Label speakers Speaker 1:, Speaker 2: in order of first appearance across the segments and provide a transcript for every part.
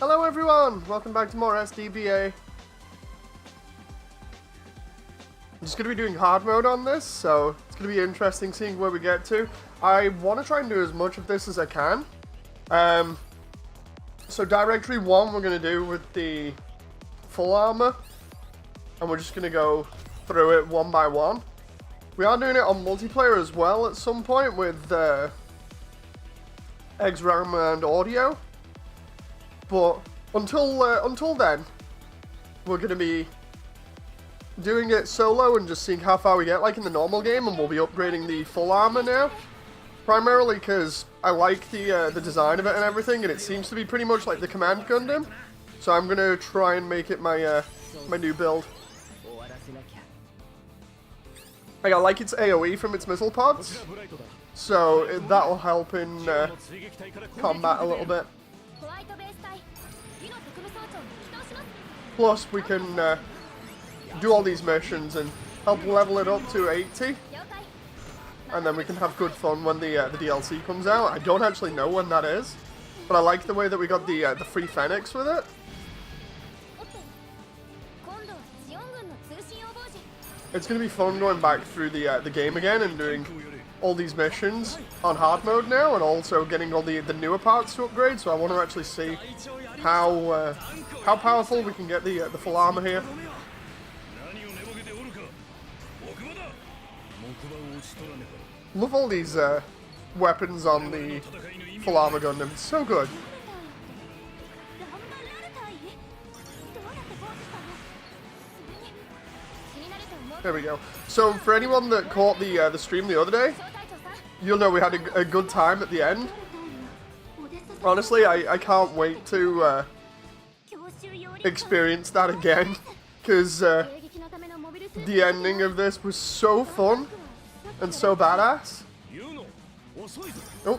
Speaker 1: Hello everyone! Welcome back to more SDBA. I'm just going to be doing hard mode on this, so it's going to be interesting seeing where we get to. I want to try and do as much of this as I can. So Directory 1 we're going to do with the full armor, and we're just going to go through it one by one. We are doing it on multiplayer as well at some point with Eggs, RAM and audio. But until then, we're going to be doing it solo and just seeing how far we get, like in the normal game, and we'll be upgrading the full armor now. Primarily because I like the design of it and everything, and it seems to be pretty much like the Command Gundam. So I'm going to try and make it my my new build. I like its AoE from its missile pods, so that'll help in combat a little bit. Plus, we can do all these missions and help level it up to 80. And then we can have good fun when the DLC comes out. I don't actually know when that is, but I like the way that we got the free Phoenix with it. It's going to be fun going back through the game again and doing all these missions on hard mode now, and also getting all the newer parts to upgrade. So I want to actually see how powerful we can get the full armor here. Love all these weapons on the full armor Gundam. It's so good. There we go. So for anyone that caught the stream the other day, you'll know we had a good time at the end. Honestly, I can't wait to experience that again, because the ending of this was so fun and so badass. Oh.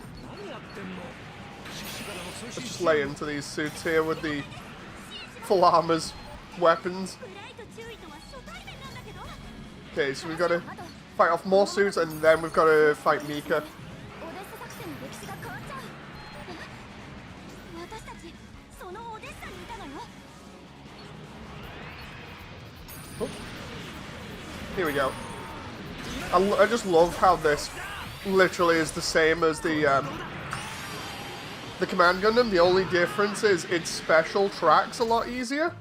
Speaker 1: Let's just lay into these suits here with the full armor's weapons. Okay, so we've got to fight off more suits, and then we've got to fight Mika. Oh. Here we go. I just love how this literally is the same as the Command Gundam. The only difference is its special tracks a lot easier.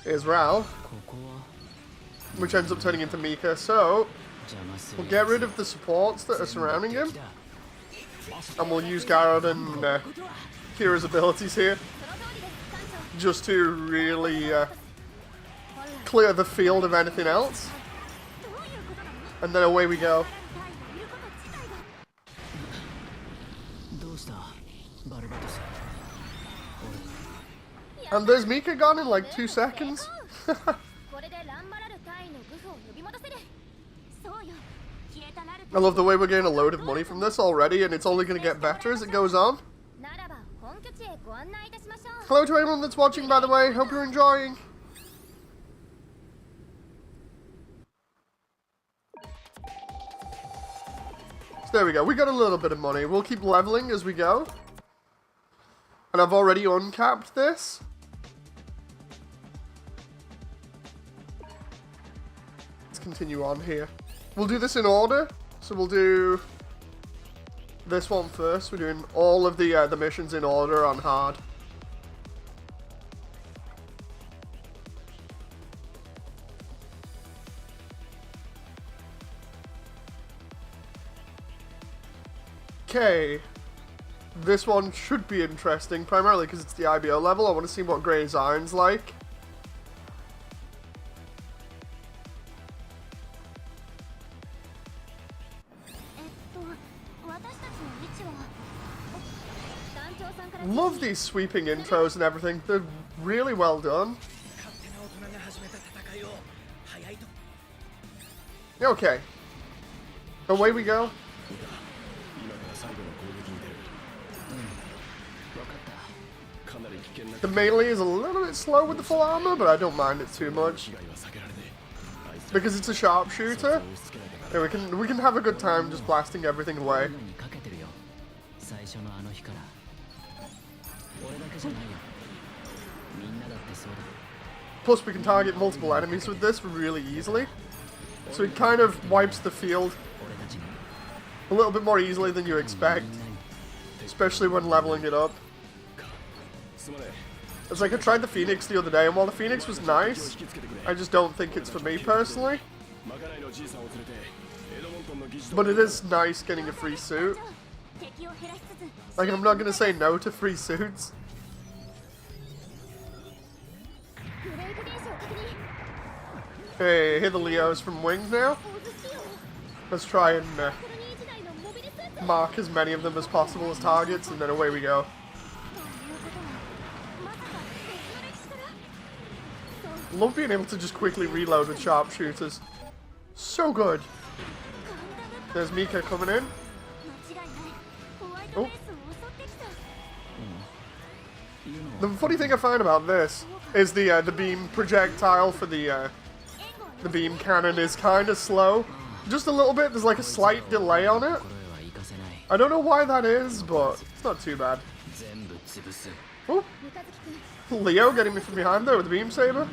Speaker 1: Here's Ral, which ends up turning into Mika. So we'll get rid of the supports that are surrounding him, and we'll use Garrod and Kira's abilities here just to really clear the field of anything else, and then away we go. And there's Mika gone in like 2 seconds. I love the way we're getting a load of money from this already, and it's only going to get better as it goes on. Hello to anyone that's watching, by the way. Hope you're enjoying. So there we go. We got a little bit of money. We'll keep leveling as we go. And I've already uncapped this. Let's continue on here. We'll do this in order. So we'll do this one first. We're doing all of the missions in order on hard. Okay. This one should be interesting, primarily because it's the IBO level. I want to see what Grey's Iron's like. Love these sweeping intros and everything. They're really well done. Okay. Away we go. The melee is a little bit slow with the full armor, but I don't mind it too much. Because it's a sharpshooter, and we can have a good time just blasting everything away. Plus we can target multiple enemies with this really easily. So it kind of wipes the field a little bit more easily than you expect. Especially when leveling it up. It's like I tried the Phoenix the other day, and while the Phoenix was nice, I just don't think it's for me personally. But it is nice getting a free suit. Like, I'm not gonna say no to free suits. Hey, here the Leos from Wings now. Let's try and mark as many of them as possible as targets, and then away we go. Love being able to just quickly reload with sharpshooters. So good. There's Mika coming in. Oh. The funny thing I find about this is the beam projectile for the beam cannon is kind of slow. Just a little bit. There's like a slight delay on it. I don't know why that is, but it's not too bad. Oh. Leo getting me from behind there with the beam saber.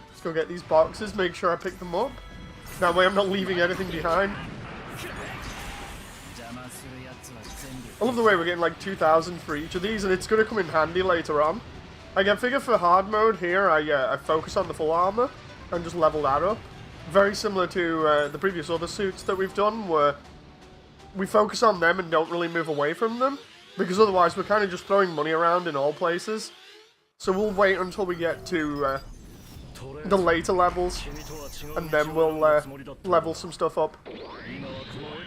Speaker 1: Let's go get these boxes, make sure I pick them up. That way I'm not leaving anything behind. I love the way we're getting like 2,000 for each of these, and it's going to come in handy later on. Like, I figure for hard mode here, I focus on the full armor and just level that up. Very similar to the previous other suits that we've done, where we focus on them and don't really move away from them, because otherwise we're kind of just throwing money around in all places. So we'll wait until we get to the later levels, and then we'll level some stuff up.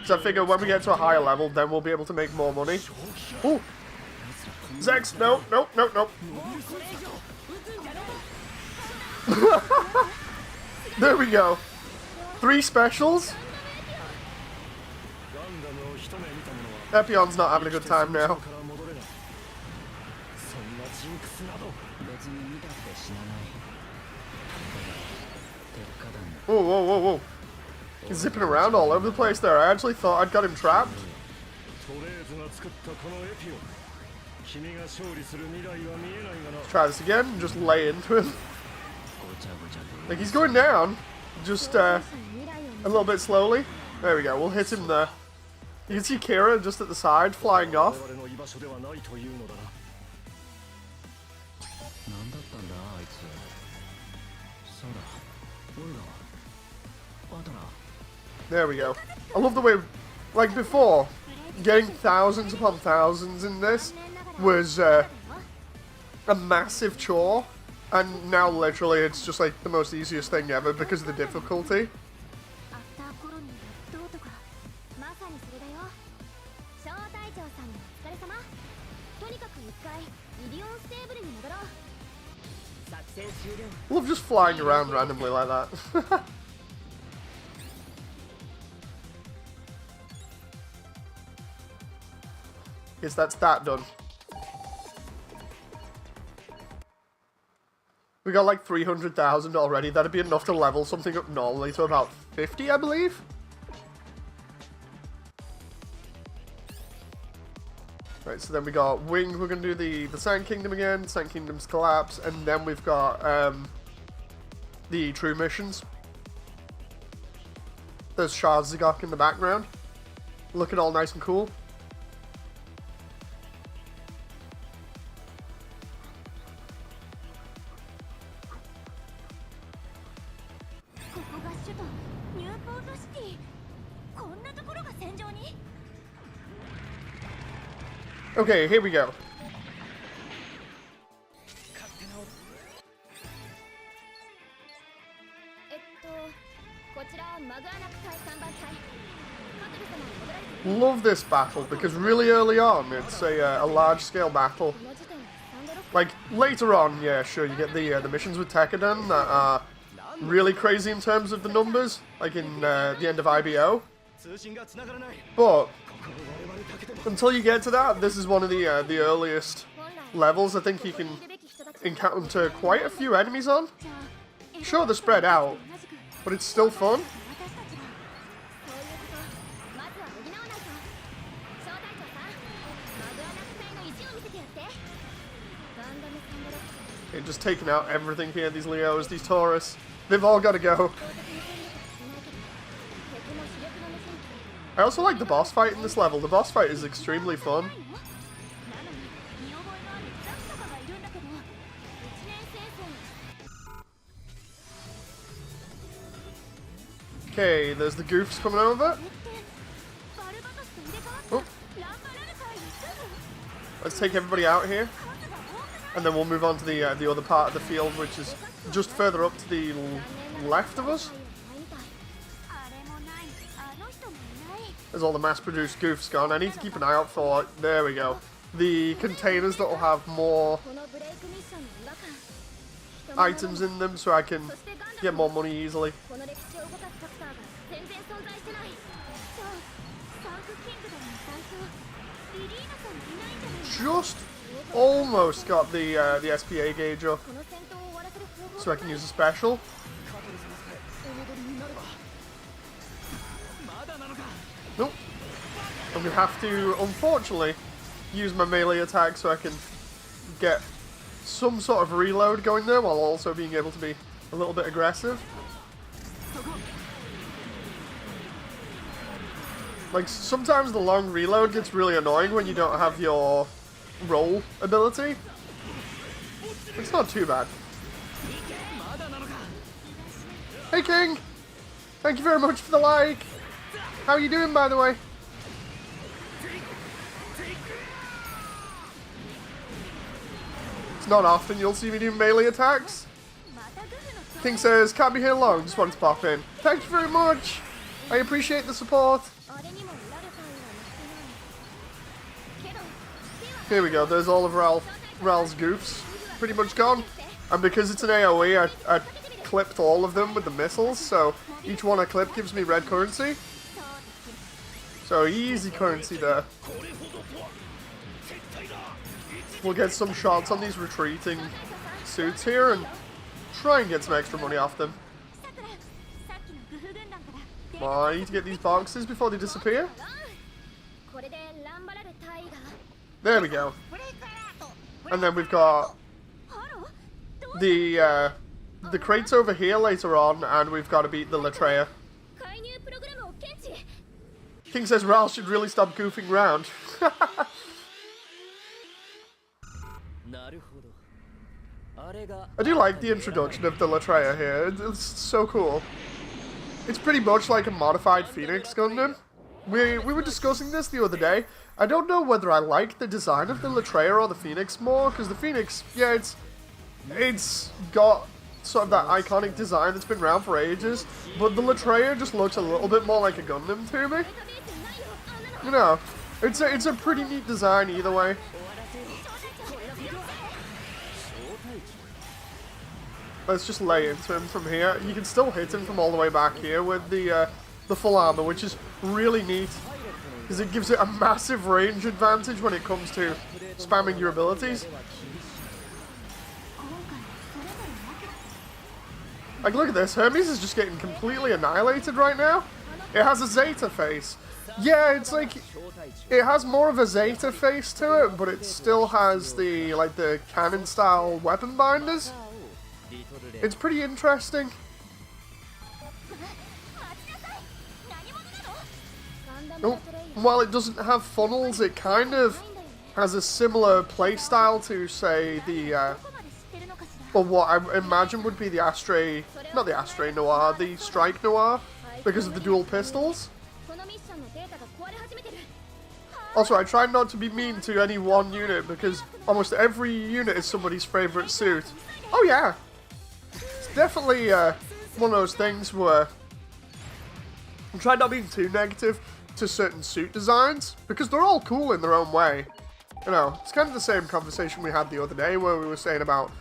Speaker 1: So I figure when we get to a higher level, then we'll be able to make more money. Ooh! Zex! No, no, no, no. There we go. 3 specials. Epion's not having a good time now. Whoa, whoa, whoa, whoa. He's zipping around all over the place there. I actually thought I'd got him trapped. Let's try this again and just lay into him. Like, he's going down, just a little bit slowly. There we go, we'll hit him there. You can see Kira just at the side, flying off. There we go. I love the way, like before, getting thousands upon thousands in this was a massive chore. And now, literally, it's just like the most easiest thing ever because of the difficulty. Love just flying around randomly like that. Guess that's that done. We got like 300,000 already. That'd be enough to level something up normally to about 50, I believe. Right, so then we got Wing. We're going to do the Sand Kingdom again. Sand Kingdom's collapse. And then we've got the true missions. There's Shazagok in the background. Looking all nice and cool. Okay, here we go. Love this battle because really early on it's a large-scale battle. Like later on, yeah, sure, you get the missions with Tekkadan that are really crazy in terms of the numbers, like in the end of IBO. But until you get to that, this is one of the earliest levels. I think you can encounter quite a few enemies on. Sure, they're spread out, but it's still fun. Okay, just taking out everything here. These Leos, these Taurus, they've all got to go. I also like the boss fight in this level. The boss fight is extremely fun. Okay, there's the goofs coming over. Oh. Let's take everybody out here. And then we'll move on to the other part of the field, which is just further up to the left of us. There's all the mass-produced goofs gone. I need to keep an eye out for, there we go, the containers that will have more items in them so I can get more money easily. Just almost got the SPA gauge up so I can use a special. Nope. I'm going to have to, unfortunately, use my melee attack so I can get some sort of reload going there while also being able to be a little bit aggressive. Like, sometimes the long reload gets really annoying when you don't have your roll ability. It's not too bad. Hey King! Thank you very much for the like! How are you doing, by the way? It's not often you'll see me do melee attacks. King says, can't be here long, just wanted to pop in. Thank you very much! I appreciate the support. Here we go, there's all of Ral's goofs pretty much gone. And because it's an AoE, I clipped all of them with the missiles, so each one I clip gives me red currency. So easy currency there. We'll get some shots on these retreating suits here and try and get some extra money off them. Come on, I need to get these boxes before they disappear. There we go. And then we've got the crates over here later on, and we've got to beat the Latreia. King says Ral should really stop goofing around. I do like the introduction of the Latreia here. It's so cool. It's pretty much like a modified Phoenix Gundam. We were discussing this the other day. I don't know whether I like the design of the Latreia or the Phoenix more, because the Phoenix, yeah, it's got sort of that iconic design that's been around for ages, but the Latreia just looks a little bit more like a Gundam to me. You know, it's a pretty neat design either way. Let's just lay into him from here. You can still hit him from all the way back here with the full armor, which is really neat, because it gives it a massive range advantage when it comes to spamming your abilities. Like, look at this. Hermes is just getting completely annihilated right now. It has a Zeta face. Yeah, it's like, it has more of a Zeta face to it, but it still has the, like, the cannon-style weapon binders. It's pretty interesting. Oh, while it doesn't have funnels, it kind of has a similar playstyle to, say, the, or what I imagine would be the Astre, not the Astre Noir, the Strike Noir, because of the dual pistols. Also, I try not to be mean to any one unit, because almost every unit is somebody's favourite suit. Oh yeah! It's definitely one of those things where I'm trying not being too negative to certain suit designs, because they're all cool in their own way. You know, it's kind of the same conversation we had the other day where we were saying about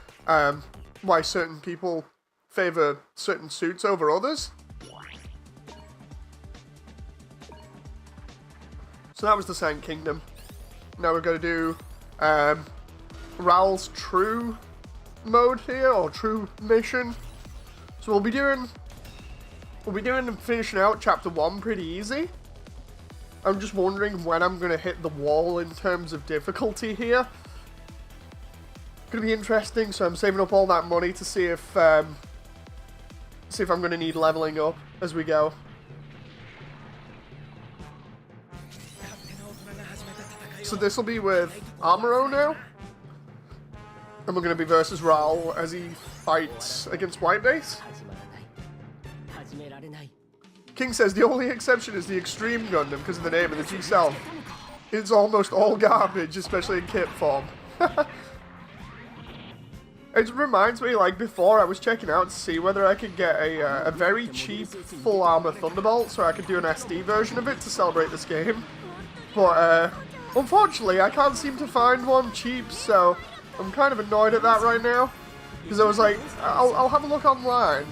Speaker 1: why certain people favour certain suits over others. So that was the Sand Kingdom. Now we're going to do Ral's true mode here, or true mission. So we'll be doing and finishing out chapter 1 pretty easy. I'm just wondering when I'm gonna hit the wall in terms of difficulty here. Gonna be interesting, so I'm saving up all that money to see if I'm gonna need leveling up as we go. So this will be with Amuro now. And we're going to be versus Raul as he fights against Whitebase. King says the only exception is the Extreme Gundam because of the name of the G-Cell. It's almost all garbage, especially in kit form. It reminds me, like before, I was checking out to see whether I could get a very cheap full armor Thunderbolt so I could do an SD version of it to celebrate this game. But unfortunately, I can't seem to find one cheap, so I'm kind of annoyed at that right now. Because I was like, I'll have a look online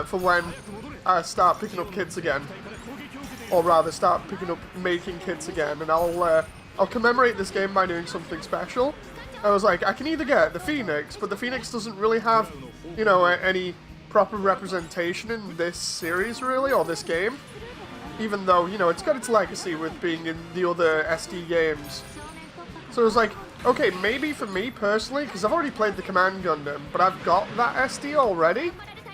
Speaker 1: for when I start picking up kits again. Or rather, start picking up making kits again. And I'll commemorate this game by doing something special. I was like, I can either get the Phoenix, but the Phoenix doesn't really have, you know, any proper representation in this series, really, or this game. Even though, you know, it's got its legacy with being in the other SD games. So I was like, okay, maybe for me personally, because I've already played the Command Gundam, but I've got that SD already.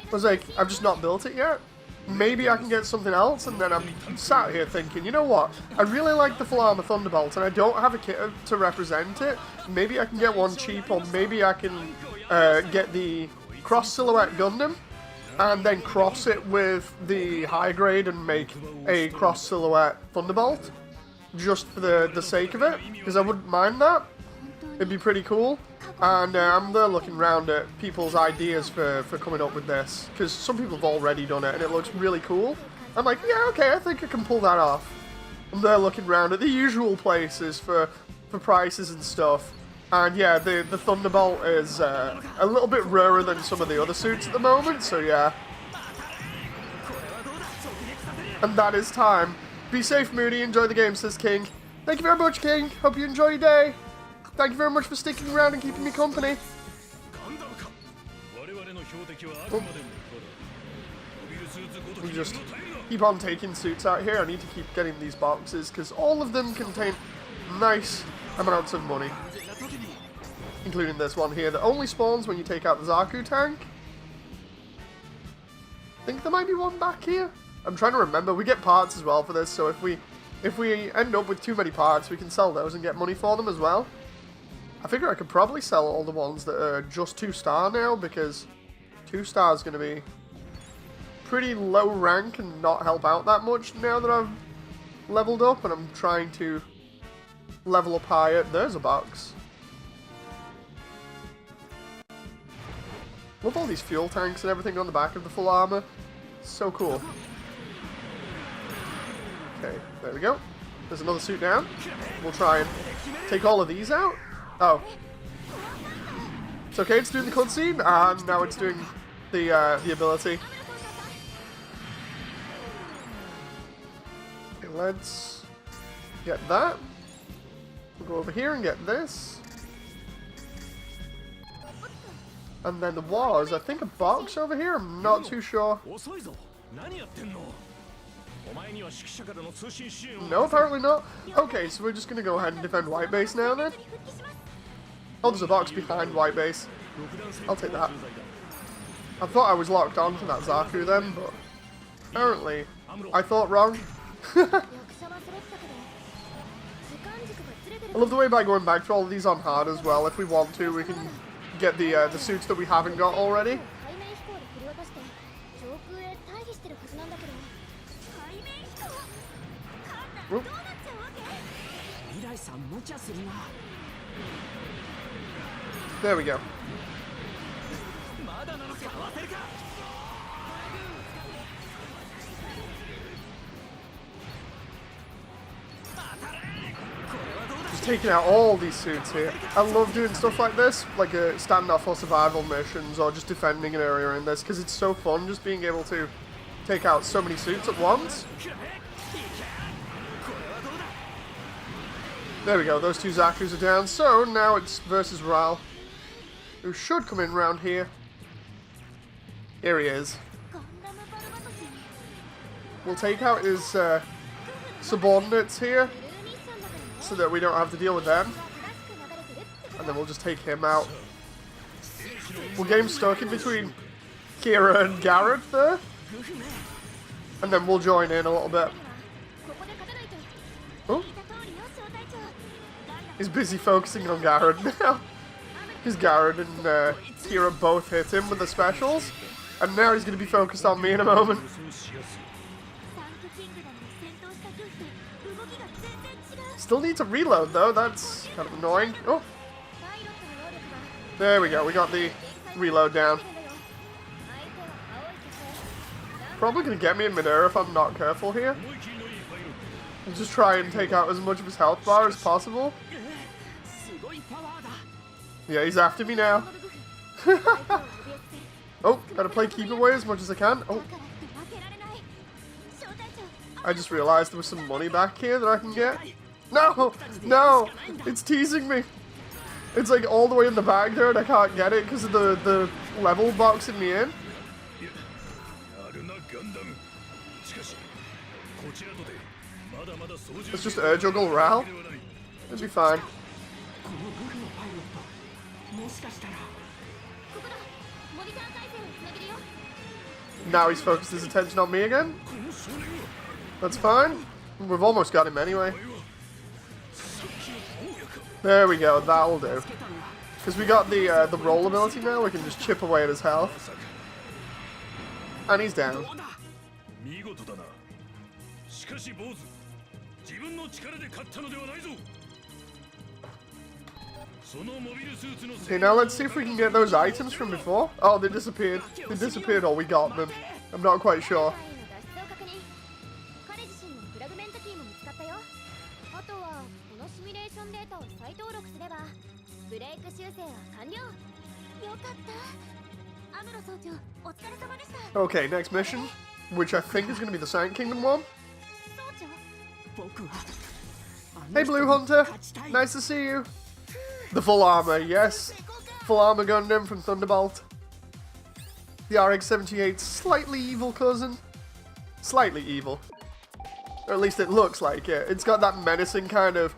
Speaker 1: I was like, I've just not built it yet. Maybe I can get something else, and then I'm sat here thinking, you know what? I really like the Full Armor Thunderbolt, and I don't have a kit to represent it. Maybe I can get one cheap, or maybe I can get the Cross Silhouette Gundam, and then cross it with the high grade and make a Cross Silhouette Thunderbolt, just for the sake of it, because I wouldn't mind that. It'd be pretty cool. And I'm there looking around at people's ideas for coming up with this, because some people have already done it and it looks really cool. I'm like, yeah, okay, I think I can pull that off. I'm there looking around at the usual places for prices and stuff. And yeah, the Thunderbolt is a little bit rarer than some of the other suits at the moment, so yeah. And that is time. Be safe, Moody. Enjoy the game, says King. Thank you very much, King. Hope you enjoy your day. Thank you very much for sticking around and keeping me company. Oh. We just keep on taking suits out here. I need to keep getting these boxes because all of them contain nice amounts of money. Including this one here that only spawns when you take out the Zaku tank. I think there might be one back here. I'm trying to remember. We get parts as well for this, so if we end up with too many parts, we can sell those and get money for them as well. I figure I could probably sell all the ones that are just 2-star now, because 2-star is going to be pretty low rank and not help out that much now that I've leveled up, and I'm trying to level up higher. There's a box. Love all these fuel tanks and everything on the back of the full armor. So cool. Okay, there we go. There's another suit down. We'll try and take all of these out. Oh. It's okay, it's doing the cutscene, and now it's doing the ability. Okay, let's get that. We'll go over here and get this. And then there was, I think, a box over here. I'm not too sure. No, apparently not. Okay, so we're just going to go ahead and defend Whitebase now then. Oh, there's a box behind Whitebase. I'll take that. I thought I was locked on to that Zaku then, but apparently I thought wrong. I love the way by going back to all of these on hard as well. If we want to, we can get the suits that we haven't got already. Oop. There we go. Just taking out all these suits here. I love doing stuff like this, like a standoff or survival missions, or just defending an area in this, because it's so fun just being able to take out so many suits at once. There we go, those two Zakus are down, so now it's versus Raul. who should come in around here. Here he is. We'll take out his subordinates here so that we don't have to deal with them. And then we'll just take him out. We'll get him stuck in between Kira and Garrett there. And then we'll join in a little bit. Oh. He's busy focusing on Garrett now. Because Garrett and Kira both hit him with the specials. And now he's going to be focused on me in a moment. Still need to reload though, that's kind of annoying. Oh. There we go, we got the reload down. Probably going to get me in midair if I'm not careful here. I'll just try and take out as much of his health bar as possible. Yeah, he's after me now. Oh, gotta play keep away as much as I can. Oh. I just realized there was some money back here that I can get. No! No! It's teasing me! It's like all the way in the back there and I can't get it because of the level boxing me in. Let's just air juggle Ral. It'll be fine. Now he's focused his attention on me again. That's fine. We've almost got him anyway. There we go, that'll do. Because we got the roll ability now, we can just chip away at his health. And he's down. Okay, now let's see if we can get those items from before. Oh, they disappeared. They disappeared or we got them. I'm not quite sure. Okay, next mission, which I think is going to be the Sand Kingdom one. Hey Blue Hunter, nice to see you. The full armor, yes. Full armor Gundam from Thunderbolt. The RX-78's slightly evil cousin. Slightly evil. Or at least it looks like it. It's got that menacing kind of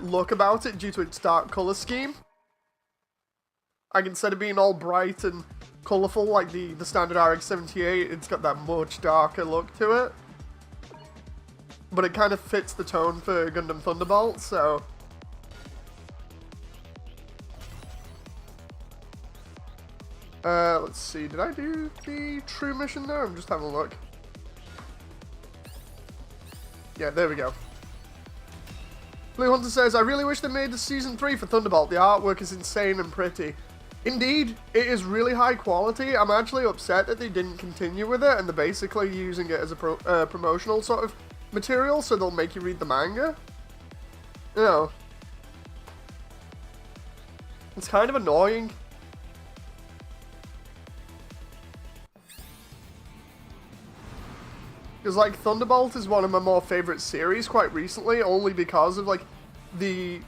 Speaker 1: look about it due to its dark color scheme. Like instead of being all bright and colourful like the standard RX-78, it's got that much darker look to it. But it kind of fits the tone for Gundam Thunderbolt, so... let's see, did I do the true mission there? I'm just having a look. Yeah, there we go. Blue Hunter says, I really wish they made the Season 3 for Thunderbolt. The artwork is insane and pretty. Indeed, it is really high quality. I'm actually upset that they didn't continue with it and they're basically using it as a promotional sort of material, so they'll make you read the manga. You know. It's kind of annoying. Because, like, Thunderbolt is one of my more favorite series quite recently, only because of, like, the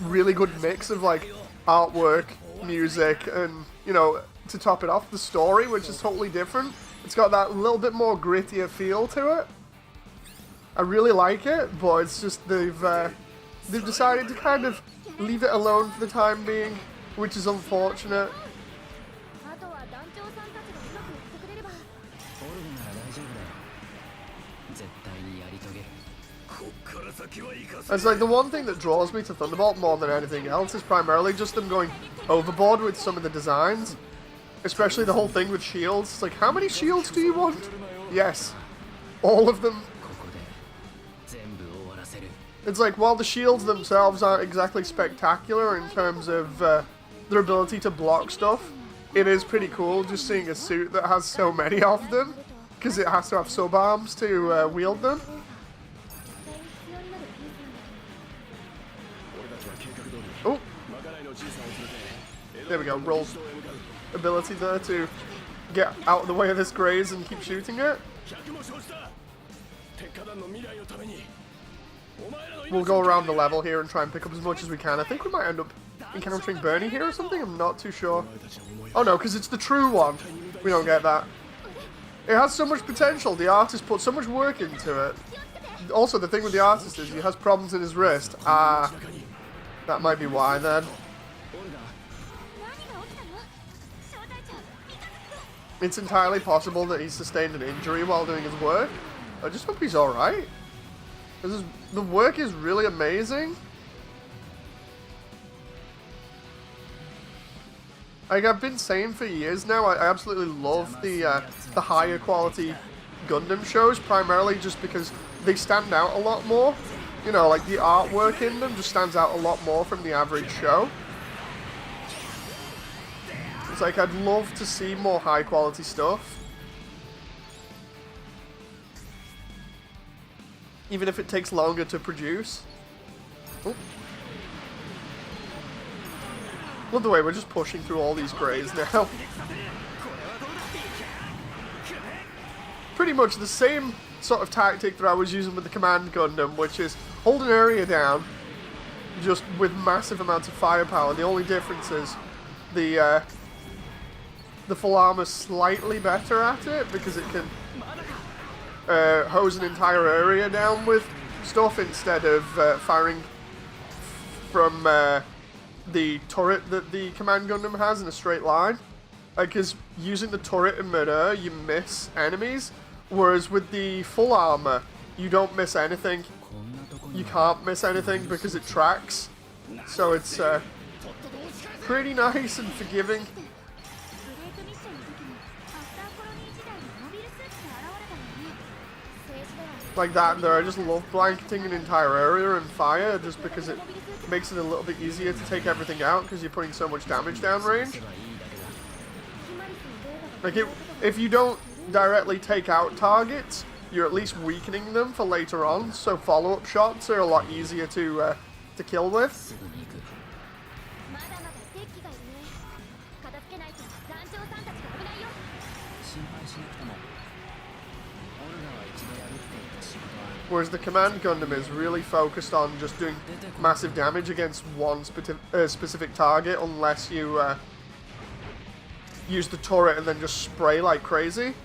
Speaker 1: really good mix of, like, artwork, music, and, you know, to top it off, the story, which is totally different. It's got that little bit more grittier feel to it. I really like it, but it's just they've decided to kind of leave it alone for the time being, which is unfortunate. It's like the one thing that draws me to Thunderbolt more than anything else is primarily just them going overboard with some of the designs. Especially the whole thing with shields. It's like, how many shields do you want? Yes. All of them. It's like, while the shields themselves aren't exactly spectacular in terms of their ability to block stuff, it is pretty cool just seeing a suit that has so many of them. Because it has to have sub-arms to wield them. Oh! There we go, roll ability there to get out of the way of this graze and keep shooting it. We'll go around the level here and try and pick up as much as we can. I think we might end up encountering Bernie here or something? I'm not too sure. Oh no, because it's the true one. We don't get that. It has so much potential. The artist put so much work into it. Also, the thing with the artist is he has problems in his wrist. Ah, that might be why then. It's entirely possible that he sustained an injury while doing his work. I just hope he's alright. The work is really amazing. Like I've been saying for years now, I absolutely love the higher quality Gundam shows, primarily just because they stand out a lot more. You know, like the artwork in them just stands out a lot more from the average show. It's like I'd love to see more high quality stuff. Even if it takes longer to produce. Oh. Love the way we're just pushing through all these greys now. Pretty much the same sort of tactic that I was using with the Command Gundam, which is hold an area down just with massive amounts of firepower. The only difference is the full armor's slightly better at it because it can hose an entire area down with stuff instead of firing from the turret that the Command Gundam has in a straight line. Because using the turret in midair, you miss enemies, whereas with the full armor, you don't miss anything. You can't miss anything because it tracks. So it's pretty nice and forgiving. Like that there, I just love blanketing an entire area in fire just because it makes it a little bit easier to take everything out because you're putting so much damage down range. Like if you don't directly take out targets, you're at least weakening them for later on, so follow-up shots are a lot easier to kill with. Whereas the Command Gundam is really focused on just doing massive damage against one specific target unless you use the turret and then just spray like crazy.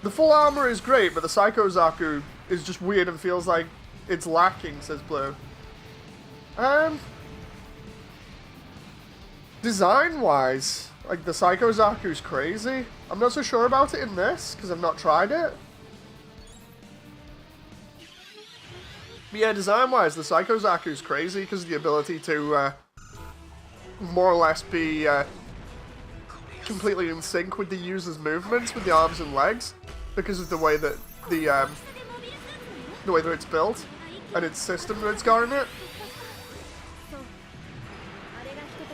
Speaker 1: The full armor is great, but the Psycho Zaku is just weird and feels like it's lacking, says Blue. Design-wise, like the Psycho Zaku's crazy. I'm not so sure about it in this, because I've not tried it. But yeah, design-wise, the Psycho Zaku's crazy because of the ability to more or less be completely in sync with the user's movements with the arms and legs, because of the way that the way that it's built and its system that it's got in it.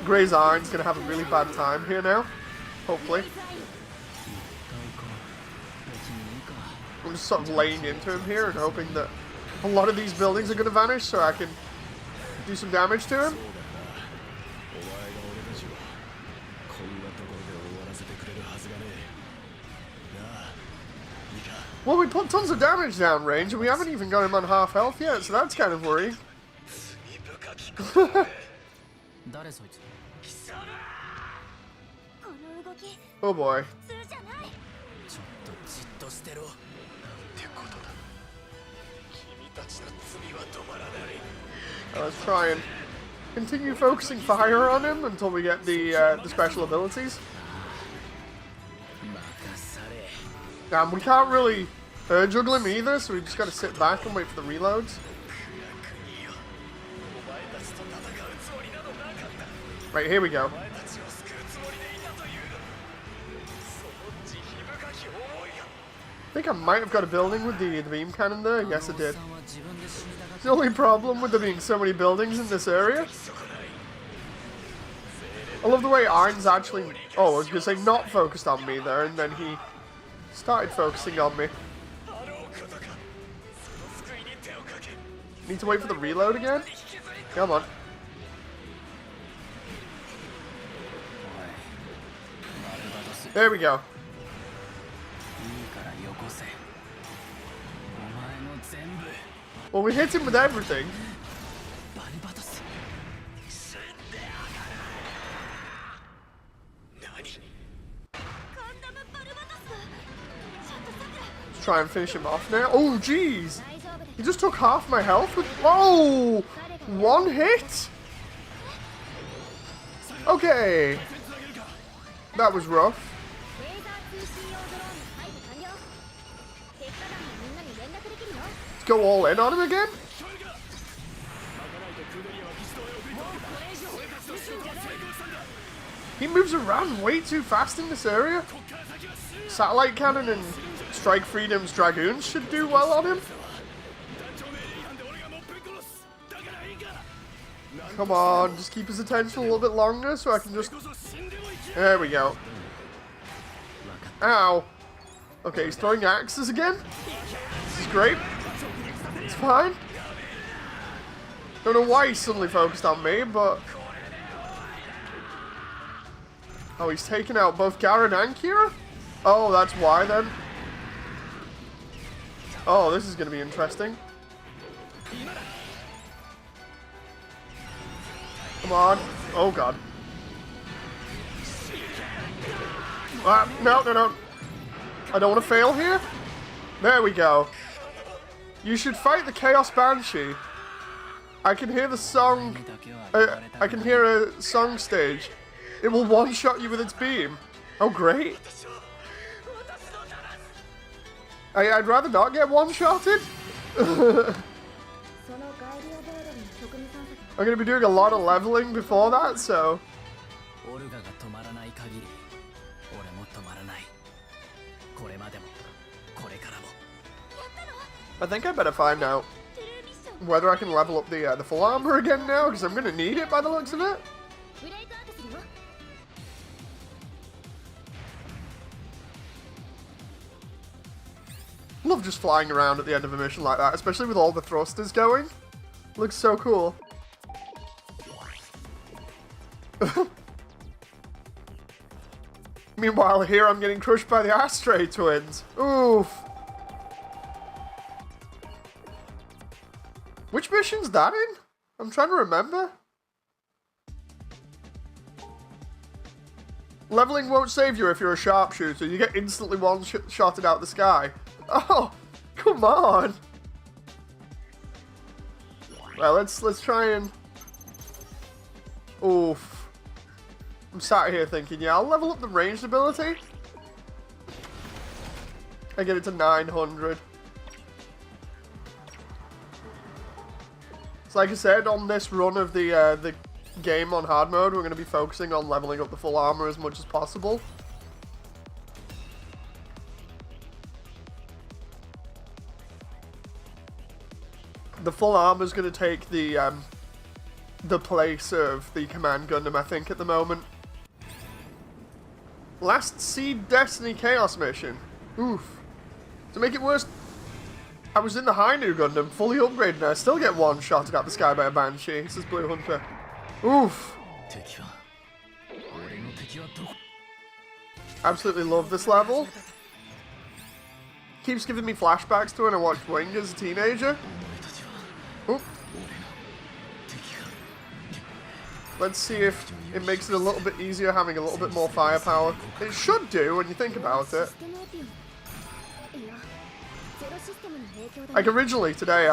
Speaker 1: Grey's Iron's gonna have a really bad time here now, hopefully. I'm just sort of laying into him here and hoping that a lot of these buildings are gonna vanish so I can do some damage to him. Well, we put tons of damage down range and we haven't even got him on half health yet, so that's kind of worrying. Oh boy. Let's try and continue focusing fire on him until we get the special abilities. Damn, we can't really juggle him either, so we just gotta sit back and wait for the reloads. Right, here we go. I think I might have got a building with the beam cannon there. Yes, I did. The only problem with there being so many buildings in this area. I love the way Iron's actually... Oh, I was going to say not focused on me there, and then he started focusing on me. Need to wait for the reload again? Come on. There we go. Well, we hit him with everything. try and finish him off now. Oh, jeez. He just took half my health with... Whoa! One hit? Okay. That was rough. Let's go all in on him again. He moves around way too fast in this area. Satellite Cannon and Strike Freedom's Dragoons should do well on him. Come on, just keep his attention a little bit longer so I can just... There we go. Ow. Okay, he's throwing axes again. This is great. It's fine. Don't know why he's suddenly focused on me, but... Oh, he's taken out both Garen and Kira? Oh, that's why then. Oh, this is going to be interesting. Come on. Oh, God. No. I don't want to fail here. There we go. You should fight the Chaos Banshee. I can hear the song... I can hear a song stage. It will one-shot you with its beam. Oh, great. I'd rather not get one-shotted. I'm going to be doing a lot of leveling before that, so... I think I better find out whether I can level up the full armor again now, because I'm going to need it by the looks of it. Love just flying around at the end of a mission like that, especially with all the thrusters going. Looks so cool. Meanwhile, here I'm getting crushed by the Astray twins. Oof. Which mission's that in? I'm trying to remember. Leveling won't save you if you're a sharpshooter. You get instantly one-shotted out the sky. Oh, come on. Well, let's try and... Oof. I'm sat here thinking, yeah, I'll level up the ranged ability. I get it to 900. So like I said, on this run of the game on hard mode, we're going to be focusing on leveling up the full armor as much as possible. The full armor is going to take the place of the Command Gundam, I think, at the moment. Last Seed Destiny Chaos mission. Oof. To make it worse, I was in the High New Gundam, fully upgraded, and I still get one-shotted out the sky by a Banshee. This is Blue Hunter. Oof. Absolutely love this level. Keeps giving me flashbacks to when I watched Wing as a teenager. Oop. Let's see if it makes it a little bit easier having a little bit more firepower. It should do when you think about it. Like originally today,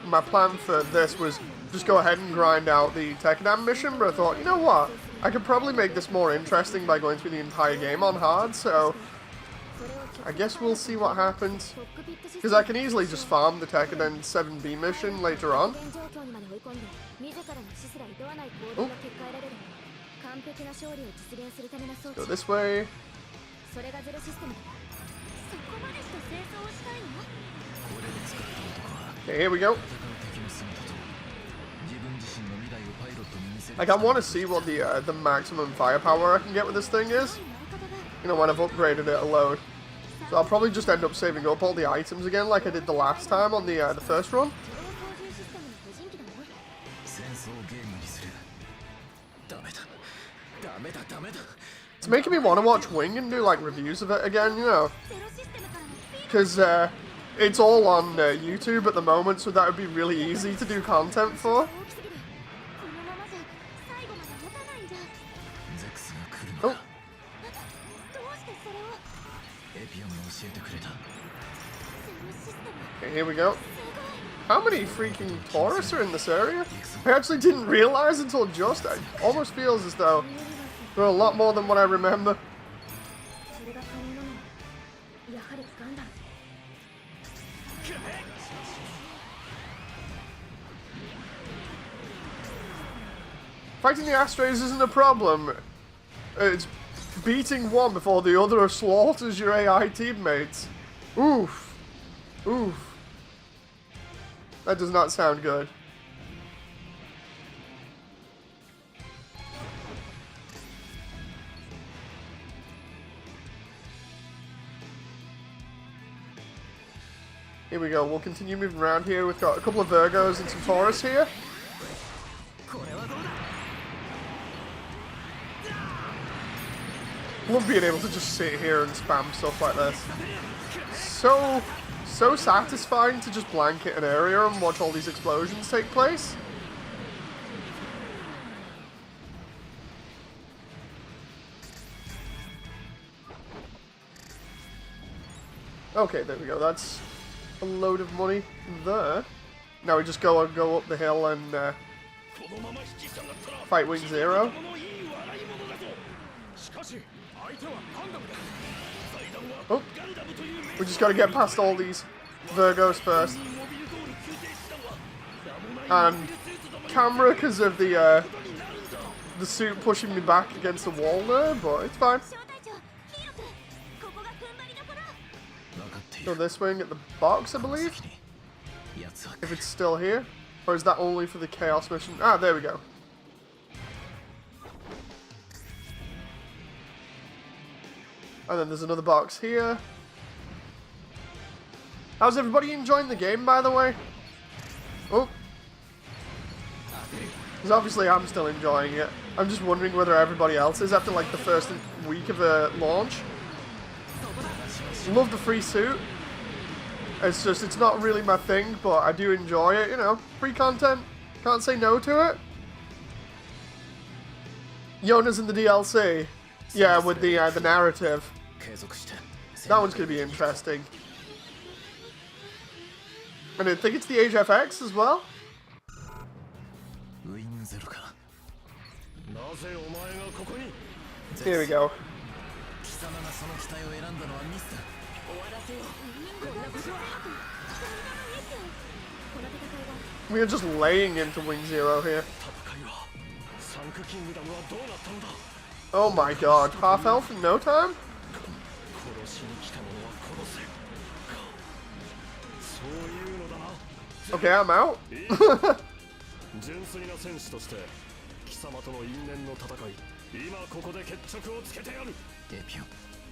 Speaker 1: my plan for this was just go ahead and grind out the Tekadam mission, but I thought, you know what? I could probably make this more interesting by going through the entire game on hard, so I guess we'll see what happens. Because I can easily just farm the Tekadam 7B mission later on. Oh. Let's go this way. Okay, here we go. Like, I want to see what the maximum firepower I can get with this thing is. You know, when I've upgraded it a load. So I'll probably just end up saving up all the items again like I did the last time on the first run. It's making me want to watch Wing and do like reviews of it again, you know. Because it's all on YouTube at the moment, so that would be really easy to do content for. Oh. Okay, here we go. How many freaking tourists are in this area? I actually didn't realize until just. It almost feels as though there are a lot more than what I remember. Fighting the Astros isn't a problem. It's beating one before the other slaughters your AI teammates. Oof. Oof. That does not sound good. Here we go. We'll continue moving around here. We've got a couple of Virgos and some Taurus here. Love being able to just sit here and spam stuff like this. So satisfying to just blanket an area and watch all these explosions take place. Okay, there we go. That's a load of money there. Now we just go up the hill and fight Wing Zero. Oh, we just gotta get past all these Virgos first. And camera because of the suit pushing me back against the wall there, but it's fine. Go this wing at the box, I believe. If it's still here. Or is that only for the Chaos mission? Ah, there we go. And then there's another box here. How's everybody enjoying the game, by the way? Oh. Because obviously I'm still enjoying it. I'm just wondering whether everybody else is after like the first week of the launch. Love the free suit. It's just, it's not really my thing, but I do enjoy it, you know. Free content. Can't say no to it. Yona's in the DLC. Yeah, with the narrative. That one's going to be interesting. And I think it's the Age FX as well. Here we go. We are just laying into Wing Zero here. Oh my god, half health in no time? Okay, I'm out.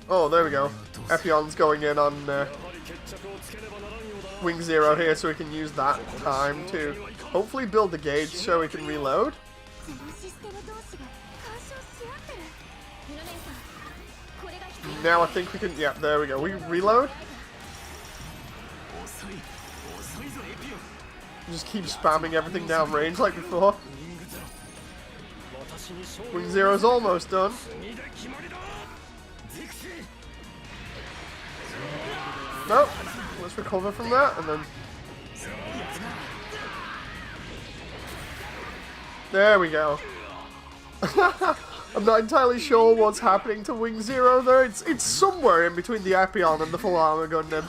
Speaker 1: Oh, there we go. Epion's going in on Wing Zero here, so we can use that time to hopefully build the gauge so we can reload. Now I think we can, yeah, there we go. We reload. Just keep spamming everything down range like before. Wing Zero's almost done. Nope. Let's recover from that and then... There we go. I'm not entirely sure what's happening to Wing Zero there. It's somewhere in between the Epion and the full armor Gundam.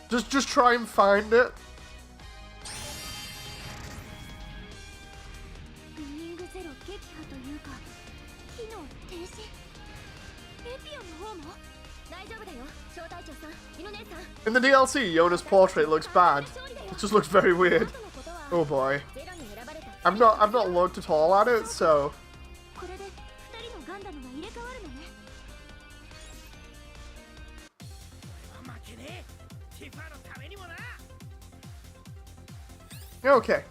Speaker 1: Just try and find it. In the DLC, Yona's portrait looks bad. It just looks very weird. Oh boy. I've not looked at all at it, so... Okay.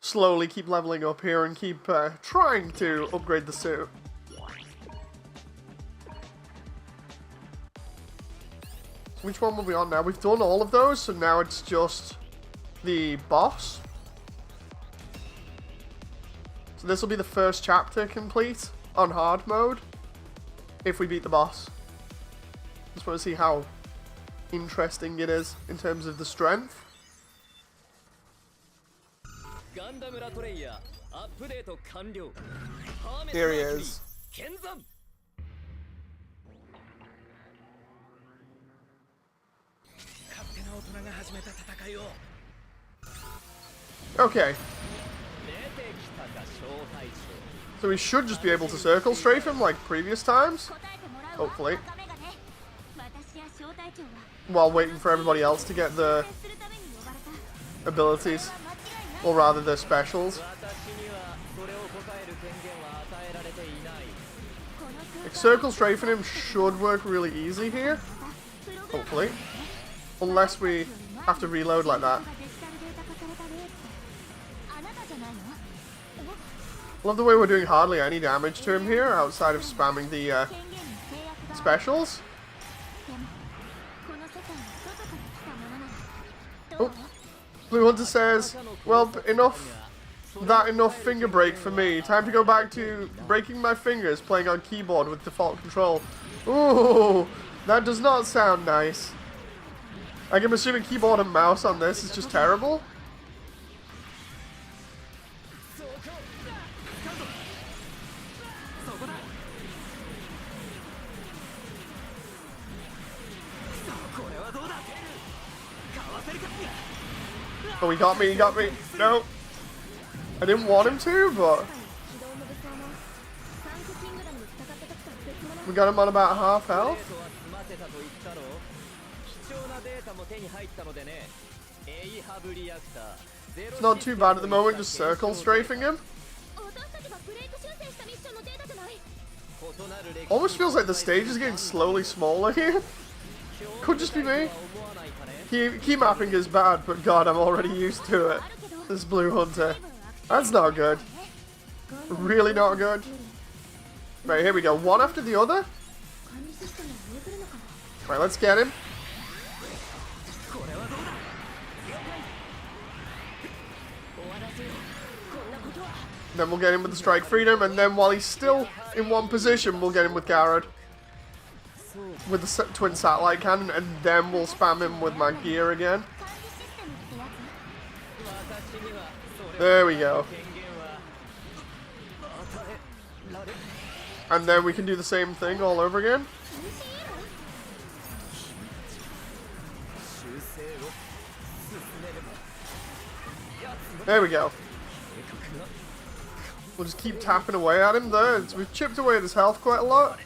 Speaker 1: Slowly keep leveling up here and keep trying to upgrade the suit. So which one will we on now? We've done all of those, so now it's just the boss. So this will be the first chapter complete. on hard mode if we beat the boss. Just want to see how interesting it is in terms of the strength. Here he is. Okay. So we should just be able to circle strafe him like previous times. Hopefully. While waiting for everybody else to get the abilities. Or rather the specials. Like, circle strafing him should work really easy here. Hopefully. Unless we have to reload like that. Love the way we're doing hardly any damage to him here, outside of spamming the specials. Oh, Blue Hunter says, well, enough finger break for me. Time to go back to breaking my fingers playing on keyboard with default control. Ooh, that does not sound nice. Like, I'm assuming keyboard and mouse on this is just terrible. Oh, he got me, No. I didn't want him to, but... we got him on about half health. It's not too bad at the moment, just circle strafing him. Almost feels like the stage is getting slowly smaller here. Could just be me. Key mapping is bad, but god, I'm already used to it. This Blue Hunter. That's not good. Really not good. Right, here we go. One after the other. Right, let's get him. Then we'll get him with the Strike Freedom, and then while he's still in one position, we'll get him with Garrod. With the twin satellite cannon, and then we'll spam him with my gear again. There we go. And then we can do the same thing all over again. There we go. We'll just keep tapping away at him there. We've chipped away at his health quite a lot.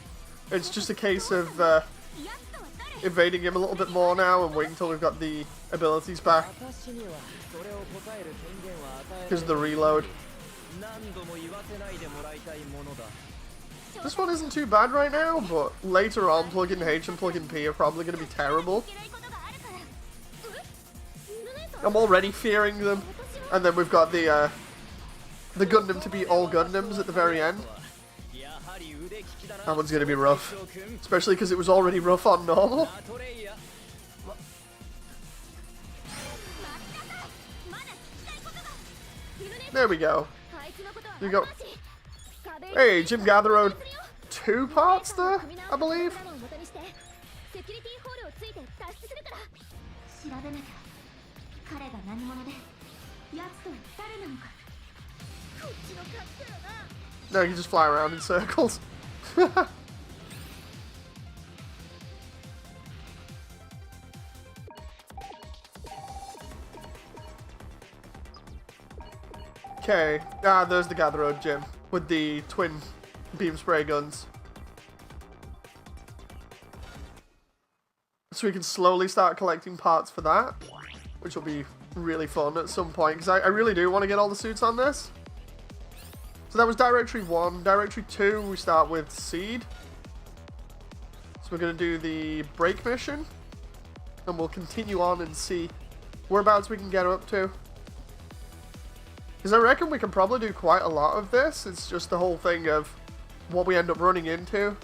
Speaker 1: It's just a case of evading him a little bit more now and waiting until we've got the abilities back. Because of the reload. This one isn't too bad right now, but later on, plug-in H and plug-in P are probably going to be terrible. I'm already fearing them. And then we've got the Gundam to beat all Gundams at the very end. That one's going to be rough. Especially because it was already rough on normal. There we go. There we go. Hey, Jim Gatheroad. 2 parts there, I believe. No, you just fly around in circles. Okay, there's the Gatheroad Gym with the twin beam spray guns. So we can slowly start collecting parts for that, which will be really fun at some point, because I really do want to get all the suits on this. So that was Directory 1. Directory 2, we start with Seed. So we're going to do the break mission, and we'll continue on and see whereabouts we can get up to. Because I reckon we can probably do quite a lot of this. It's just the whole thing of what we end up running into.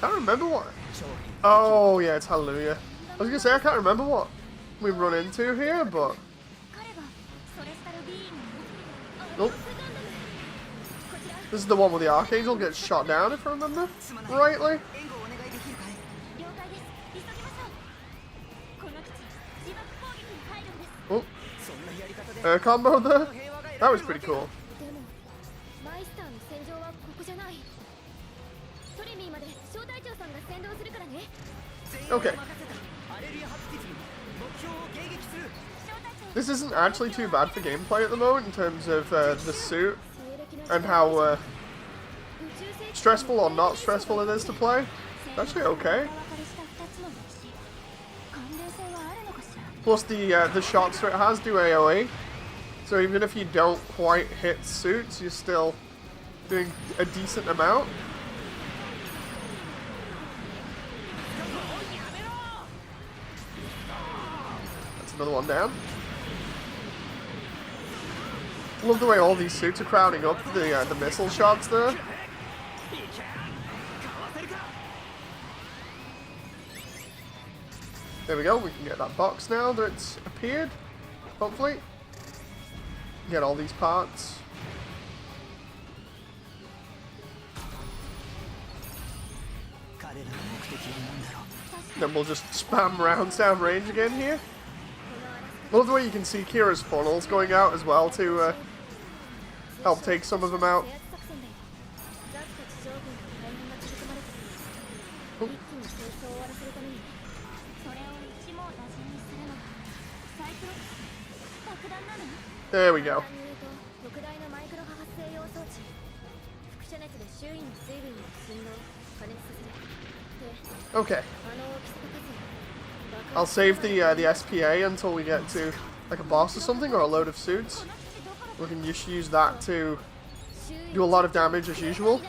Speaker 1: Can't remember what. Oh yeah, it's Hallelujah. I was gonna say I can't remember what we run into here, but nope. This is the one where the Archangel gets shot down, if I remember rightly. Oh, air combo there. That was pretty cool. Okay. This isn't actually too bad for gameplay at the moment in terms of the suit and how stressful or not stressful it is to play. It's actually okay. Plus the shots that it has do AoE, so even if you don't quite hit suits, you're still doing a decent amount. Another one down. Love the way all these suits are crowding up the missile shots there. There we go, we can get that box now that's appeared, hopefully. Get all these parts. Then we'll just spam rounds down range again here. Love the way you can see Kira's funnels going out as well to help take some of them out. Oh. There we go. Okay. I'll save the SPA until we get to like a boss or something, or a load of suits. We can just use that to do a lot of damage as usual.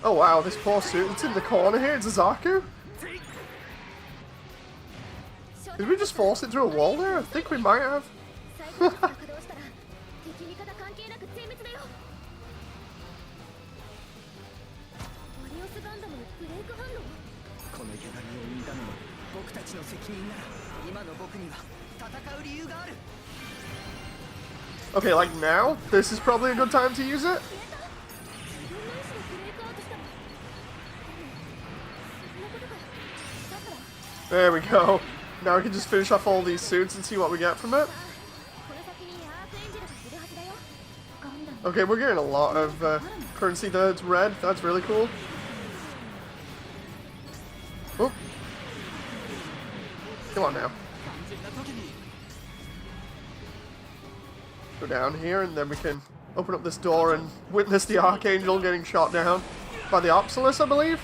Speaker 1: Oh wow, this poor suit, it's in the corner here, it's a Zaku. Did we just force it through a wall there? I think we might have. Okay, like now, this is probably a good time to use it. There we go. Now we can just finish off all these suits and see what we get from it. Okay, we're getting a lot of currency there. It's red. That's really cool. Oh. Come on now. Go down here and then we can open up this door and witness the Archangel getting shot down by the Opsilus, I believe.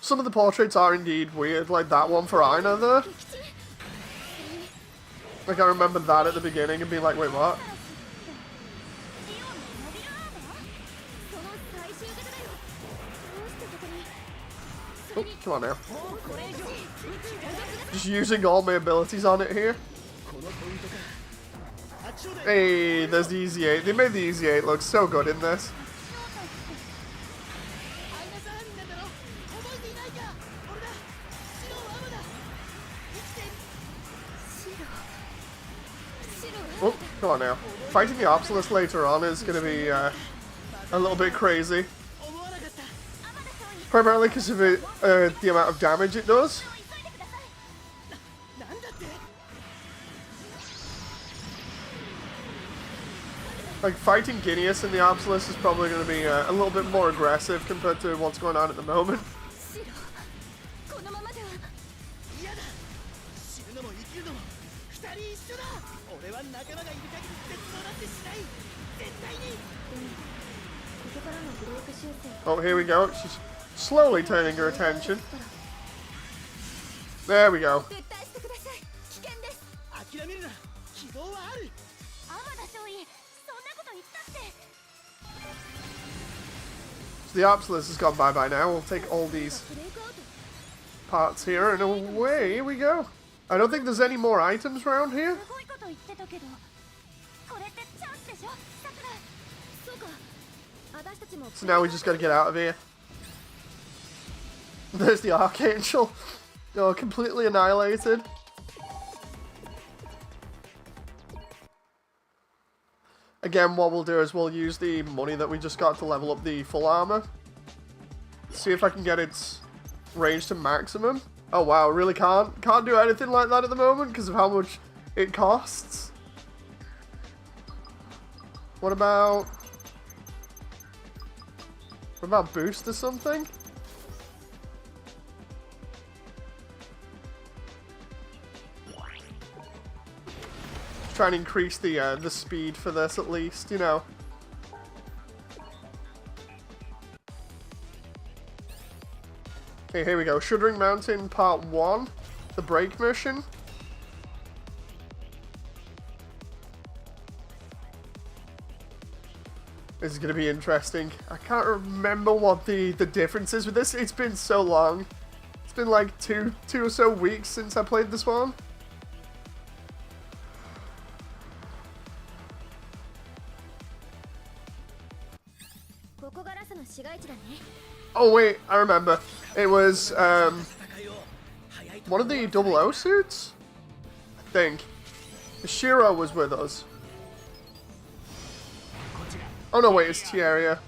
Speaker 1: Some of the portraits are indeed weird, like that one for Aina there. Like I remember that at the beginning and being like, wait, what? Oh, come on now. Just using all my abilities on it here. Hey, there's the Easy 8. They made the Easy 8 look so good in this. Oh, come on now. Fighting the Opsilus later on is going to be a little bit crazy. Primarily because of it, the amount of damage it does. Like, fighting Gineas and the Opsilus is probably going to be a little bit more aggressive compared to what's going on at the moment. Oh, here we go. She's slowly turning her attention. There we go. So the Opsilus has gone bye-bye now. We'll take all these parts here and away we go. I don't think there's any more items around here. So now we just gotta get out of here. There's the Archangel. Oh, completely annihilated. Again, what we'll do is we'll use the money that we just got to level up the full armor. See if I can get its range to maximum. Oh wow, really can't do anything like that at the moment because of how much it costs. What about boost or something? Try and increase the speed for this at least, you know. Okay, here we go. Shuddering Mountain Part 1, the break mission. This is going to be interesting. I can't remember what the difference is with this. It's been so long. It's been like two or so weeks since I played this one. Oh wait, I remember. It was one of the 00 suits? I think. Shiro was with us. Oh no, wait, it's Tieria.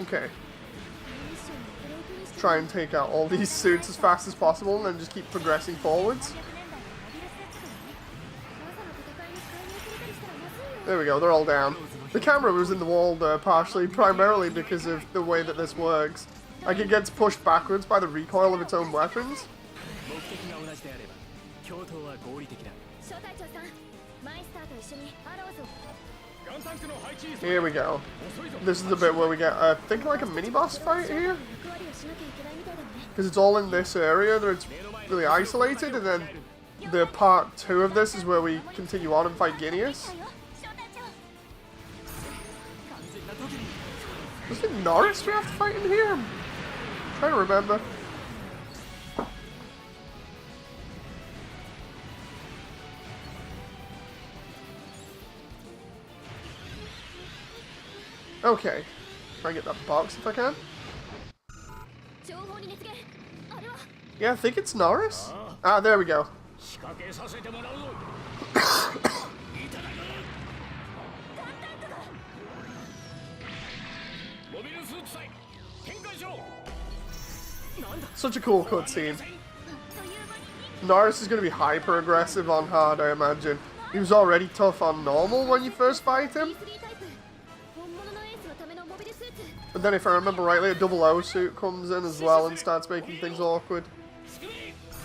Speaker 1: Okay. Try and take out all these suits as fast as possible and then just keep progressing forwards. There we go, they're all down. The camera was in the wall there partially, primarily because of the way that this works. Like it gets pushed backwards by the recoil of its own weapons. Here we go. This is the bit where we get, I think, like a mini-boss fight here. Because it's all in this area, that it's really isolated, and then the part 2 of this is where we continue on and fight Gineas. Was it Norris we have to fight in here? I'm trying to remember. Okay. Try and get that box if I can. Yeah, I think it's Norris. Ah, there we go. Such a cool cutscene. Norris is going to be hyper aggressive on hard, I imagine. He was already tough on normal when you first fight him. But then if I remember rightly, a 00 suit comes in as well and starts making things awkward.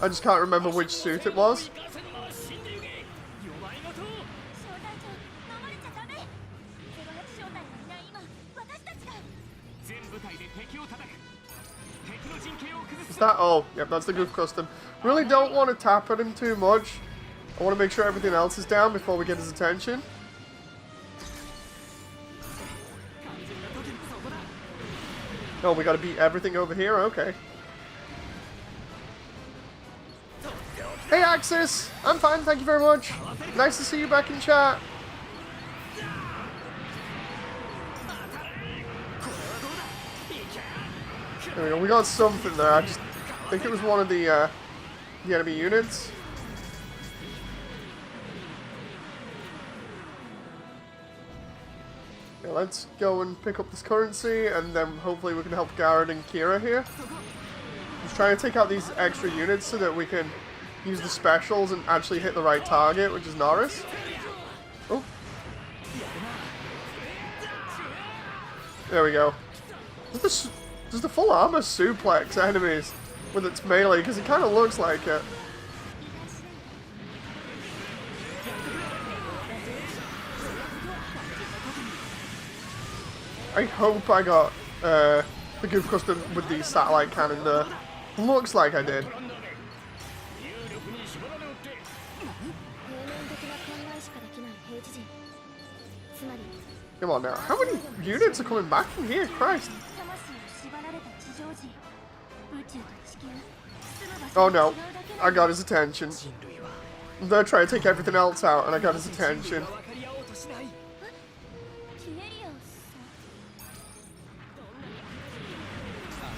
Speaker 1: I just can't remember which suit it was. Is that? Oh, yep, that's the Goof Custom. Really don't want to tap at him too much. I want to make sure everything else is down before we get his attention. Oh, we gotta beat everything over here? Okay. Hey Axis! I'm fine, thank you very much. Nice to see you back in chat. There we go, we got something there. I just think it was one of the enemy units. Yeah, let's go and pick up this currency, and then hopefully we can help Garrett and Kira here. Just trying to take out these extra units so that we can use the specials and actually hit the right target, which is Norris. Oh. There we go. Does the full armor suplex enemies with its melee? Because it kind of looks like it. I hope I got the Goof Custom with the satellite cannon there. Looks like I did. Come on now. How many units are coming back from here? Christ. Oh no. I got his attention. They're trying to take everything else out and I got his attention.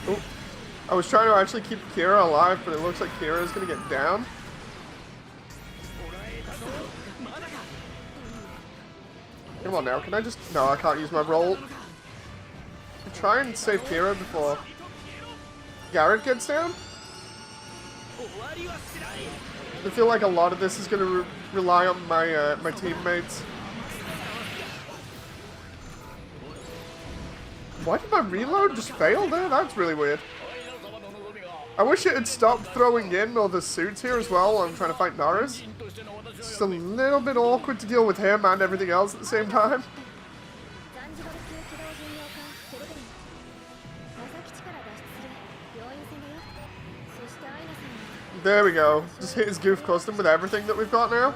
Speaker 1: Oh. I was trying to actually keep Kira alive, but it looks like Kira is going to get down. Come on now, can I just... No, I can't use my roll. Try and save Kira before Garrett gets down. I feel like a lot of this is going to rely on my my teammates. Why did my reload just fail there? That's really weird. I wish it had stopped throwing in all the suits here as well while I'm trying to fight Norris. It's just a little bit awkward to deal with him and everything else at the same time. There we go. Just hit his goof custom with everything that we've got now.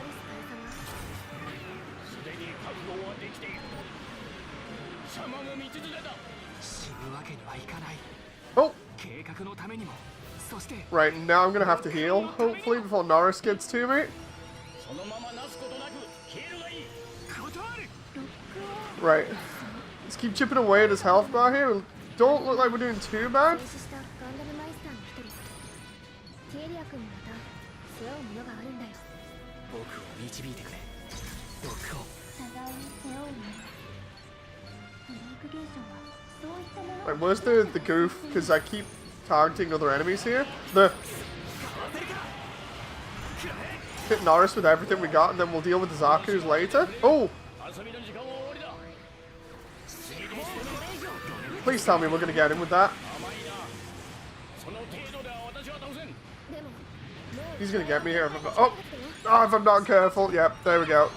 Speaker 1: Oh! Right, now I'm gonna have to heal, hopefully, before Norris gets to me. Right. Let's keep chipping away at his health bar here. We don't look like we're doing too bad. Right, where's the goof? Because I keep targeting other enemies here. Hit Norris with everything we got, and then we'll deal with the Zaku's later. Oh! Please tell me we're going to get him with that. He's going to get me here if I'm not... Oh, if I'm not careful. Yep, there we go.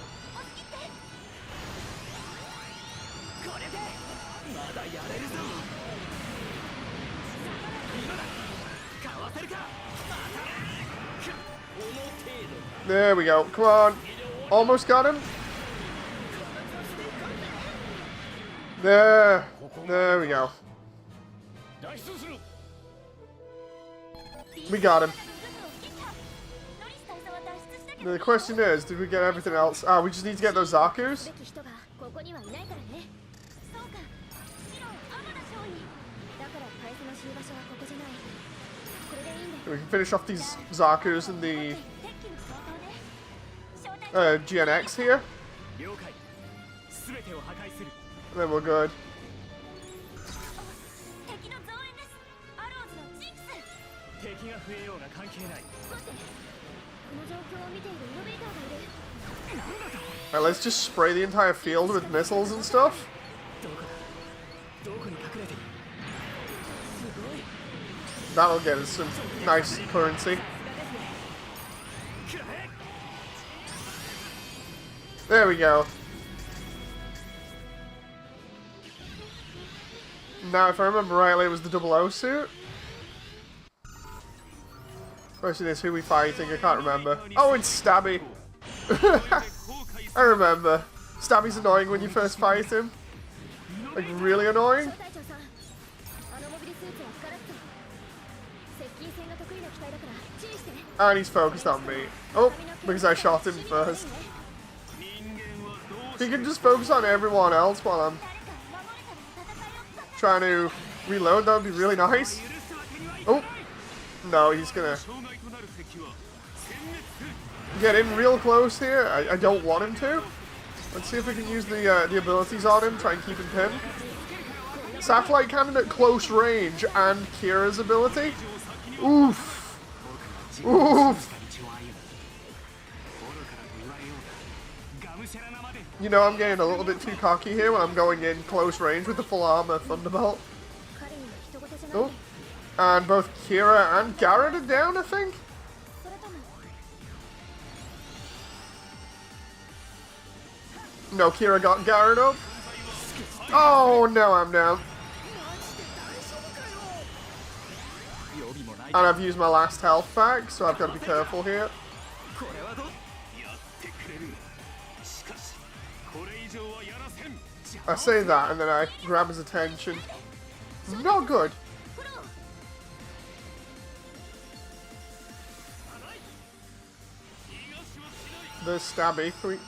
Speaker 1: There we go. Come on. Almost got him. There. There we go. We got him. The question is, did we get everything else? Ah, we just need to get those Zaku's. We can finish off these Zaku's and the GNX here. And then we're good. Alright, let's just spray the entire field with missiles and stuff. That'll get us some nice currency. There we go. Now, if I remember rightly, it was the 00 suit. Question is, who are we fighting? I can't remember. Oh, it's Stabby. I remember. Stabby's annoying when you first fight him. Like, really annoying. And he's focused on me. Oh, because I shot him first. He can just focus on everyone else while I'm trying to reload. That would be really nice. Oh, no, he's gonna get in real close here. I don't want him to. Let's see if we can use the abilities on him, try and keep him pinned. Satellite cannon at close range and Kira's ability. Oof. Oof. You know, I'm getting a little bit too cocky here when I'm going in close range with the full armor Thunderbolt. Oh. And both Kira and Garrett are down, I think. No, Kira got Garrett up. Oh, no, I'm down. And I've used my last health pack, so I've got to be careful here. I say that and then I grab his attention. Not good. The stabby. Can we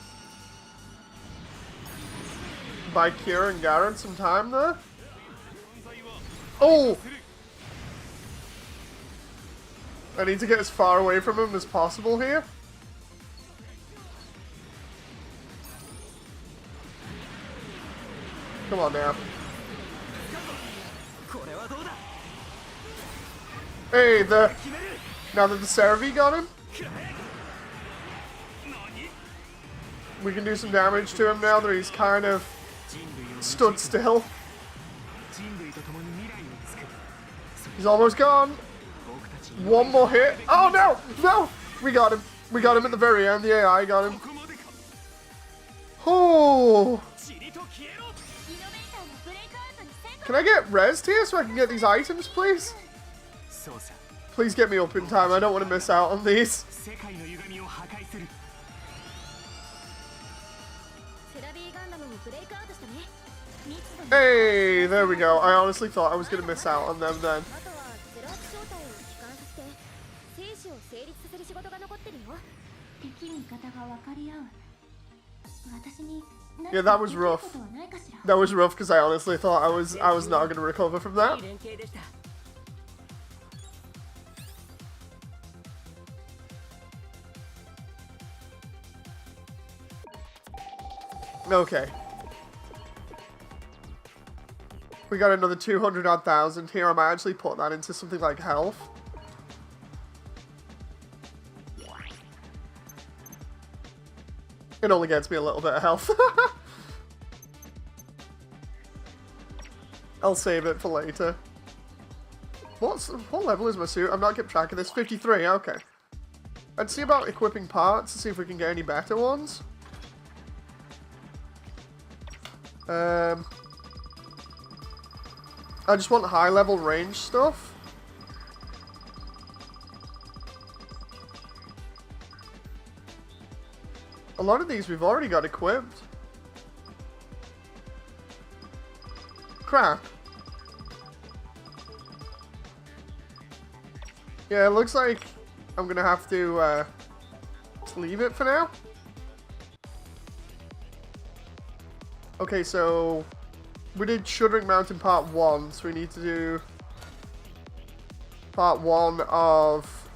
Speaker 1: buy Kira and Garen some time there? Oh! I need to get as far away from him as possible here. Come on now. Hey, now that the Cerevi got him, we can do some damage to him now that he's kind of stood still. He's almost gone. One more hit. Oh no! No! We got him. We got him at the very end. The AI got him. Oh! Can I get rezzed here so I can get these items, please? Please get me up in time. I don't want to miss out on these. Hey, there we go. I honestly thought I was going to miss out on them then. Yeah, that was rough. That was rough because I honestly thought I was not going to recover from that. Okay. We got another 200,000 here. I might actually put that into something like health. It only gets me a little bit of health. I'll save it for later. What level is my suit? I'm not keeping track of this. 53, okay. I'd see about equipping parts to see if we can get any better ones. I just want high level range stuff. A lot of these we've already got equipped. Crap. Yeah, it looks like I'm gonna have to leave it for now. Okay, so we did Shuddering Mountain Part 1, so we need to do Part 1 of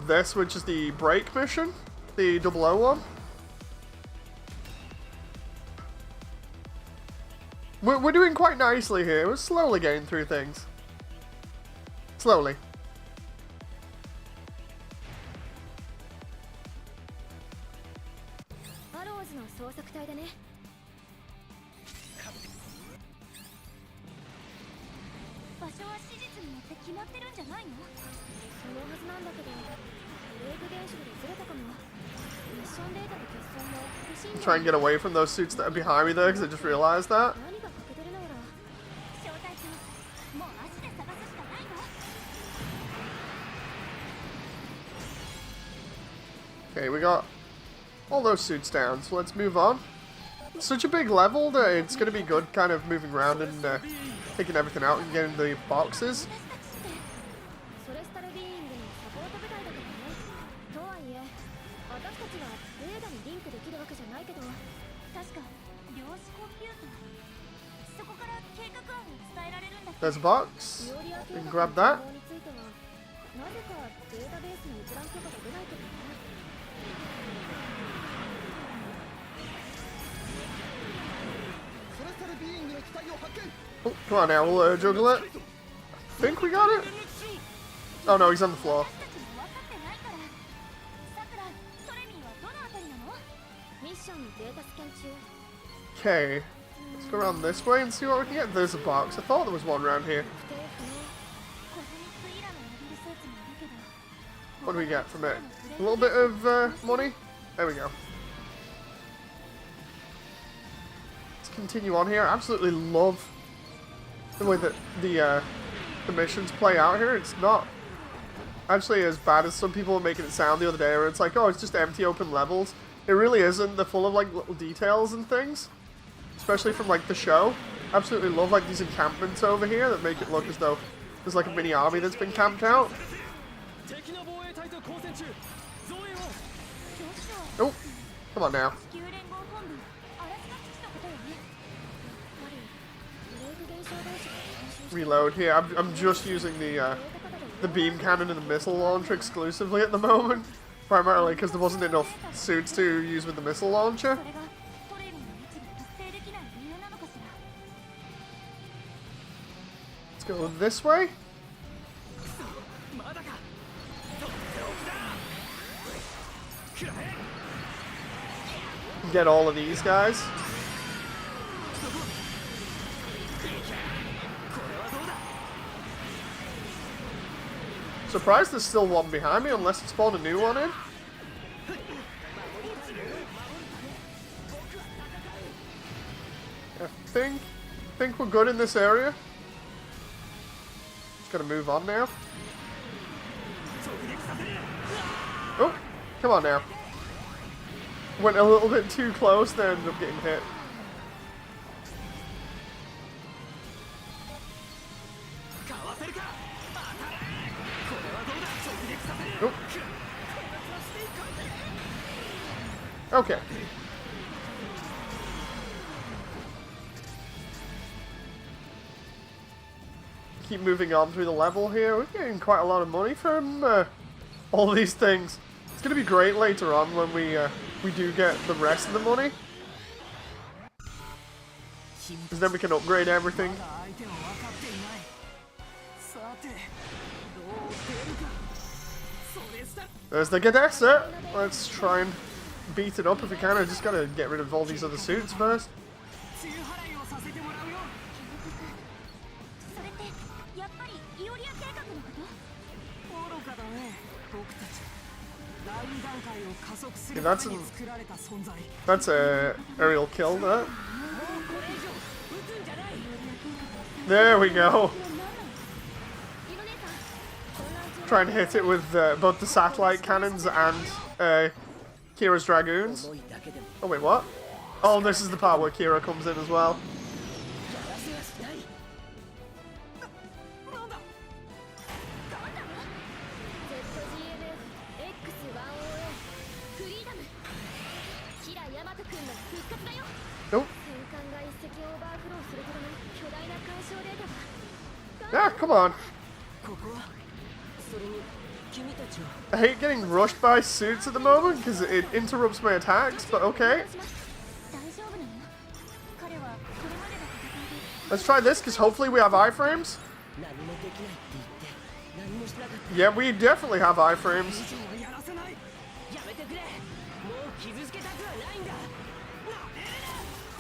Speaker 1: this, which is the break mission, the 00 one. We're doing quite nicely here. We're slowly getting through things. Slowly. Try and get away from those suits that are behind me there, because I just realized that. Okay, we got all those suits down, so let's move on. It's such a big level that it's going to be good kind of moving around and taking everything out and getting the boxes. There's a box. We can grab that. Oh, come on now, we'll juggle it. I think we got it. Oh no, he's on the floor. Okay, let's go around this way and see what we can get. There's a box. I thought there was one around here. What do we get from it? A little bit of money? There we go. Let's continue on here. I absolutely love the way that the missions play out here. It's not actually as bad as some people were making it sound the other day, where it's like, oh, it's just empty open levels. It really isn't. They're full of like little details and things. especially from like the show. Absolutely love like these encampments over here that make it look as though there's like a mini army that's been camped out. Oh, come on now. Reload here. I'm just using the beam cannon and the missile launcher exclusively at the moment, primarily because there wasn't enough suits to use with the missile launcher. Let's go this way. Get all of these guys. Surprised there's still one behind me, unless it spawned a new one in. I think we're good in this area. Just gotta move on now. Oh, come on now. Went a little bit too close, then ended up getting hit. Oh. Okay. Keep moving on through the level here. We're getting quite a lot of money from all these things. It's going to be great later on when we do get the rest of the money. Because then we can upgrade everything. There's the Gadessa. Let's try and beat it up if we can. I just gotta get rid of all these other suits first. Yeah, that's a aerial kill there. There we go. Try and hit it with both the satellite cannons and Kira's dragoons. Oh wait, what? Oh, this is the part where Kira comes in as well. Nope. Ah, come on. I hate getting rushed by suits at the moment because it interrupts my attacks, but okay. Let's try this because hopefully we have iframes. Yeah, we definitely have iframes.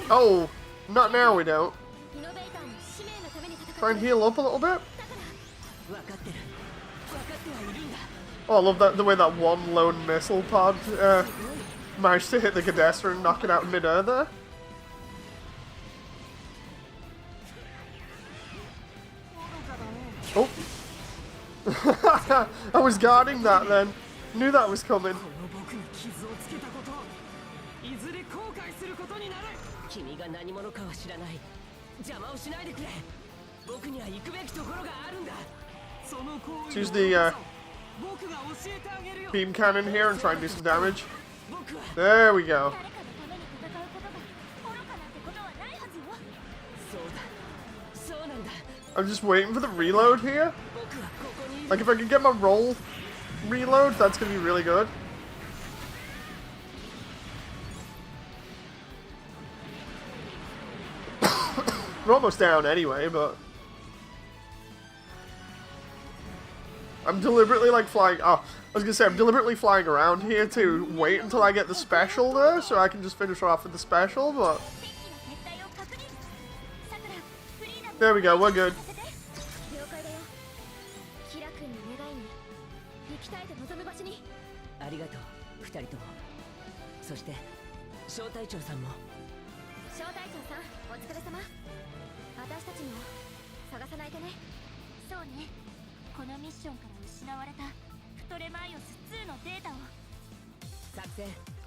Speaker 1: Oh, not now we don't. Try and heal up a little bit. Oh, I love that the way that one lone missile pod managed to hit the Gadessa and knock it out mid-air there. Oh. I was guarding that then. Knew that was coming. Let's use the beam cannon here and try and do some damage. There we go. I'm just waiting for the reload here. Like if I can get my roll reload, that's gonna be really good. We're almost down anyway, but I'm deliberately like flying. Oh, I was gonna say I'm deliberately flying around here to wait until I get the special there, so I can just finish off with the special. But there we go, we're good.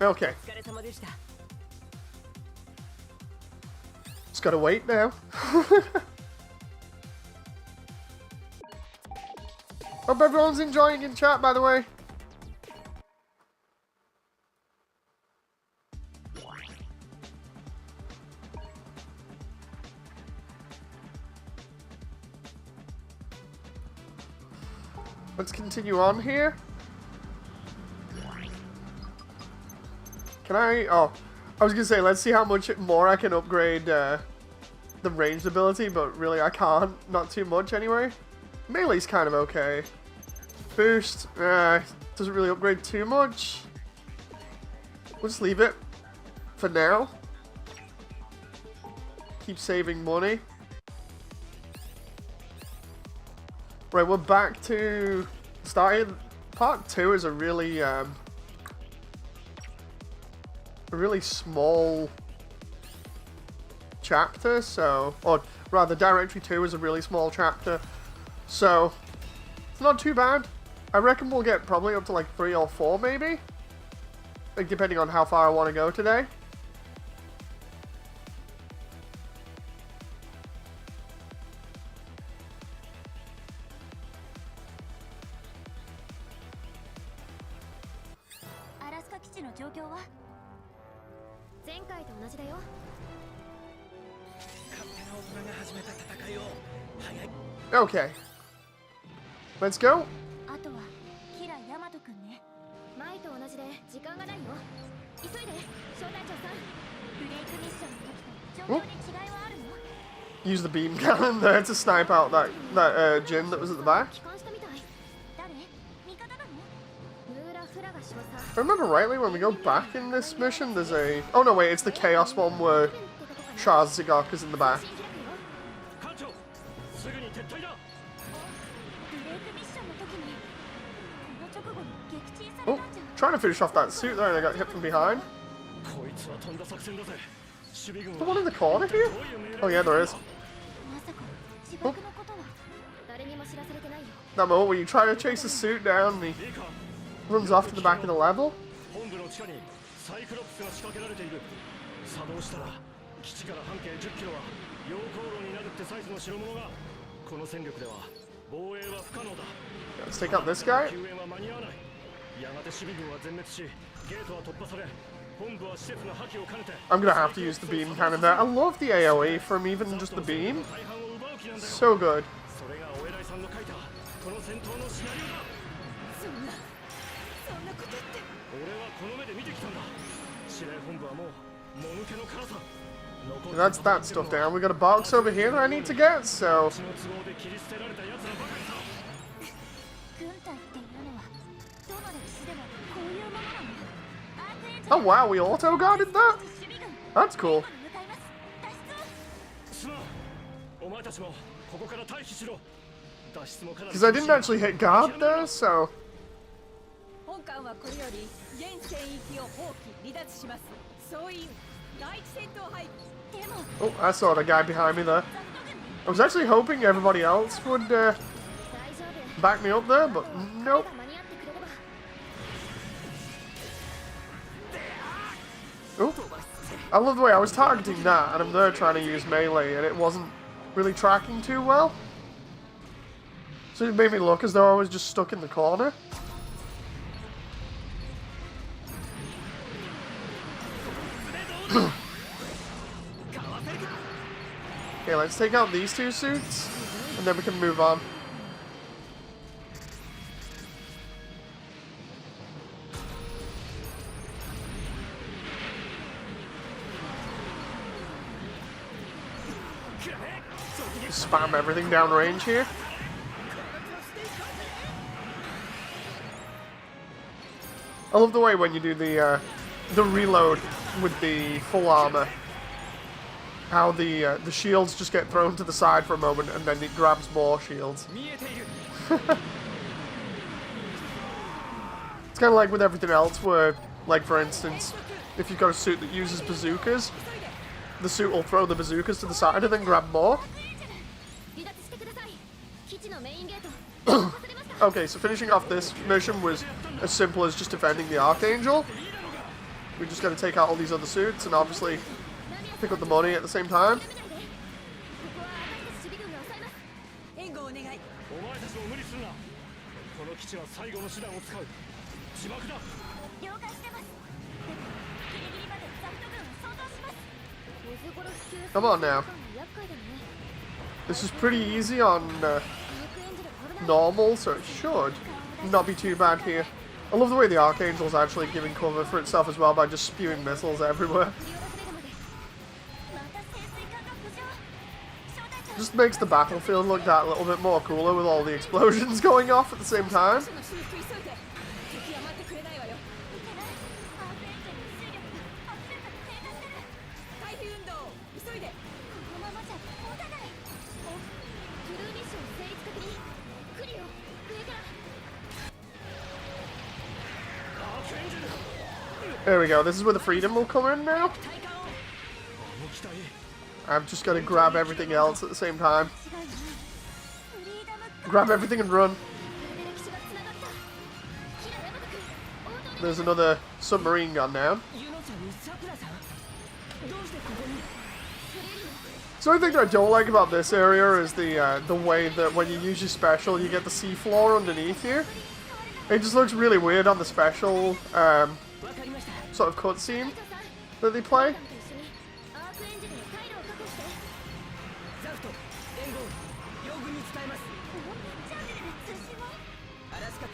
Speaker 1: Okay. Just gotta wait now. Hope everyone's enjoying in chat, by the way. Let's continue on here. Can I... Oh, I was gonna say, let's see how much more I can upgrade the ranged ability, but really I can't. Not too much anyway. Melee's kind of okay. Boost, doesn't really upgrade too much. We'll just leave it for now. Keep saving money. Right, we're back to starting. Part 2 is a really small chapter, so, or rather, Directory 2 is a really small chapter, so it's not too bad. I reckon we'll get probably up to like 3 or 4 maybe, like depending on how far I want to go today. Okay. Let's go. Ooh. Use the beam cannon there to snipe out that Jin that was at the back. If I remember rightly, when we go back in this mission, there's a... Oh no, wait, it's the Chaos one where Shazagok is in the back. Oh, trying to finish off that suit there and I got hit from behind. The one in the corner here? Oh yeah, there is. Oh. That moment where you try to chase the suit down and he runs off to the back of the level. Let's take out this guy. I'm gonna have to use the beam cannon there. I love the AoE from even just the beam. So good. That's that stuff down. We got a box over here that I need to get, so... Oh wow, we auto-guarded that? That's cool. Because I didn't actually hit guard there, so... Oh, I saw the guy behind me there. I was actually hoping everybody else would back me up there, but nope. Oh, I love the way I was targeting that, and I'm there trying to use melee, and it wasn't really tracking too well. So it made me look as though I was just stuck in the corner. Okay, let's take out these two suits, and then we can move on. Spam everything down range here. I love the way when you do the reload with the full armor, how the shields just get thrown to the side for a moment and then it grabs more shields. It's kind of like with everything else where, like for instance, if you've got a suit that uses bazookas, the suit will throw the bazookas to the side and then grab more. Okay, so finishing off this mission was as simple as just defending the Archangel. We just got to take out all these other suits and obviously pick up the money at the same time. Come on now. This is pretty easy on normal, so it should not be too bad here. I love the way the Archangel's actually giving cover for itself as well by just spewing missiles everywhere. Just makes the battlefield look that little bit more cooler with all the explosions going off at the same time. There we go, this is where the freedom will come in now. I've just got to grab everything else at the same time. Grab everything and run. There's another submarine gun now. So the thing that I don't like about this area is the way that when you use your special, you get the seafloor underneath you. It just looks really weird on the special sort of cutscene that they play.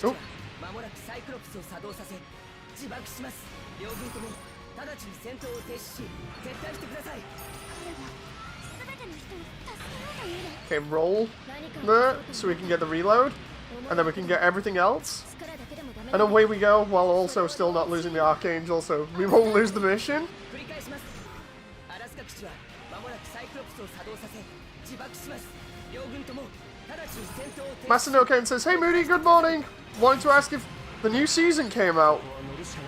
Speaker 1: Oh. Okay, roll there so we can get the reload, and then we can get everything else. And away we go, while also still not losing the Archangel, so we won't lose the mission. Masanoken says, "Hey Moody, good morning. Wanted to ask if the new season came out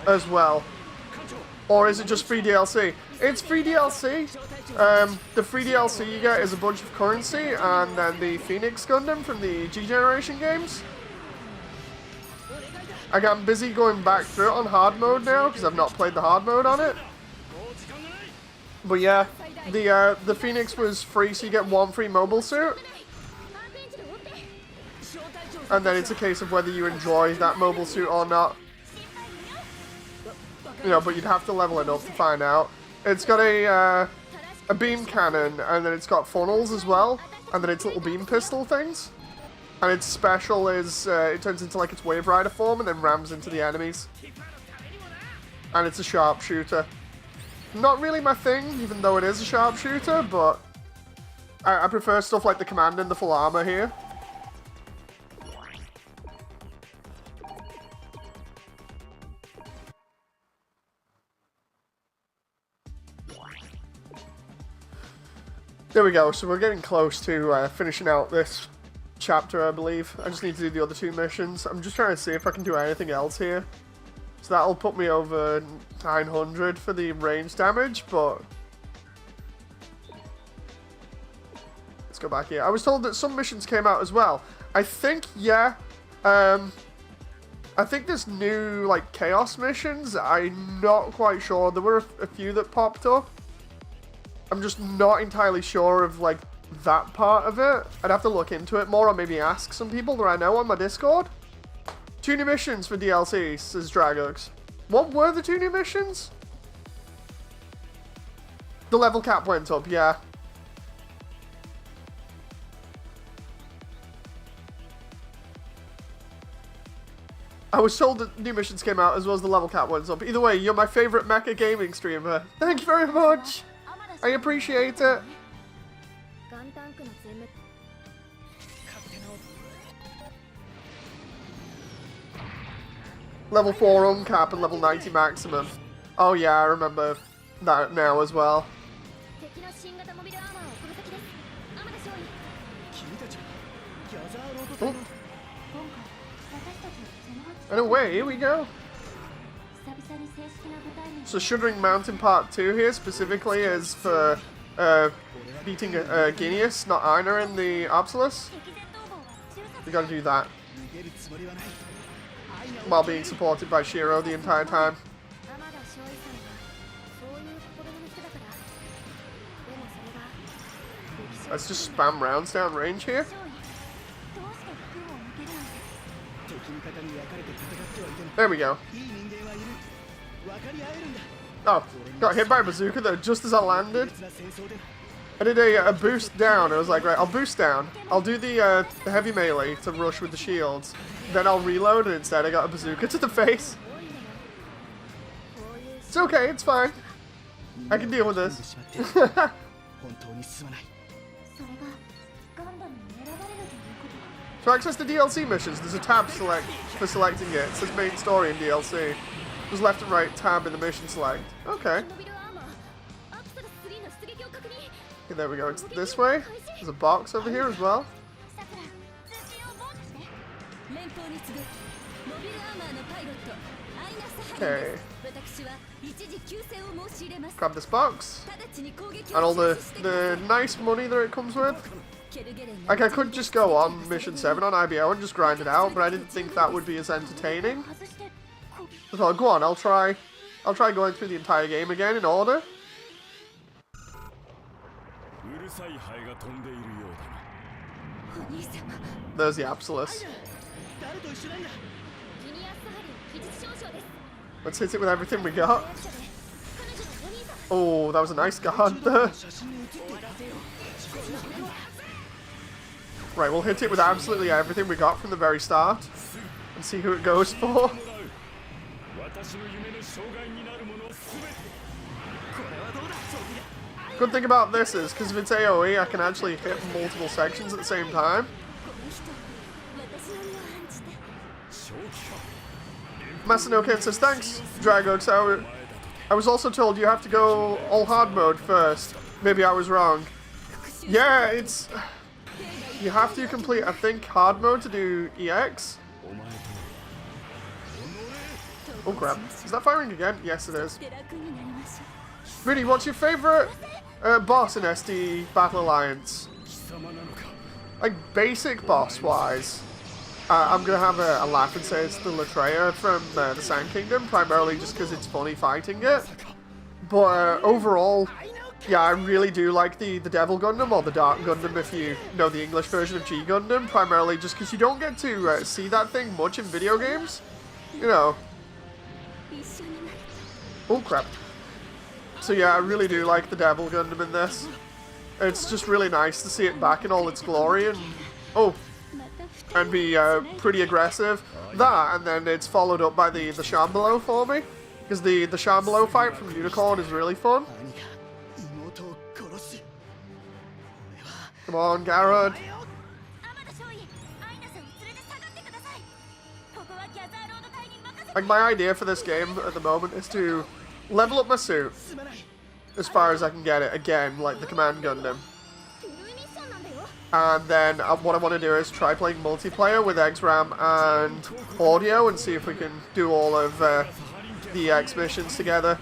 Speaker 1: as well. Or is it just free DLC?" It's free DLC. The free DLC you get is a bunch of currency and then the Phoenix Gundam from the G Generation games. I got busy going back through it on hard mode now because I've not played the hard mode on it. But yeah, the Phoenix was free, so you get one free mobile suit. And then it's a case of whether you enjoy that mobile suit or not. You know, but you'd have to level it up to find out. It's got a beam cannon, and then it's got funnels as well, and then its little beam pistol things. And its special is, it turns into like its Wave Rider form and then rams into the enemies. And it's a sharpshooter. Not really my thing, even though it is a sharpshooter, but I prefer stuff like the command and the full armor here. There we go, so we're getting close to finishing out this chapter, I believe. I just need to do the other two missions. I'm just trying to see if I can do anything else here. So that'll put me over 900 for the range damage, but... Let's go back here. I was told that some missions came out as well. I think, yeah. I think there's new, like, Chaos missions. I'm not quite sure. There were a few that popped up. I'm just not entirely sure of, like, that part of it. I'd have to look into it more or maybe ask some people that I know on my Discord. 2 new missions for DLC, says Dragux. What were the 2 new missions? The level cap went up, yeah. I was told that new missions came out as well as the level cap went up. Either way, you're my favorite mecha gaming streamer. Thank you very much. I appreciate it. Level 4 uncap and level 90 maximum. Oh yeah, I remember that now as well. Oh. And away, here we go. So Shuddering Mountain Part 2 here specifically is for beating Genius, not Aina in the Obsolus. You gotta do that. While being supported by Shiro the entire time. Let's just spam rounds down range here. There we go. Oh, got hit by a bazooka though just as I landed. I did a boost down. I was like, right, I'll boost down. I'll do the heavy melee to rush with the shields. Then I'll reload, and instead I got a bazooka to the face. It's okay, it's fine. I can deal with this. To access the DLC missions, there's a tab for selecting it. It says main story and DLC. There's left and right tab in the mission select. Okay. Okay, there we go. It's this way. There's a box over here as well. Okay. Grab this box. And all the nice money that it comes with. Like, I could just go on Mission 7 on IBO and just grind it out, but I didn't think that would be as entertaining. I thought, go on, I'll try going through the entire game again in order. There's the Absolus. Let's hit it with everything we got. Oh, that was a nice guard there. Right, we'll hit it with absolutely everything we got from the very start and see who it goes for. Good thing about this is, because if it's AoE, I can actually hit multiple sections at the same time. Masanoken says, thanks, Dragox. I was also told you have to go all hard mode first. Maybe I was wrong. Yeah, it's... You have to complete, I think, hard mode to do EX. Oh crap. Is that firing again? Yes, it is. Really, what's your favourite boss in SD Battle Alliance? Like, basic boss-wise, I'm going to have a laugh and say it's the Latreia from the Sand Kingdom, primarily just because it's funny fighting it. But overall, yeah, I really do like the Devil Gundam, or the Dark Gundam if you know the English version of G Gundam, primarily just because you don't get to see that thing much in video games. You know. Oh crap. So yeah, I really do like the Devil Gundam in this. It's just really nice to see it back in all its glory and... Oh! And be pretty aggressive. That, and then it's followed up by the Shambalo for me. Because the Shambalo fight from Unicorn is really fun. Come on, Garrod. Like, my idea for this game at the moment is to level up my suit as far as I can get it, again, like the Command Gundam. And then what I want to do is try playing multiplayer with Exram and Audio and see if we can do all of the EX missions together.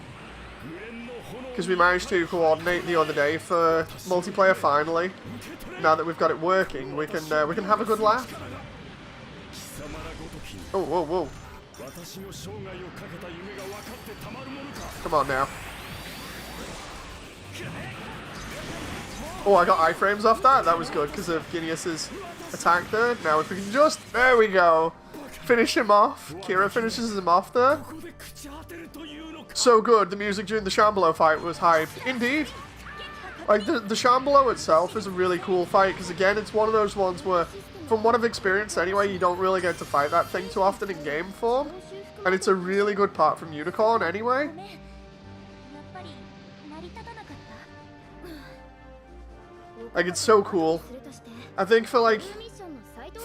Speaker 1: Because we managed to coordinate the other day for multiplayer finally. Now that we've got it working, we can have a good laugh. Oh, whoa, whoa. Come on now. Oh, I got iframes off that. That was good because of Gineas's attack there. Now if we can just... There we go. Finish him off. Kira finishes him off there. So good. The music during the Shambalo fight was hype. Indeed. Like, the Shambalo itself is a really cool fight because, again, it's one of those ones where, from what I've experienced anyway, you don't really get to fight that thing too often in game form. And it's a really good part from Unicorn anyway. Like, it's so cool. I think for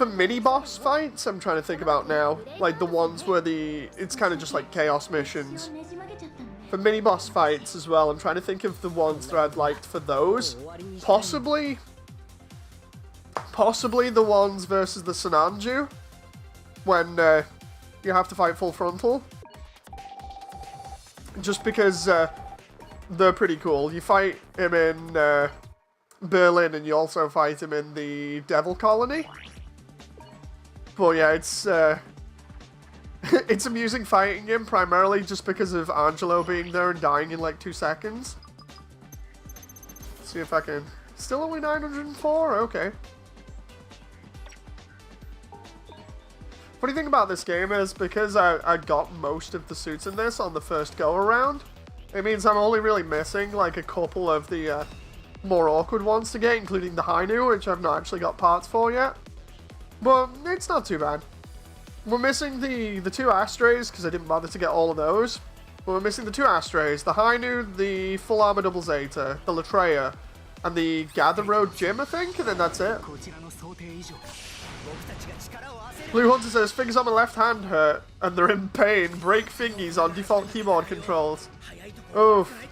Speaker 1: mini-boss fights, I'm trying to think about now. Like, the ones where it's kind of just like chaos missions. For mini-boss fights as well, I'm trying to think of the ones that I'd liked for those. Possibly the ones versus the Sananju. When you have to fight full frontal. Just because they're pretty cool. You fight him in... Berlin, and you also fight him in the Devil Colony. But yeah, it's it's amusing fighting him, primarily just because of Angelo being there and dying in like 2 seconds. Let's see if I can... Still only 904? Okay. Funny thing about this game is, because I got most of the suits in this on the first go-around, it means I'm only really missing, like, a couple of the more awkward ones to get, including the Hainu, which I've not actually got parts for yet. But it's not too bad. We're missing the two Astrays, because I didn't bother to get all of those. But we're missing the two Astrays, the Hainu, the Full Armor Double Zeta, the Latreia, and the Gather Road Gym, I think, and then that's it. Blue Hunter says, fingers on my left hand hurt, and they're in pain. Break fingies on default keyboard controls. Oof.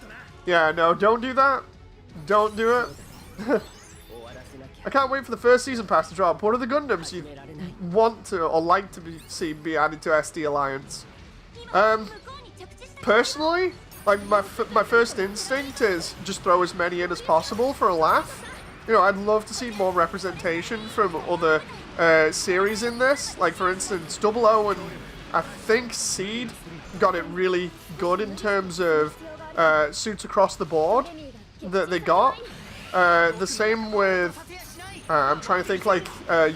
Speaker 1: Yeah, no, don't do that. Don't do it. I can't wait for the first season pass to drop. What are the Gundams you want to or like to see be added to SD Alliance? Personally, like my first instinct is just throw as many in as possible for a laugh. You know, I'd love to see more representation from other series in this. Like, for instance, 00 and I think Seed got it really good in terms of suits across the board that they got. The same with, I'm trying to think, like,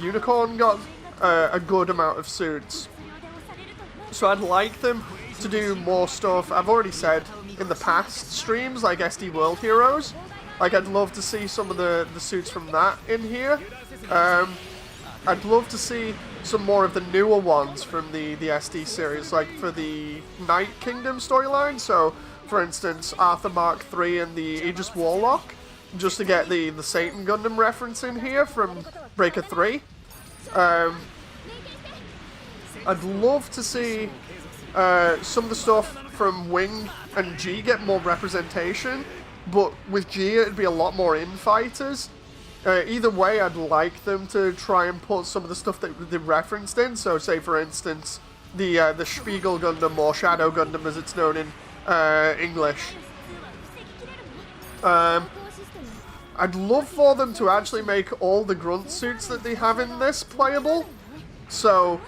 Speaker 1: Unicorn got a good amount of suits. So I'd like them to do more stuff. I've already said in the past streams, like SD World Heroes. Like, I'd love to see some of the suits from that in here. I'd love to see some more of the newer ones from the SD series, like for the Night Kingdom storyline. So, for instance, Arthur Mark III and the Aegis Warlock, just to get the Satan Gundam reference in here from Breaker 3. I'd love to see some of the stuff from Wing and G get more representation, but with G it'd be a lot more in-fighters. Either way, I'd like them to try and put some of the stuff that they referenced in. So, say for instance, the Spiegel Gundam, or Shadow Gundam as it's known in English. I'd love for them to actually make all the grunt suits that they have in this playable. So,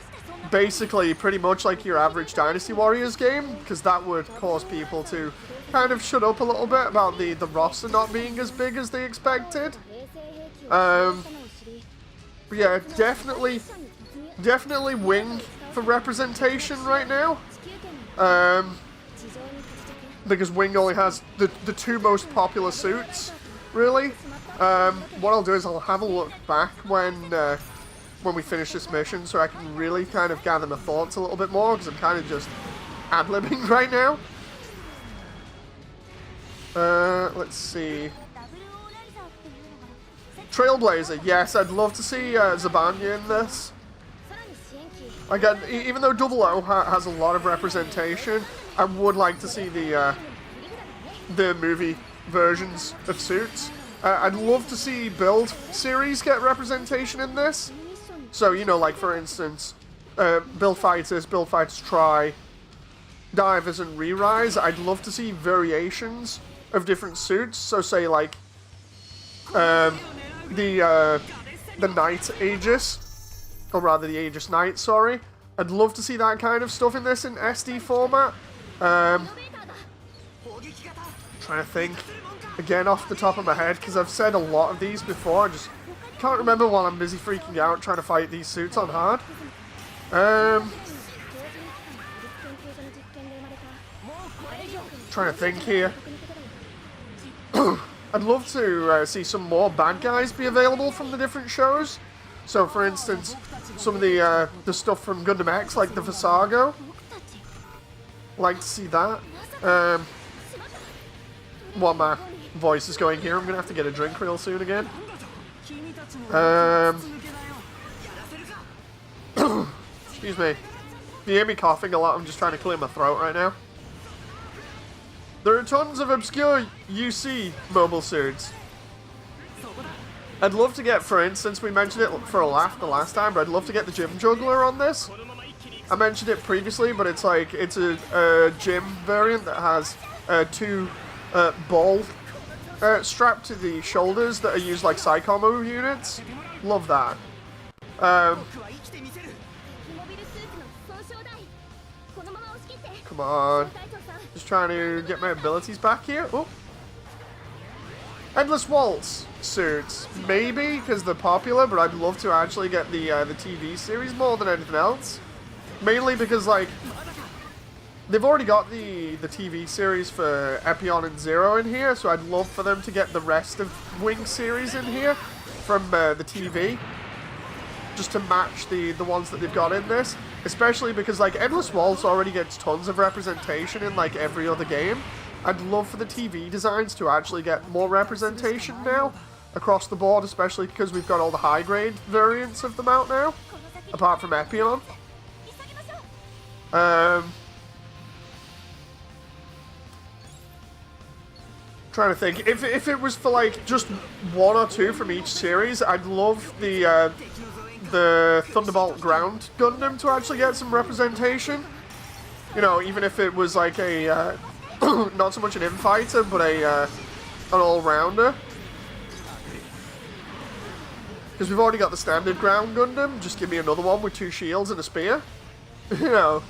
Speaker 1: basically, pretty much like your average Dynasty Warriors game, because that would cause people to kind of shut up a little bit about the roster not being as big as they expected. But yeah, definitely Wing for representation right now. Because Wing only has the two most popular suits, really. What I'll do is I'll have a look back when we finish this mission, so I can really kind of gather my thoughts a little bit more, because I'm kind of just ad-libbing right now. Let's see. Trailblazer, yes, I'd love to see Zabanya in this. Again, even though 00 has a lot of representation, I would like to see the movie versions of suits. I'd love to see Build series get representation in this. So, you know, like for instance, Build Fighters Try, Divers, and Re-Rise. I'd love to see variations of different suits. So, say like the Knight Aegis, or rather the Aegis Knight, sorry. I'd love to see that kind of stuff in this in SD format. Trying to think again off the top of my head, because I've said a lot of these before. I just can't remember while I'm busy freaking out trying to fight these suits on hard. Trying to think here. I'd love to see some more bad guys be available from the different shows. So, for instance, some of the stuff from Gundam X, like the Visago. Like to see that. While my voice is going here, I'm gonna have to get a drink real soon again. Excuse me. If you hear me coughing a lot, I'm just trying to clear my throat right now. There are tons of obscure UC mobile suits. I'd love to get, for instance, we mentioned it for a laugh the last time, but I'd love to get the Gym Juggler on this. I mentioned it previously, but it's like, it's a gym variant that has two ball strapped to the shoulders that are used like Psychomo units. Love that. Come on. Just trying to get my abilities back here. Oh. Endless Waltz suits. Maybe, because they're popular, but I'd love to actually get the TV series more than anything else. Mainly because, like, they've already got the TV series for Epion and Zero in here, so I'd love for them to get the rest of Wing series in here from the TV, just to match the ones that they've got in this. Especially because, like, Endless Waltz already gets tons of representation in, like, every other game. I'd love for the TV designs to actually get more representation now across the board, especially because we've got all the high-grade variants of them out now, apart from Epion. Trying to think. If it was for, like, just one or two from each series, I'd love the Thunderbolt ground Gundam to actually get some representation. You know, even if it was like a, not so much an infighter, but an all-rounder. Because we've already got the standard ground Gundam, just give me another one with 2 shields and a spear. You know.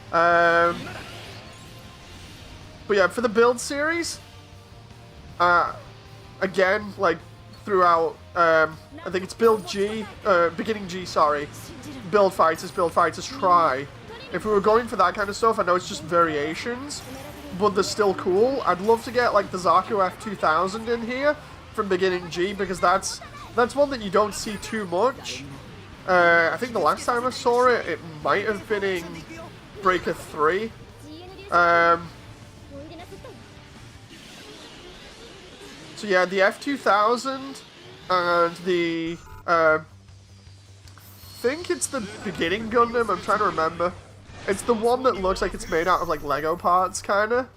Speaker 1: But yeah, for the build series, again, like, throughout, I think it's build G, beginning G, sorry, build fighters, try. If we were going for that kind of stuff, I know it's just variations, but they're still cool. I'd love to get, like, the Zaku F2000 in here from beginning G, because that's one that you don't see too much. I think the last time I saw it, it might have been in Breaker 3. So yeah, the F2000 and the, I think it's the beginning Gundam, I'm trying to remember. It's the one that looks like it's made out of, like, Lego parts, kinda.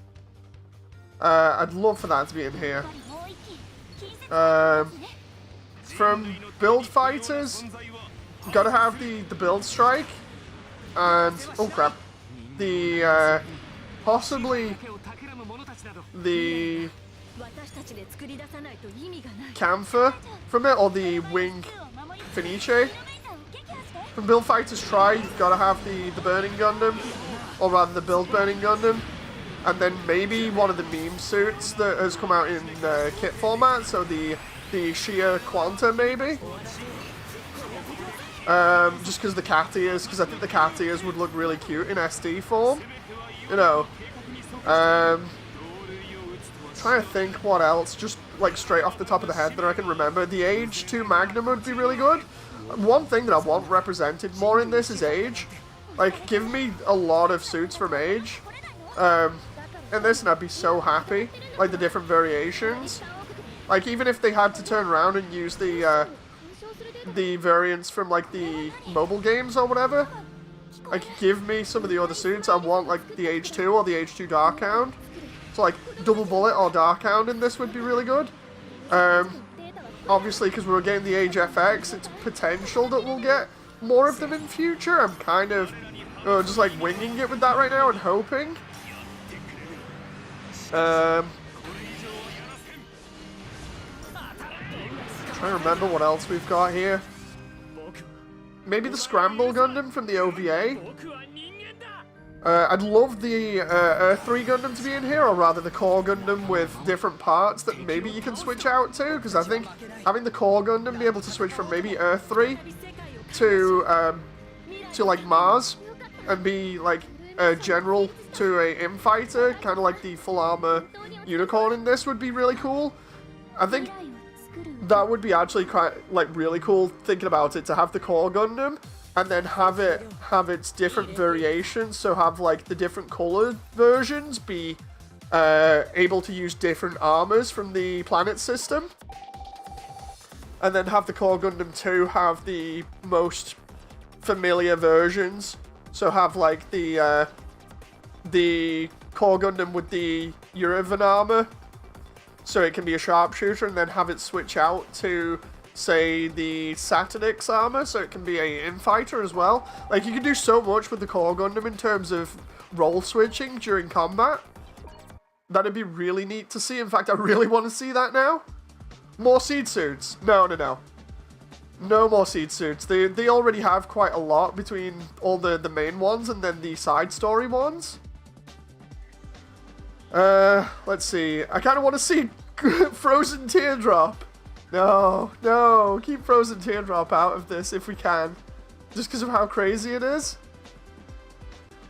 Speaker 1: I'd love for that to be in here. From build fighters, gotta have the build strike, and, oh crap, the, possibly the Camphor from it, or the Wing Finiche. From Build Fighters Try, you've got to have the Burning Gundam, or rather the Build Burning Gundam, and then maybe one of the meme suits that has come out in kit format, so the Shia Quanta maybe. Just because the cat ears, because I think the cat ears would look really cute in SD form, you know. Trying to think what else, just like straight off the top of the head that I can remember. The Age 2 Magnum would be really good. One thing that I want represented more in this is Age. Like, give me a lot of suits from Age. In this, and I'd be so happy. Like, the different variations. Like, even if they had to turn around and use the variants from, like, the mobile games or whatever. Like, give me some of the other suits. I want, like, the Age 2 or the Age 2 Darkhound. So, like, Double Bullet or Darkhound in this would be really good. Obviously, because we're getting the Age FX, it's potential that we'll get more of them in future. I'm kind of just, like, winging it with that right now and hoping. Trying to remember what else we've got here. Maybe the Scramble Gundam from the OVA. I'd love the Earth 3 Gundam to be in here, or rather the Core Gundam with different parts that maybe you can switch out to, because I think having the Core Gundam be able to switch from maybe Earth 3 to like Mars, and be like a general to a M-Fighter, kind of like the full armor unicorn in this would be really cool. I think that would be actually quite, like, really cool, thinking about it, to have the Core Gundam and then have its different variations, so have, like, the different colored versions be able to use different armors from the planet system. And then have the Core Gundam 2 have the most familiar versions. So have, like, the Core Gundam with the Uravan armor, so it can be a sharpshooter, and then have it switch out to, say, the Saturnix armor, so it can be a infighter as well. Like, you can do so much with the Core Gundam in terms of role switching during combat. That'd be really neat to see. In fact, I really want to see that now. More seed suits. No. No more seed suits. They already have quite a lot between all the main ones and then the side story ones. Let's see. I kind of want to see Frozen Teardrop. No, keep Frozen Teardrop out of this if we can. Just because of how crazy it is.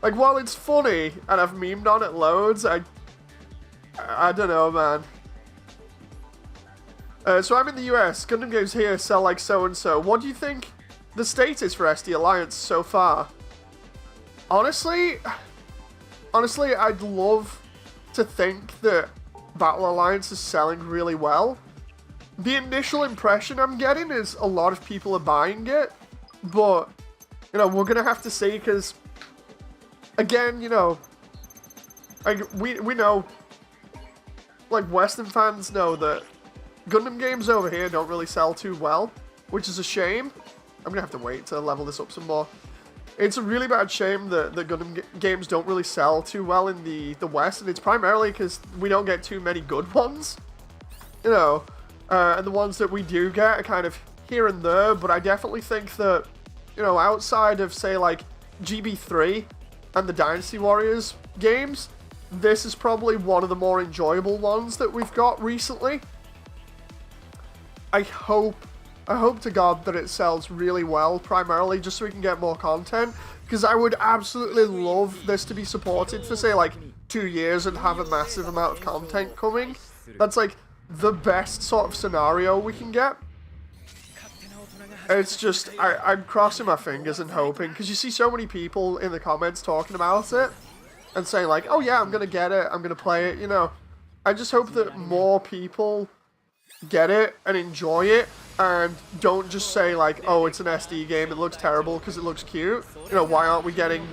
Speaker 1: Like, while it's funny, and I've memed on it loads, I don't know, man. So I'm in the US. Gundam games here sell like so-and-so. What do you think the status for SD Alliance so far? Honestly, I'd love to think that Battle Alliance is selling really well. The initial impression I'm getting is a lot of people are buying it, but, you know, we're gonna have to see, because, again, you know, like, we know, like, Western fans know that Gundam games over here don't really sell too well, which is a shame. I'm gonna have to wait to level this up some more. It's a really bad shame that the Gundam games don't really sell too well in the West, and it's primarily because we don't get too many good ones, you know, and the ones that we do get are kind of here and there, but I definitely think that, you know, outside of, say, like, GB3 and the Dynasty Warriors games, this is probably one of the more enjoyable ones that we've got recently. I hope to God that it sells really well, primarily just so we can get more content, because I would absolutely love this to be supported for, say, like, 2 years and have a massive amount of content coming. That's, like, the best sort of scenario we can get. It's just, I'm crossing my fingers and hoping, because you see so many people in the comments talking about it, and saying, like, oh yeah, I'm gonna get it, I'm gonna play it, you know. I just hope that more people get it and enjoy it, and don't just say, like, oh, it's an SD game, it looks terrible because it looks cute. You know, why aren't we getting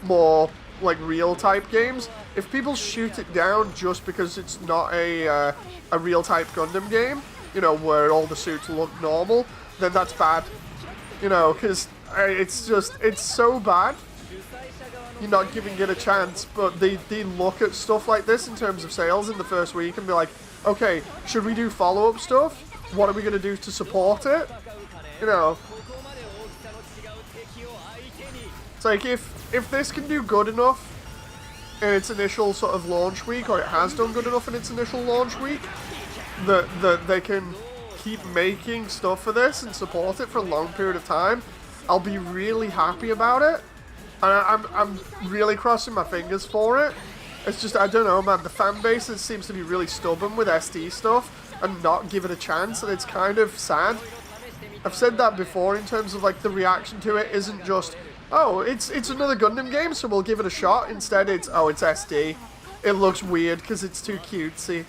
Speaker 1: more, like, real type games? If people shoot it down just because it's not a real type Gundam game, you know, where all the suits look normal, then that's bad. You know, because it's just, it's so bad. You're not giving it a chance, but they look at stuff like this in terms of sales in the first week and be like, okay, should we do follow-up stuff? What are we going to do to support it? You know, it's like, if this can do good enough in its initial sort of launch week, or it has done good enough in its initial launch week, that they can keep making stuff for this and support it for a long period of time, I'll be really happy about it. And I'm really crossing my fingers for it. It's just, I don't know, man, the fan base seems to be really stubborn with SD stuff and not give it a chance, and it's kind of sad. I've said that before in terms of, like, the reaction to it isn't just, oh, it's another Gundam game, so we'll give it a shot. Instead, it's, oh, it's SD. It looks weird because it's too cutesy.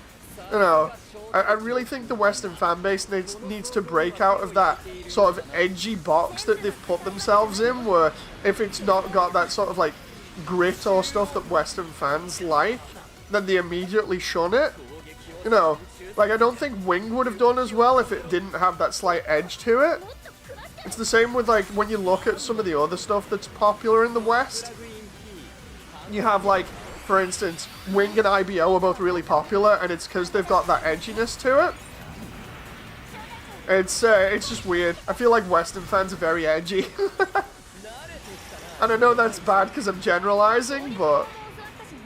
Speaker 1: You know, I really think the Western fan base needs to break out of that sort of edgy box that they've put themselves in, where if it's not got that sort of, like, grit or stuff that Western fans like, then they immediately shun it. You know, like, I don't think Wing would have done as well if it didn't have that slight edge to it. It's the same with, like, when you look at some of the other stuff that's popular in the West. You have, like, for instance, Wing and IBO are both really popular, and it's because they've got that edginess to it. It's just weird. I feel like Western fans are very edgy. And I know that's bad because I'm generalizing, but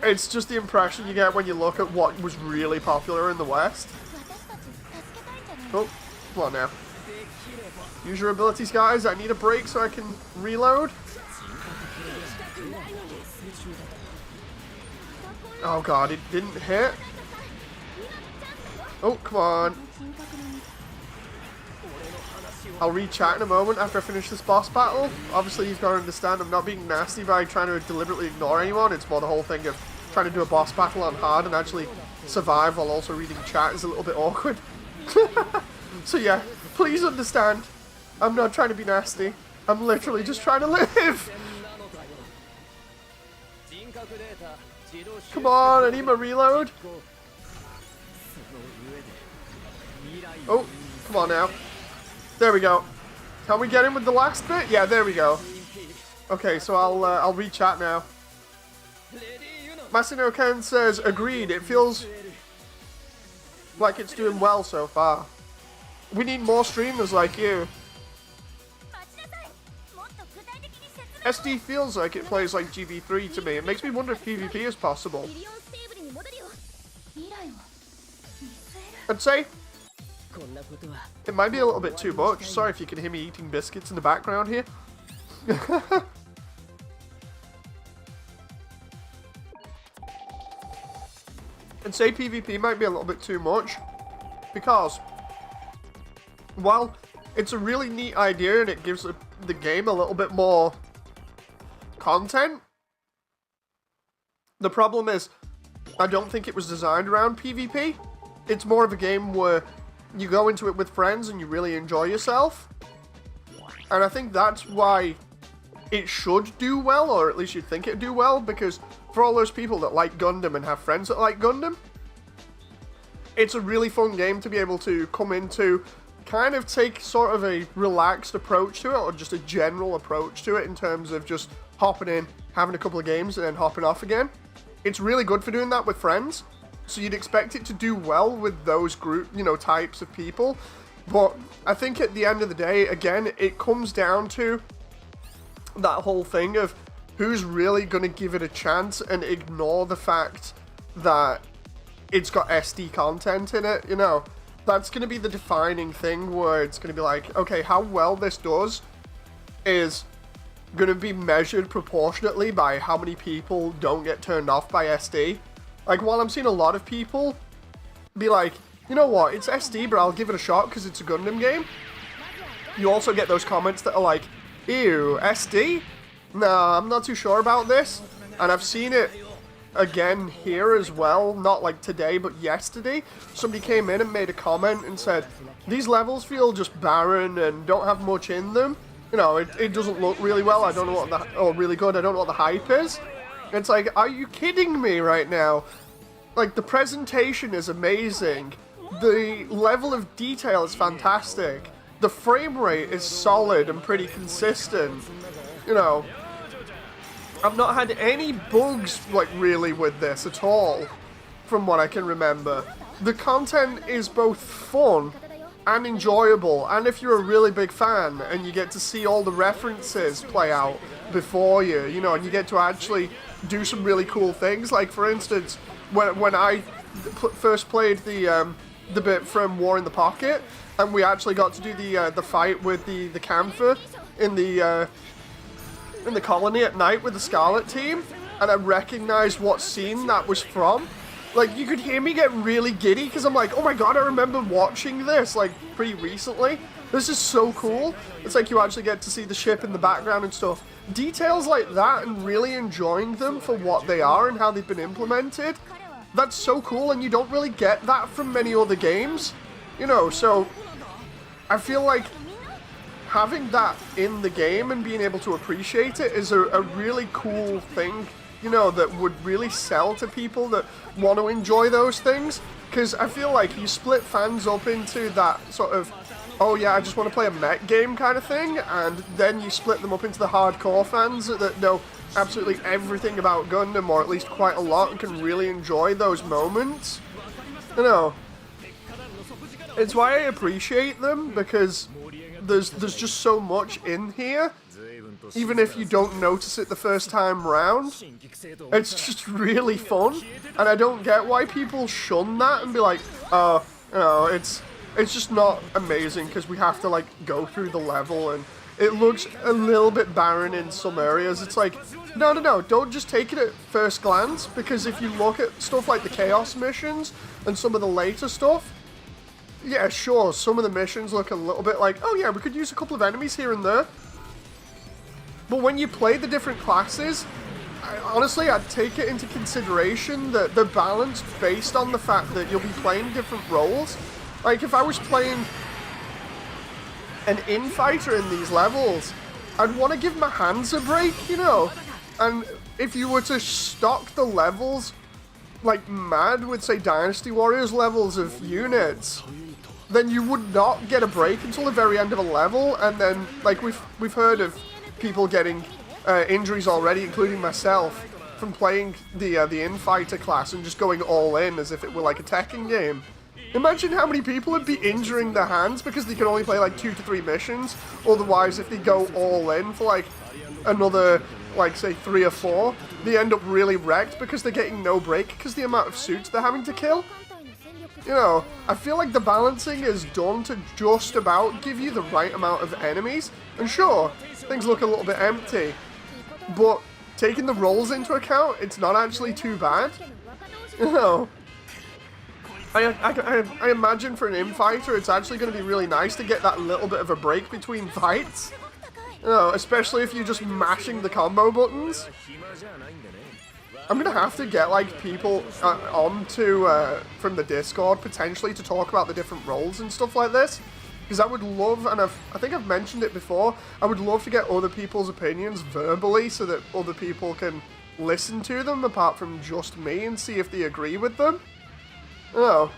Speaker 1: it's just the impression you get when you look at what was really popular in the West. Oh, come on now. Use your abilities, guys. I need a break so I can reload. Oh god, it didn't hit. Oh, come on. I'll re-chat in a moment after I finish this boss battle. Obviously, you've got to understand I'm not being nasty by trying to deliberately ignore anyone. It's more the whole thing of trying to do a boss battle on hard and actually survive while also reading chat is a little bit awkward. So yeah, please understand. I'm not trying to be nasty. I'm literally just trying to live. Come on, I need my reload. Oh, come on now. There we go. Can we get in with the last bit? Yeah, there we go. Okay, so I'll re-chat now. Masino Ken says, agreed, it feels like it's doing well so far. We need more streamers like you. SD feels like it plays like GB3 to me. It makes me wonder if PvP is possible. I'd say it might be a little bit too much. Sorry if you can hear me eating biscuits in the background here. I'd say PvP might be a little bit too much, because while it's a really neat idea and it gives the game a little bit more content, the problem is I don't think it was designed around PvP. It's more of a game where you go into it with friends and you really enjoy yourself. And I think that's why it should do well, or at least you'd think it'd do well, because for all those people that like Gundam and have friends that like Gundam, it's a really fun game to be able to come into, kind of take sort of a relaxed approach to it, or just a general approach to it in terms of just hopping in, having a couple of games, and then hopping off again. It's really good for doing that with friends, so you'd expect it to do well with those group, types of people. But I think at the end of the day, again, it comes down to that whole thing of who's really going to give it a chance and ignore the fact that it's got SD content in it, That's going to be the defining thing, where it's going to be like, okay, how well this does is going to be measured proportionately by how many people don't get turned off by SD. Like, while I'm seeing a lot of people be like, you know what, it's SD, but I'll give it a shot because it's a Gundam game, you also get those comments that are like, ew, SD? Nah, I'm not too sure about this. And I've seen it again here as well, not like today, but yesterday. Somebody came in and made a comment and said, these levels feel just barren and don't have much in them. It doesn't look really well, I don't know what really good, I don't know what the hype is. It's like, are you kidding me right now? Like, the presentation is amazing. The level of detail is fantastic. The frame rate is solid and pretty consistent. I've not had any bugs, like, really with this at all, from what I can remember. The content is both fun and enjoyable, and if you're a really big fan and you get to see all the references play out before you, and you get to actually do some really cool things. Like, for instance, when I first played the bit from War in the Pocket, and we actually got to do the fight with the Camphor in the colony at night with the Scarlet team, and I recognized what scene that was from. Like, you could hear me get really giddy, because I'm like, oh my god, I remember watching this, like, pretty recently. This is so cool. It's like you actually get to see the ship in the background and stuff. Details like that, and really enjoying them for what they are and how they've been implemented, that's so cool, and you don't really get that from many other games. So I feel like having that in the game and being able to appreciate it is a really cool thing, that would really sell to people that want to enjoy those things. Because I feel like you split fans up into that sort of, oh yeah, I just want to play a mech game kind of thing, and then you split them up into the hardcore fans that know absolutely everything about Gundam, or at least quite a lot, and can really enjoy those moments. It's why I appreciate them, because there's just so much in here. Even if you don't notice it the first time round, it's just really fun, and I don't get why people shun that and be like, oh, it's just not amazing because we have to, like, go through the level and it looks a little bit barren in some areas. It's like, no, don't just take it at first glance, because if you look at stuff like the Chaos missions and some of the later stuff, yeah, sure, some of the missions look a little bit like, oh yeah, we could use a couple of enemies here and there. But when you play the different classes, honestly, I'd take it into consideration that they're balanced based on the fact that you'll be playing different roles. Like, if I was playing an infighter in these levels, I'd want to give my hands a break, And if you were to stock the levels like mad with, say, Dynasty Warriors levels of units, then you would not get a break until the very end of a level, and then, like, we've heard of people getting injuries already, including myself, from playing the infighter class and just going all in as if it were like a Tekken game. Imagine how many people would be injuring their hands because they can only play like 2 to 3 missions. Otherwise, if they go all in for like another, like, say 3 or 4, they end up really wrecked because they're getting no break because the amount of suits they're having to kill. I feel like the balancing is done to just about give you the right amount of enemies. And sure, things look a little bit empty, but taking the rolls into account, it's not actually too bad. I imagine for an infighter, it's actually going to be really nice to get that little bit of a break between fights. You know, especially if you're just mashing the combo buttons. I'm going to have to get, like, people on to, from the Discord, potentially, to talk about the different roles and stuff like this. Because I would love, and I think I've mentioned it before, I would love to get other people's opinions verbally so that other people can listen to them apart from just me and see if they agree with them. Oh.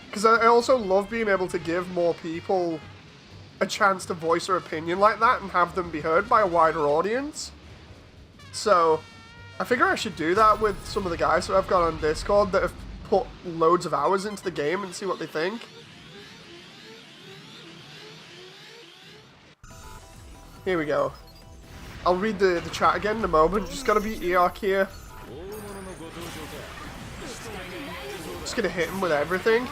Speaker 1: Because I also love being able to give more people a chance to voice their opinion like that and have them be heard by a wider audience. So, I figure I should do that with some of the guys that I've got on Discord that have put loads of hours into the game and see what they think. Here we go. I'll read the chat again in a moment. Just gotta be Eark here. Just gonna hit him with everything.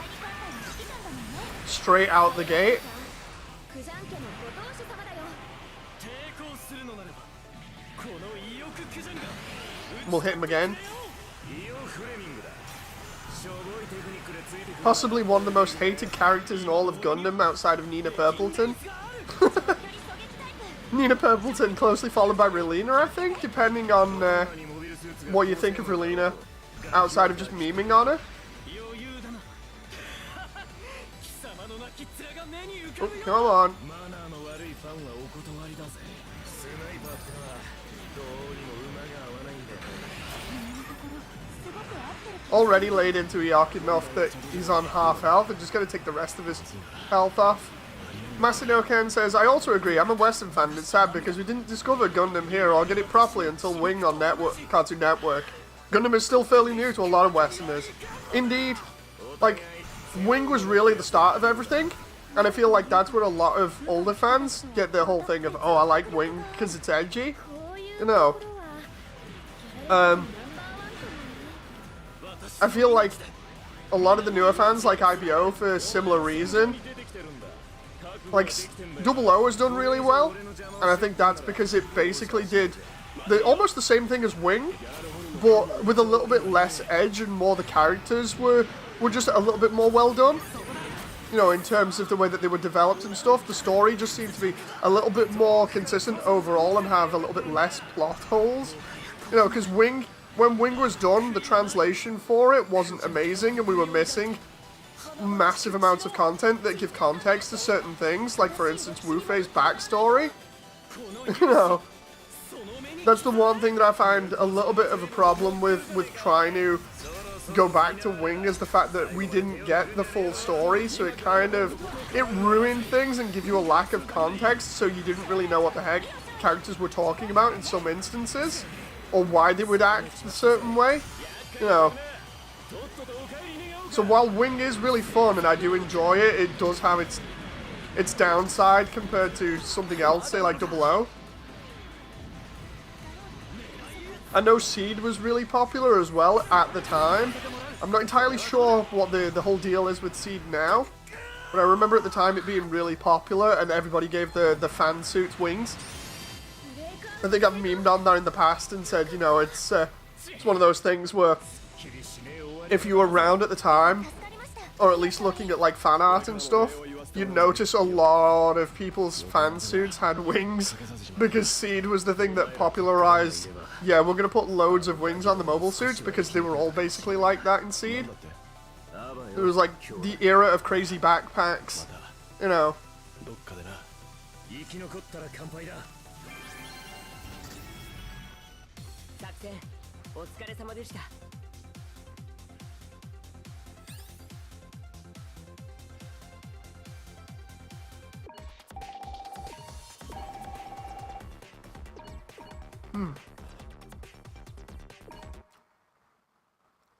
Speaker 1: Straight out the gate. We'll hit him again. Possibly one of the most hated characters in all of Gundam outside of Nina Purpleton. Nina Purpleton closely followed by Relina, I think, depending on what you think of Relina outside of just memeing on her. Oh, come on. Already laid into Eark enough that he's on half health and just going to take the rest of his health off. Masinoken says, I also agree, I'm a Western fan and it's sad because we didn't discover Gundam here or get it properly until Wing on Cartoon Network. Gundam is still fairly new to a lot of Westerners. Indeed, like, Wing was really the start of everything, and I feel like that's where a lot of older fans get their whole thing of, oh, I like Wing because it's edgy. You know. I feel like a lot of the newer fans like IBO for a similar reason. Like, Double O has done really well, and I think that's because it basically did almost the same thing as Wing, but with a little bit less edge and more the characters were just a little bit more well done. You know, in terms of the way that they were developed and stuff, the story just seemed to be a little bit more consistent overall and have a little bit less plot holes. You know, because when Wing was done, the translation for it wasn't amazing and we were missing massive amounts of content that give context to certain things, like for instance Wu Fei's backstory. You know, that's the one thing that I find a little bit of a problem with trying to go back to Wing, is the fact that we didn't get the full story, so it ruined things and give you a lack of context, so you didn't really know what the heck characters were talking about in some instances, or why they would act a certain way, you know. So while Wing is really fun and I do enjoy it, it does have its downside compared to something else, say like Double O. I know Seed was really popular as well at the time. I'm not entirely sure what the whole deal is with Seed now, but I remember at the time it being really popular and everybody gave the fan suits wings. I think I've memed on that in the past and said, you know, it's one of those things where if you were around at the time, or at least looking at like fan art and stuff, you'd notice a lot of people's fan suits had wings, because Seed was the thing that popularized, yeah, we're going to put loads of wings on the mobile suits, because they were all basically like that in Seed. It was like the era of crazy backpacks, you know.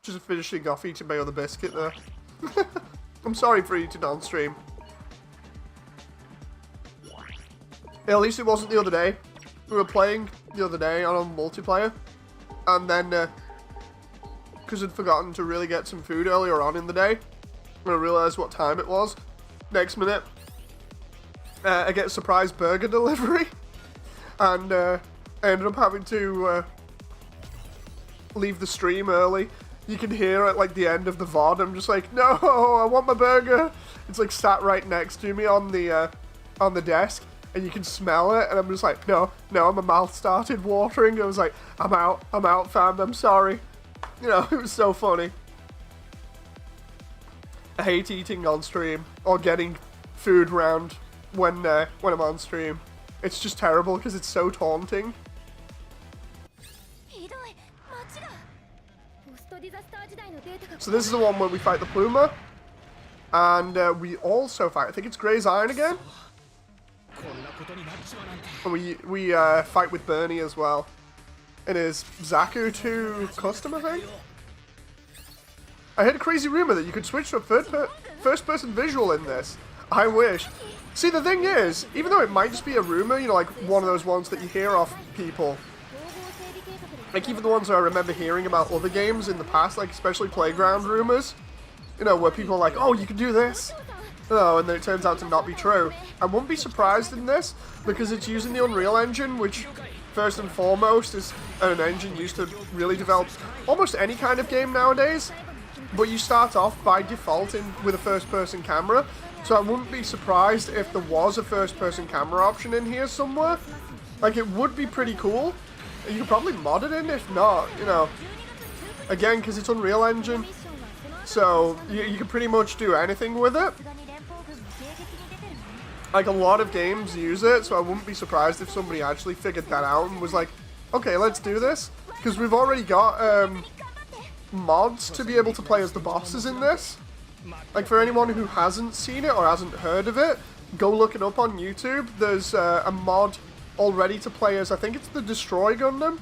Speaker 1: Just finishing off eating my other biscuit there. I'm sorry for eating on stream. Yeah, at least it wasn't the other day. We were playing the other day on a multiplayer, and then because I'd forgotten to really get some food earlier on in the day, and I realised what time it was. Next minute, I get a surprise burger delivery, and I ended up having to leave the stream early you can hear at like the end of the VOD, I'm just like, no, I want my burger. It's like sat right next to me on the desk, and you can smell it, and I'm just like, no, my mouth started watering. I was like, I'm out, fam, I'm sorry. You know, it was so funny. I hate eating on stream or getting food round when I'm on stream. It's just terrible because it's so taunting. So this is the one where we fight the Pluma, and we also fight, I think it's Grey's Iron again, and we fight with Bernie as well. It is Zaku 2 custom, I think. I heard a crazy rumor that you could switch to a first-person visual in this. I wish. See, the thing is, even though it might just be a rumor, you know, like one of those ones that you hear off people, like even the ones that I remember hearing about other games in the past, like especially Playground rumors, you know, where people are like, oh, you can do this. Oh, and then it turns out to not be true. I wouldn't be surprised in this, because it's using the Unreal Engine, which, first and foremost, is an engine used to really develop almost any kind of game nowadays. But you start off by default with a first-person camera, so I wouldn't be surprised if there was a first-person camera option in here somewhere. Like, it would be pretty cool. You could probably mod it in, if not, you know. Again, because it's Unreal Engine, so you can pretty much do anything with it. Like, a lot of games use it, so I wouldn't be surprised if somebody actually figured that out and was like, okay, let's do this. Because we've already got mods to be able to play as the bosses in this. Like, for anyone who hasn't seen it or hasn't heard of it, go look it up on YouTube. There's a mod already to play as, I think it's the Destroy Gundam.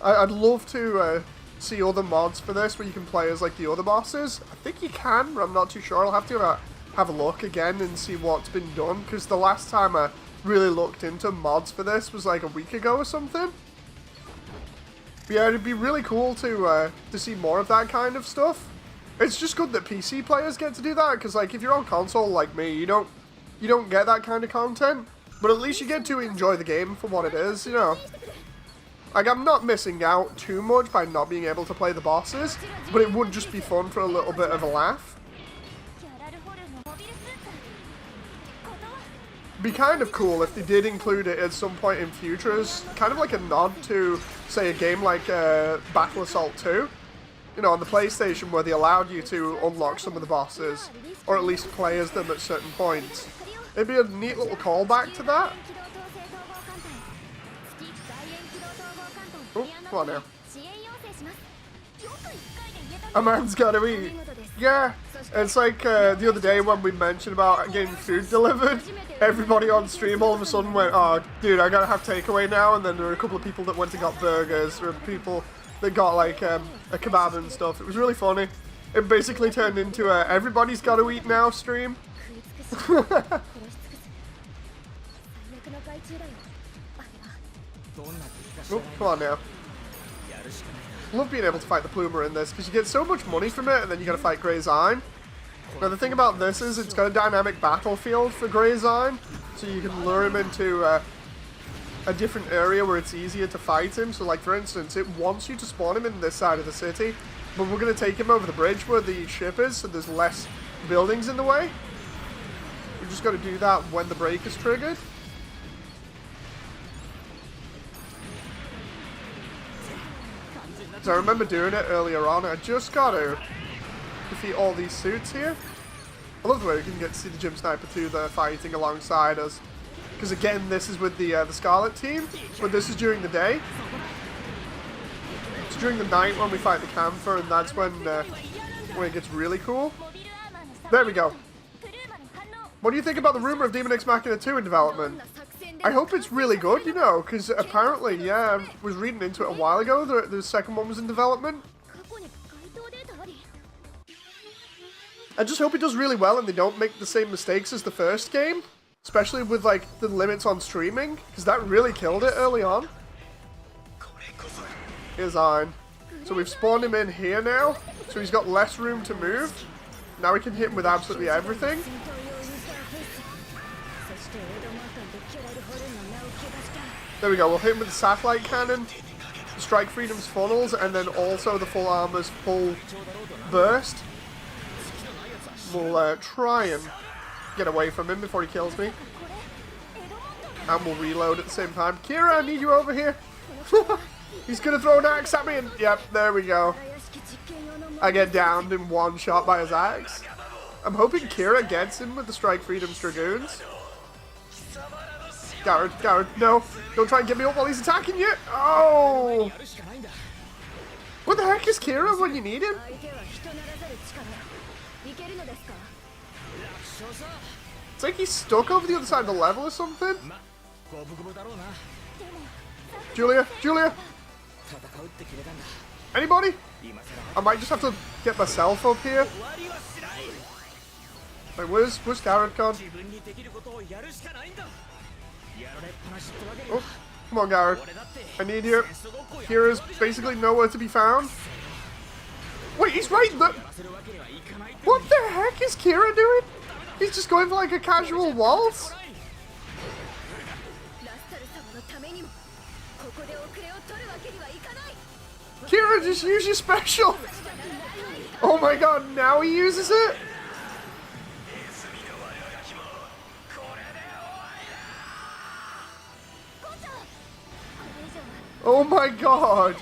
Speaker 1: I'd love to see other mods for this where you can play as like the other bosses. I think you can, but I'm not too sure. I'll have to have a look again and see what's been done, because the last time I really looked into mods for this was like a week ago or something. But yeah, it'd be really cool to see more of that kind of stuff. It's just good that PC players get to do that, because like if you're on console like me, you don't get that kind of content. But at least you get to enjoy the game for what it is, you know. Like, I'm not missing out too much by not being able to play the bosses, but it would just be fun for a little bit of a laugh. Be kind of cool if they did include it at some point in future as kind of like a nod to, say, a game like Battle Assault 2. You know, on the PlayStation, where they allowed you to unlock some of the bosses, or at least play as them at certain points. It'd be a neat little callback to that. Oh, come on now. A man's gotta eat. Yeah, it's like the other day when we mentioned about getting food delivered. Everybody on stream all of a sudden went, oh, dude, I gotta have takeaway now. And then there were a couple of people that went and got burgers. There were people that got like a kebab and stuff. It was really funny. It basically turned into a everybody's gotta eat now stream. Oh, come on now. Love being able to fight the Pluma in this, because you get so much money from it, and then you gotta fight Grey's Iron. Now the thing about this is it's got a dynamic battlefield for Grey's Iron, so you can lure him into a different area where it's easier to fight him. So like for instance, it wants you to spawn him in this side of the city, but we're gonna take him over the bridge where the ship is, so there's less buildings in the way. We just gotta do that when the break is triggered. So I remember doing it earlier on. I just got to defeat all these suits here. I love the way we can get to see the Gym Sniper 2 there fighting alongside us. Because again, this is with the Scarlet team, but this is during the day. It's during the night when we fight the Camphor, and that's when it gets really cool. There we go. What do you think about the rumor of Demon X Machina 2 in development? I hope it's really good, you know, because apparently, yeah, I was reading into it a while ago, the second one was in development. I just hope it does really well and they don't make the same mistakes as the first game, especially with, like, the limits on streaming, because that really killed it early on. Here's Iron. So we've spawned him in here now, so he's got less room to move. Now we can hit him with absolutely everything. There we go, we'll hit him with the satellite cannon. Strike Freedom's funnels, and then also the full armor's full burst. We'll try and get away from him before he kills me. And we'll reload at the same time. Kira, I need you over here. He's gonna throw an axe at me, and yep, there we go. I get downed in one shot by his axe. I'm hoping Kira gets him with the Strike Freedom's Dragoons. Garrett, no. Don't try and get me up while he's attacking you. Oh! What the heck is Kira when you need him? It's like he's stuck over the other side of the level or something. Julia! Anybody? I might just have to get myself up here. Wait, where's Garrett gone? Oh, come on, Garrett. I need you. Kira's basically nowhere to be found. Wait, he's right there. What the heck is Kira doing? He's just going for like a casual waltz. Kira, just use your special. Oh my god, now he uses it? Oh my god!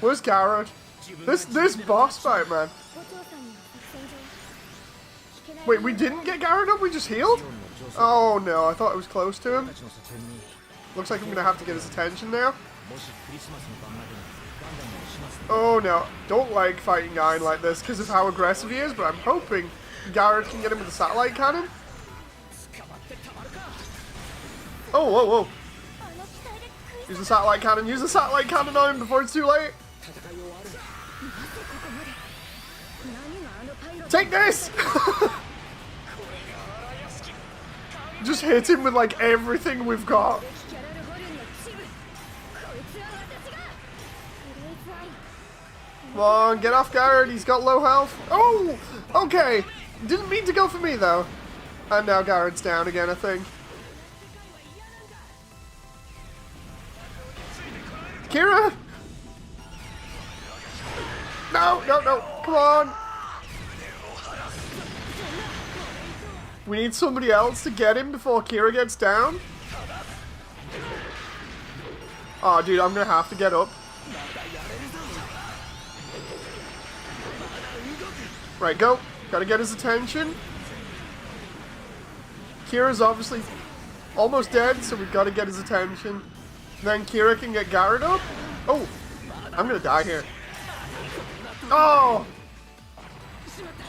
Speaker 1: Where's Garrett? This boss fight, man. Wait, we didn't get Garrett up? We just healed? Oh no, I thought it was close to him. Looks like I'm gonna have to get his attention now. Oh no, don't like fighting Guy like this because of how aggressive he is, but I'm hoping Garrett can get him with a satellite cannon. Oh, whoa, whoa. Use the satellite cannon. Use the satellite cannon on him before it's too late. Take this! Just hit him with like everything we've got. Come on, get off Garrett. He's got low health. Oh! Okay. Didn't mean to go for me though. And now Garrett's down again, I think. Kira! No, no, no. Come on. We need somebody else to get him before Kira gets down. Oh, dude, I'm gonna have to get up. Right, go. Gotta get his attention. Kira's obviously almost dead, so we've gotta get his attention. Then Kira can get Garrett up. Oh, I'm gonna die here. Oh!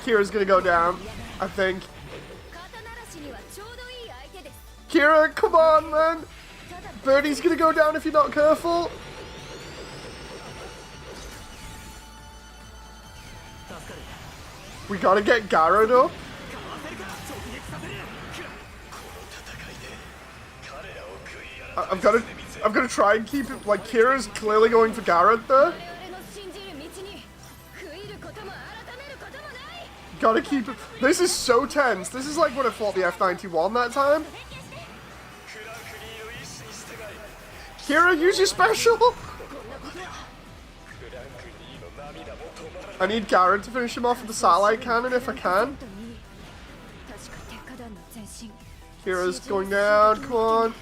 Speaker 1: Kira's gonna go down, I think. Kira, come on, man! Birdie's gonna go down if you're not careful. We gotta get Garrett up. I'm gonna try and keep it, like, Kira's clearly going for Garrett there. Gotta keep it. This is so tense. This is like when I fought the F-91 that time. Kira, use your special! I need Garrett to finish him off with the satellite cannon if I can. Kira's going down, come on.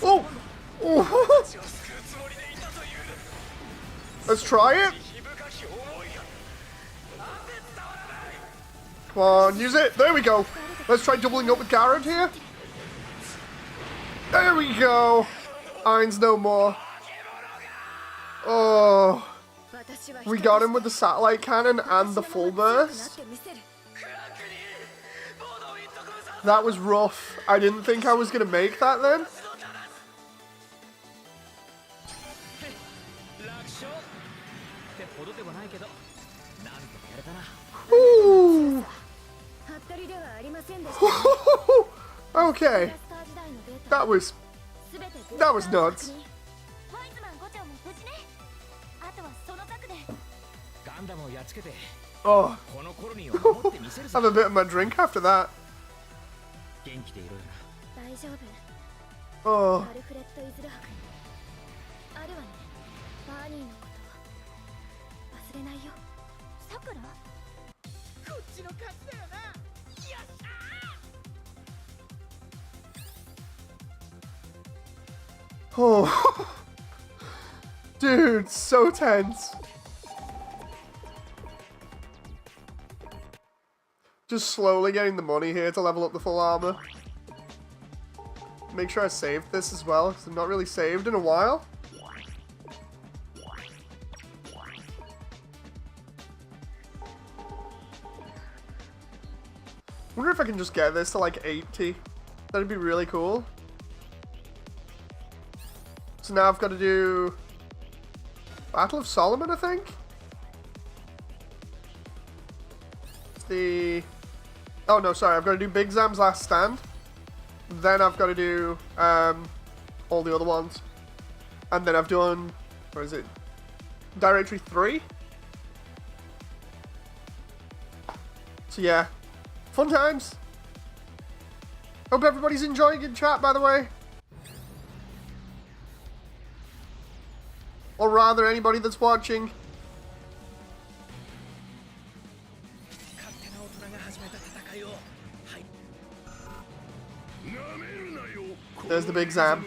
Speaker 1: Oh! Oh! Let's try it. Come on, use it. There we go. Let's try doubling up with Garrett here. There we go. Iron's no more. Oh. We got him with the satellite cannon and the full burst. That was rough. I didn't think I was going to make that then. Ooh. Okay. That was nuts. Oh. Have a bit of my drink after that. Oh. Oh. Dude, so tense. Just slowly getting the money here to level up the full armor. Make sure I saved this as well, because I'm not really saved in a while. Wonder if I can just get this to like 80. That'd be really cool. So now I've got to do Battle of Solomon, I think. Oh no, sorry, I've got to do Big Zam's Last Stand. Then I've got to do all the other ones. And then I've done, where is it? Directory 3. So yeah, fun times. Hope everybody's enjoying in chat, by the way. Or rather, anybody that's watching. There's the Big Zam.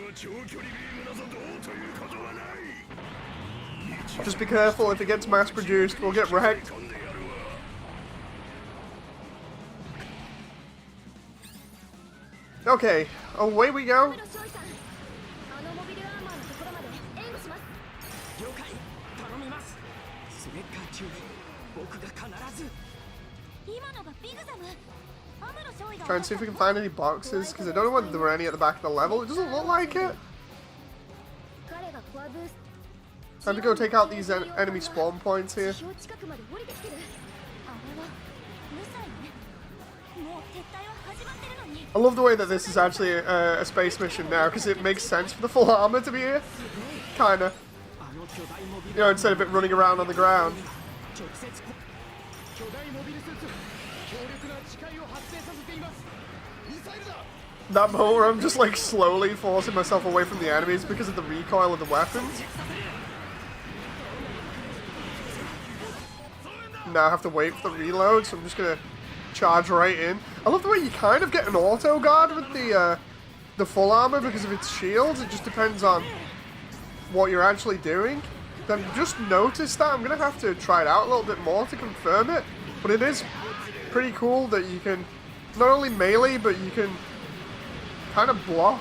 Speaker 1: Just be careful, if it gets mass produced, we'll get wrecked. Okay, away we go. Try and see if we can find any boxes, because I don't know whether there were any at the back of the level. It doesn't look like it. Time to go take out these enemy spawn points here. I love the way that this is actually a space mission now, because it makes sense for the full armor to be here. Kinda. You know, instead of it running around on the ground. That moment where I'm just like slowly forcing myself away from the enemies because of the recoil of the weapons. Now I have to wait for the reload, so I'm just gonna charge right in. I love the way you kind of get an auto guard with the full armor because of its shields. It just depends on what you're actually doing. I've just noticed that. I'm gonna have to try it out a little bit more to confirm it. But it is pretty cool that you can not only melee, but you can kind of block.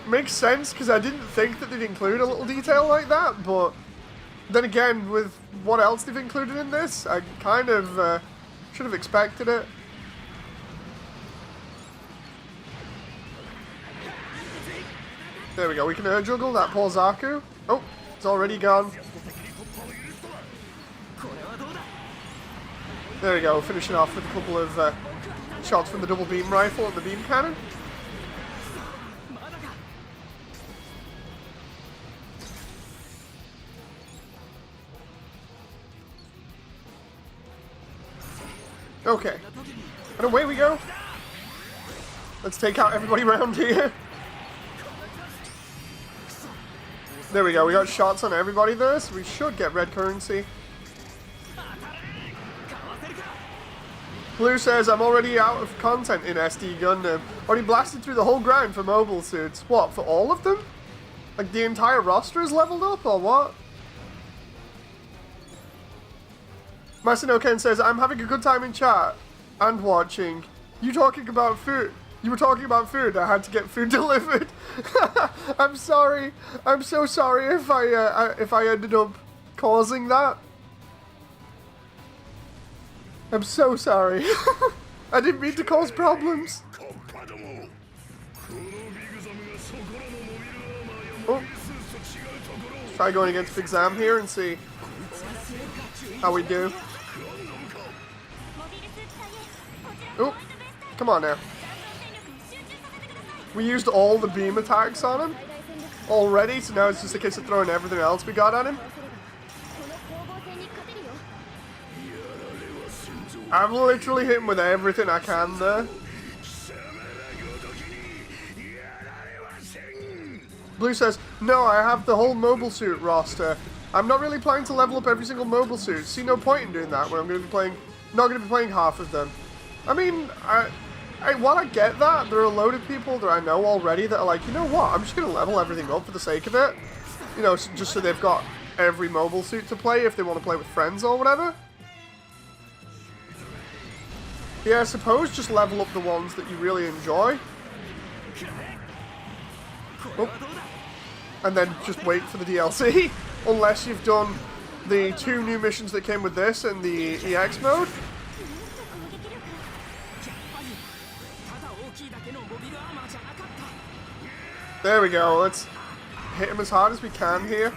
Speaker 1: Makes sense, because I didn't think that they'd include a little detail like that, but then again, with what else they've included in this, I kind of should have expected it. There we go, we can air juggle that poor Zaku. Oh, it's already gone. There we go, finishing off with a couple of shots from the double beam rifle and the beam cannon. Okay, and away we go. Let's take out everybody around here. There we go, we got shots on everybody there, so we should get red currency. Blue says, I'm already out of content in SD Gundam. Already blasted through the whole grind for mobile suits. What, for all of them? Like the entire roster is leveled up, or what? Masino Ken says, I'm having a good time in chat and watching. You talking about food? You were talking about food. I had to get food delivered. I'm sorry. I'm so sorry if I ended up causing that. I'm so sorry. I didn't mean to cause problems. Oh. Try going against Big Zam here and see how we do. Oh, come on now. We used all the beam attacks on him already, so now it's just a case of throwing everything else we got at him. I've literally hit him with everything I can there. Blue says, no, I have the whole mobile suit roster. I'm not really planning to level up every single mobile suit. See no point in doing that when I'm going to be playing, not going to be playing half of them. I mean, while I get that, there are a load of people that I know already that are like, you know what, I'm just going to level everything up for the sake of it. You know, just so they've got every mobile suit to play if they want to play with friends or whatever. Yeah, I suppose just level up the ones that you really enjoy. Oh. And then just wait for the DLC. Unless you've done the 2 new missions that came with this and the EX mode. There we go, let's hit him as hard as we can here.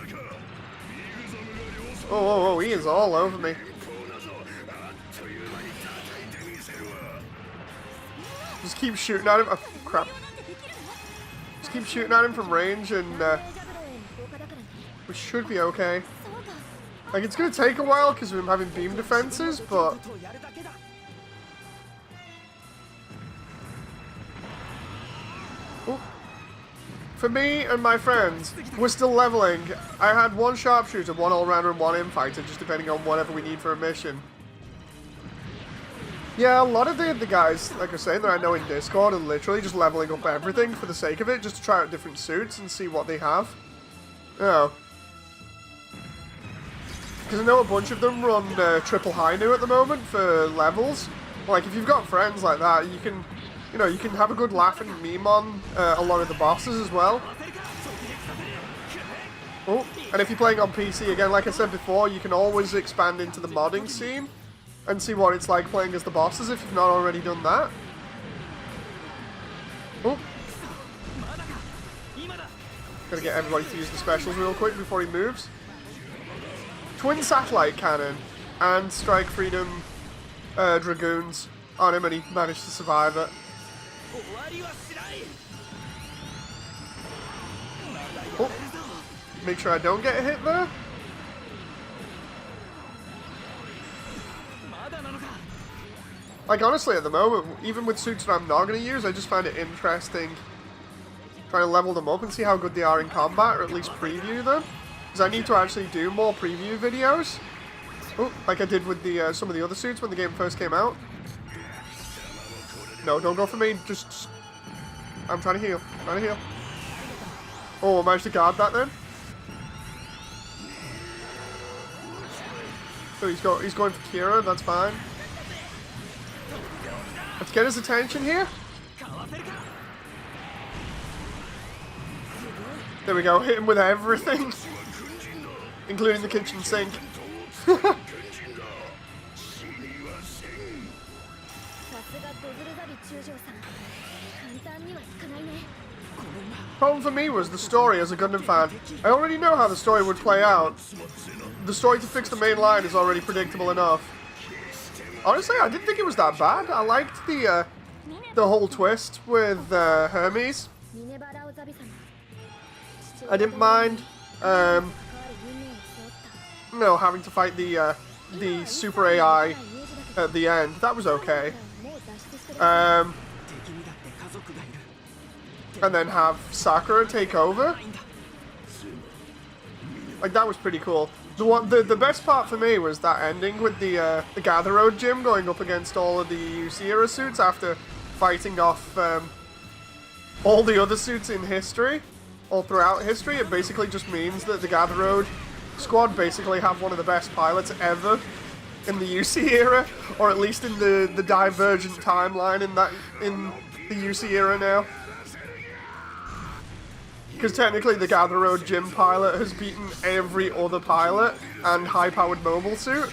Speaker 1: Oh, he is all over me. Just keep shooting at him. Oh, crap. Just keep shooting at him from range and we should be okay. Like, it's going to take a while because of him having beam defenses, but... Ooh. For me and my friends, we're still leveling. I had 1 sharpshooter, 1 all-rounder, and 1 infighter, just depending on whatever we need for a mission. Yeah, a lot of the guys, like I was saying, that I know in Discord are literally just leveling up everything for the sake of it, just to try out different suits and see what they have. Oh. Because I know a bunch of them run triple high new at the moment for levels. Like, if you've got friends like that, you can, you know, you can have a good laugh and meme on a lot of the bosses as well. Oh, and if you're playing on PC, again, like I said before, you can always expand into the modding scene and see what it's like playing as the bosses if you've not already done that. Oh. Gotta get everybody to use the specials real quick before he moves. Twin satellite cannon and strike freedom dragoons on him, and he managed to survive it. Oh. Make sure I don't get hit there. Like, honestly, at the moment, even with suits that I'm not going to use, I just find it interesting trying to level them up and see how good they are in combat, or at least preview them. Because I need to actually do more preview videos. Oh, like I did with the some of the other suits when the game first came out. No, don't go for me. Just I'm trying to heal. I'm trying to heal. Oh, I managed to guard that then. So he's going for Kira. That's fine. Let's get his attention here. There we go. Hit him with everything, including the kitchen sink. Problem for me was the story as a Gundam fan. I already know how the story would play out. The story to fix the main line is already predictable enough. Honestly, I didn't think it was that bad. I liked the whole twist with Hermes. I didn't mind, having to fight the super AI at the end. That was okay. And then have Sakura take over. Like, that was pretty cool. The best part for me was that ending with the Gather Road gym going up against all of the UC era suits after fighting off all the other suits in history, all throughout history. It basically just means that the Gather Road squad basically have one of the best pilots ever in the UC era, or at least in the divergent timeline in the UC era now. Because technically the Gather Road gym pilot has beaten every other pilot and high-powered mobile suit.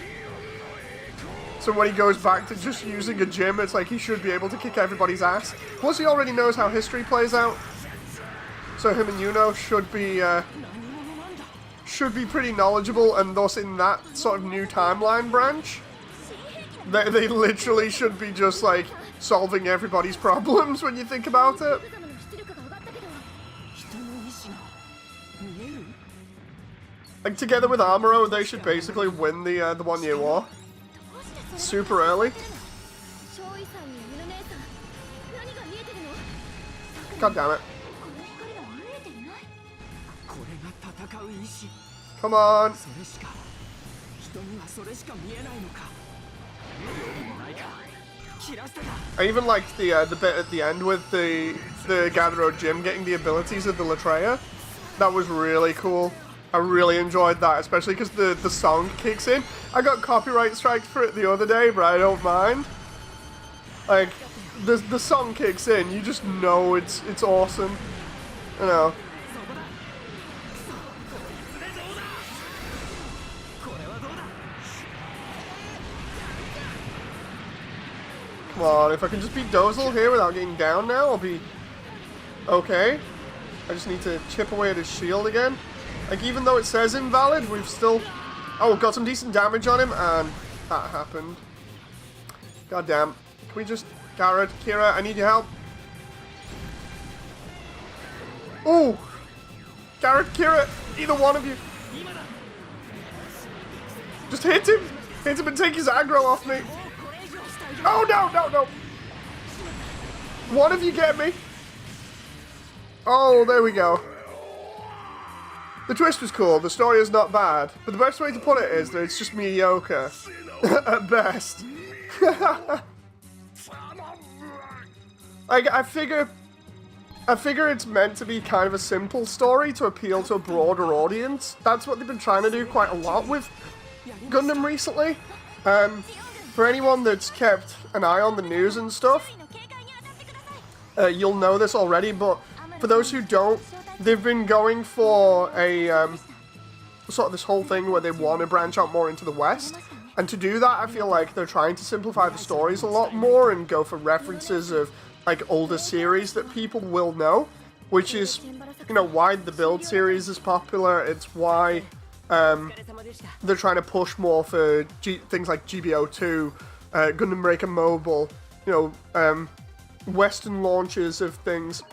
Speaker 1: So when he goes back to just using a gym, it's like he should be able to kick everybody's ass. Plus he already knows how history plays out. So him and Yuno should be pretty knowledgeable, and thus in that sort of new timeline branch, they literally should be just like solving everybody's problems when you think about it. Like, together with Amuro, they should basically win the 1 year war. Super early. God damn it. Come on. I even liked the bit at the end with the Gathero Jim getting the abilities of the Latreia. That was really cool. I really enjoyed that, especially because the song kicks in. I got copyright strikes for it the other day, but I don't mind. Like, the song kicks in, you just know it's awesome. You know. Come on, if I can just beat Dozel here without getting down now, I'll be okay. I just need to chip away at his shield again. Like, even though it says invalid, we've still... Oh, got some decent damage on him, and that happened. God damn. Can we just... Garrett, Kira, I need your help. Ooh! Garrett, Kira, either one of you. Just hit him! Hit him and take his aggro off me. Oh, no. One of you get me. Oh, there we go. The twist was cool, the story is not bad, but the best way to put it is that it's just mediocre. At best. Like, I figure it's meant to be kind of a simple story to appeal to a broader audience. That's what they've been trying to do quite a lot with Gundam recently. For anyone that's kept an eye on the news and stuff, you'll know this already, but for those who don't, they've been going for a sort of this whole thing where they want to branch out more into the West. And to do that, I feel like they're trying to simplify the stories a lot more and go for references of like older series that people will know, which is, you know, why the Build series is popular. It's why they're trying to push more for things like GBO2, Gundam Breaker Mobile, you know, Western launches of things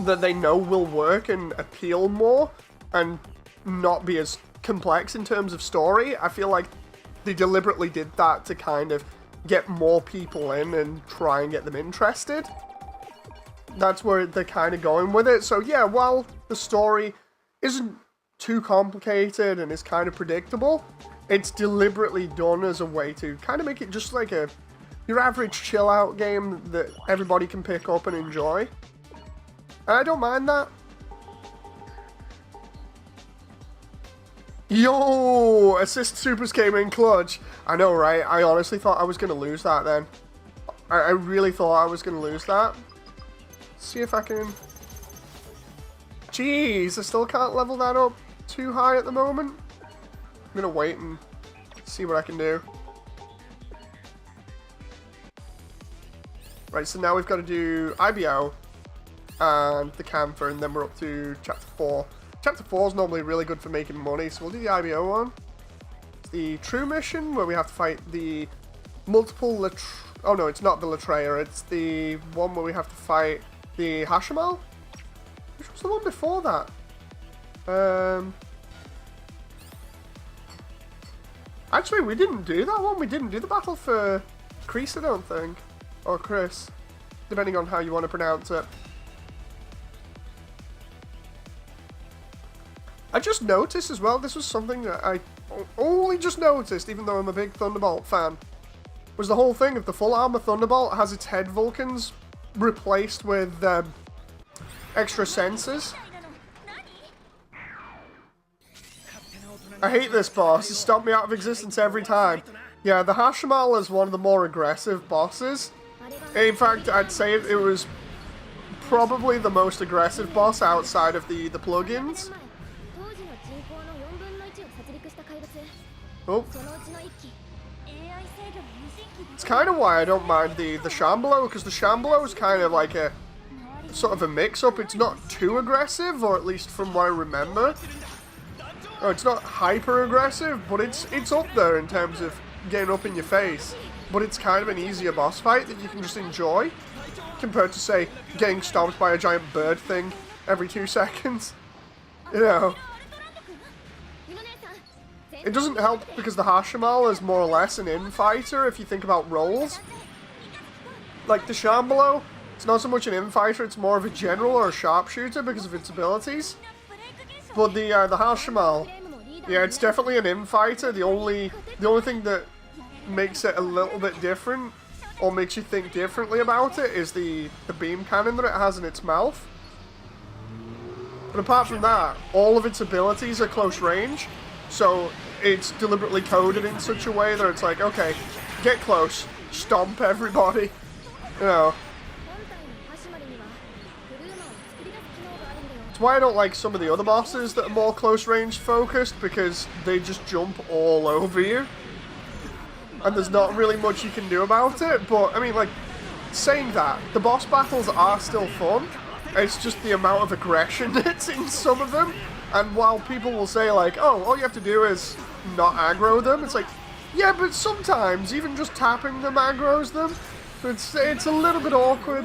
Speaker 1: that they know will work and appeal more and not be as complex in terms of story. I feel like they deliberately did that to kind of get more people in and try and get them interested. That's where they're kind of going with it. So yeah, while the story isn't too complicated and is kind of predictable, it's deliberately done as a way to kind of make it just like your average chill out game that everybody can pick up and enjoy. And I don't mind that. Yo! Assist supers came in clutch. I know, right? I honestly thought I was going to lose that then. I really thought I was going to lose that. See if I can... Jeez, I still can't level that up too high at the moment. I'm going to wait and see what I can do. Right, so now we've got to do IBO and the Camphor, and then we're up to Chapter 4. Chapter 4 is normally really good for making money, so we'll do the IBO one. It's the True Mission, where we have to fight the multiple oh no, it's not the Latreia, it's the one where we have to fight the Hashimal? Which was the one before that? Actually, we didn't do that one. We didn't do the battle for Chris, I don't think. Or Chris, depending on how you want to pronounce it. I just noticed as well, this was something that I only just noticed, even though I'm a big Thunderbolt fan, was the whole thing of the full armor Thunderbolt has its head Vulcans replaced with extra sensors. I hate this boss, it stopped me out of existence every time. Yeah, the Hashimal is one of the more aggressive bosses. In fact, I'd say it was probably the most aggressive boss outside of the plugins. Oh. It's kind of why I don't mind the Shambalo, because the Shambalo is kind of like a sort of a mix-up. It's not too aggressive, or at least from what I remember. Oh, it's not hyper-aggressive, but it's up there in terms of getting up in your face. But it's kind of an easier boss fight that you can just enjoy, compared to, say, getting stomped by a giant bird thing every 2 seconds. You know. It doesn't help because the Hashimal is more or less an infighter if you think about roles. Like the Shambalo, it's not so much an infighter, it's more of a general or a sharpshooter because of its abilities. But the Harshamal, yeah, it's definitely an infighter. The only thing that makes it a little bit different, or makes you think differently about it, is the beam cannon that it has in its mouth. But apart from that, all of its abilities are close range, so it's deliberately coded in such a way that it's like, okay, get close, stomp everybody, you know. It's why I don't like some of the other bosses that are more close range focused, because they just jump all over you. And there's not really much you can do about it, but, I mean, like, saying that, the boss battles are still fun. It's just the amount of aggression that's in some of them. And while people will say, like, oh, all you have to do is not aggro them, it's like, yeah, but sometimes even just tapping them aggroes them. It's a little bit awkward.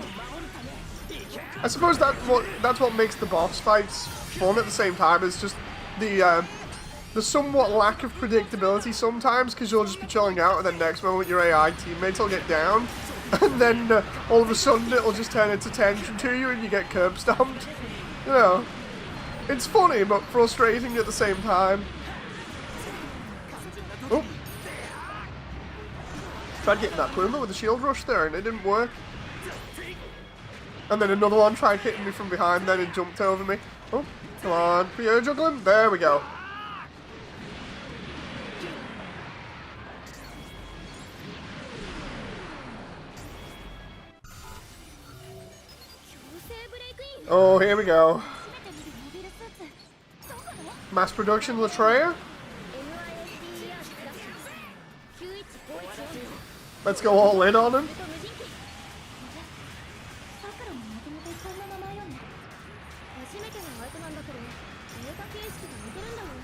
Speaker 1: I suppose that's what makes the boss fights fun at the same time. It's just the somewhat lack of predictability sometimes, because you'll just be chilling out and then next moment your AI teammates will get down. And then all of a sudden it'll just turn its attention to you and you get curb stomped. You know, it's funny but frustrating at the same time. Oh. Tried getting that Puma with the shield rush there and it didn't work. And then another one tried hitting me from behind, then it jumped over me. Oh, come on, you're juggling. There we go. Oh, here we go. Mass production Latreia. Let's go all in on him.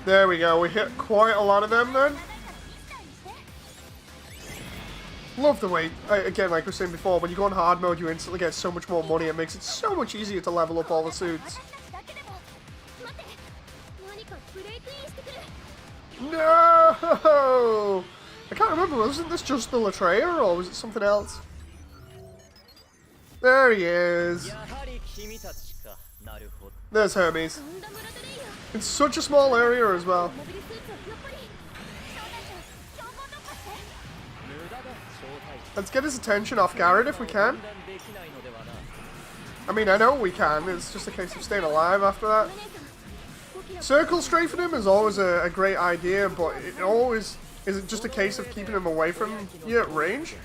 Speaker 1: There we go. We hit quite a lot of them then. Love the way, again, like we were saying before, when you go on hard mode, you instantly get so much more money. It makes it so much easier to level up all the suits. No! I can't remember, wasn't this just the Latreia, or was it something else? There he is. There's Hermes. It's such a small area as well. Let's get his attention off Garrett if we can. I mean, I know we can. It's just a case of staying alive after that. Circle strafing him is always a great idea, but it always isn't just a case of keeping him away from you at range.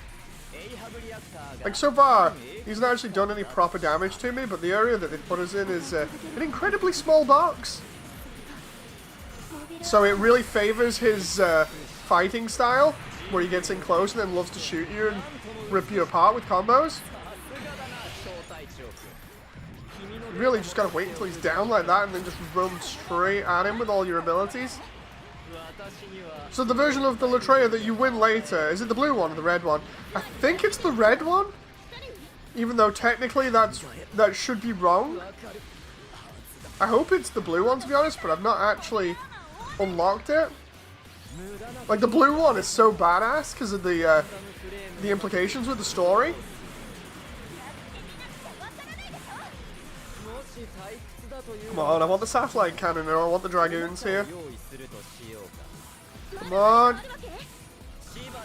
Speaker 1: Like, so far, he's not actually done any proper damage to me, but the area that they put us in is an incredibly small box. So it really favors his fighting style, where he gets in close and then loves to shoot you and rip you apart with combos. You really just gotta wait until he's down like that and then just run straight at him with all your abilities. So the version of the Latreia that you win later, is it the blue one or the red one? I think it's the red one, even though technically that should be wrong. I hope it's the blue one, to be honest, but I've not actually unlocked it. Like, the blue one is so badass because of the implications with the story. Come on, I want the satellite cannon and I want the dragoons here. Come on.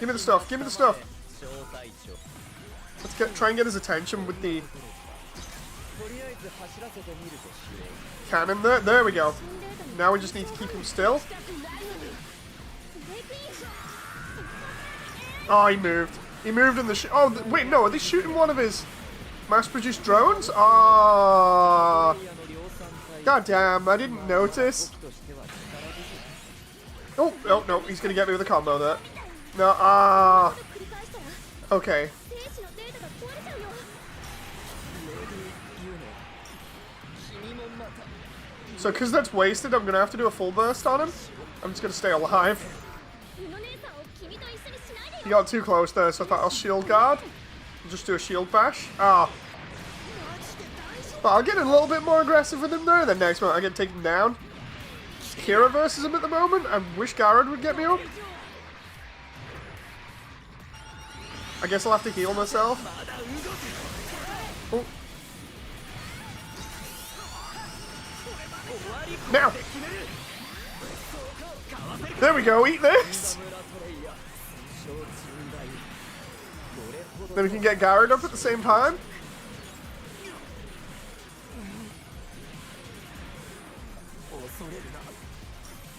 Speaker 1: Give me the stuff, give me the stuff. Let's try and get his attention with the cannon there. There we go. Now we just need to keep him still. Oh, he moved. He moved in the oh, wait, no, are they shooting one of his mass-produced drones? Ah. Oh. God damn, I didn't notice. Oh, no, no, he's gonna get me with a combo there. No, ah. Okay. So, because that's wasted, I'm gonna have to do a full burst on him. I'm just gonna stay alive. He got too close there, so I thought I'll shield guard. Just do a shield bash. Ah. But I'll get a little bit more aggressive with him there, then next one I get taken down. Kira versus him at the moment. I wish Garrett would get me up. I guess I'll have to heal myself. Oh. Now! There we go, eat this! Then we can get Garrett up at the same time.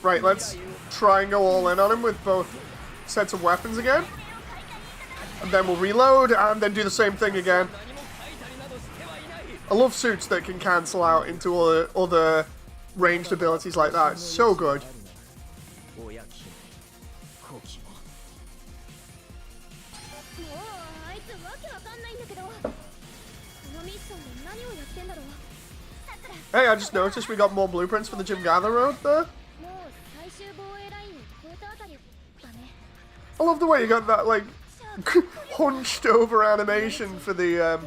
Speaker 1: Right, let's try and go all in on him with both sets of weapons again. And then we'll reload and then do the same thing again. I love suits that can cancel out into other ranged abilities like that. It's so good. Hey, I just noticed we got more blueprints for the Jim Gather Road there. I love the way you got that, like, hunched over animation for the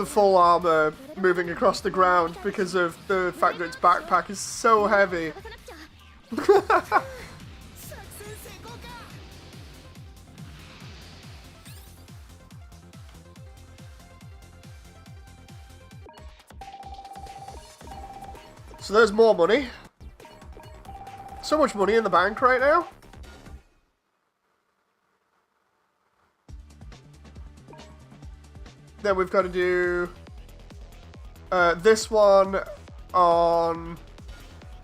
Speaker 1: full armor moving across the ground because of the fact that its backpack is so heavy. So there's more money. So much money in the bank right now. Then we've got to do this one on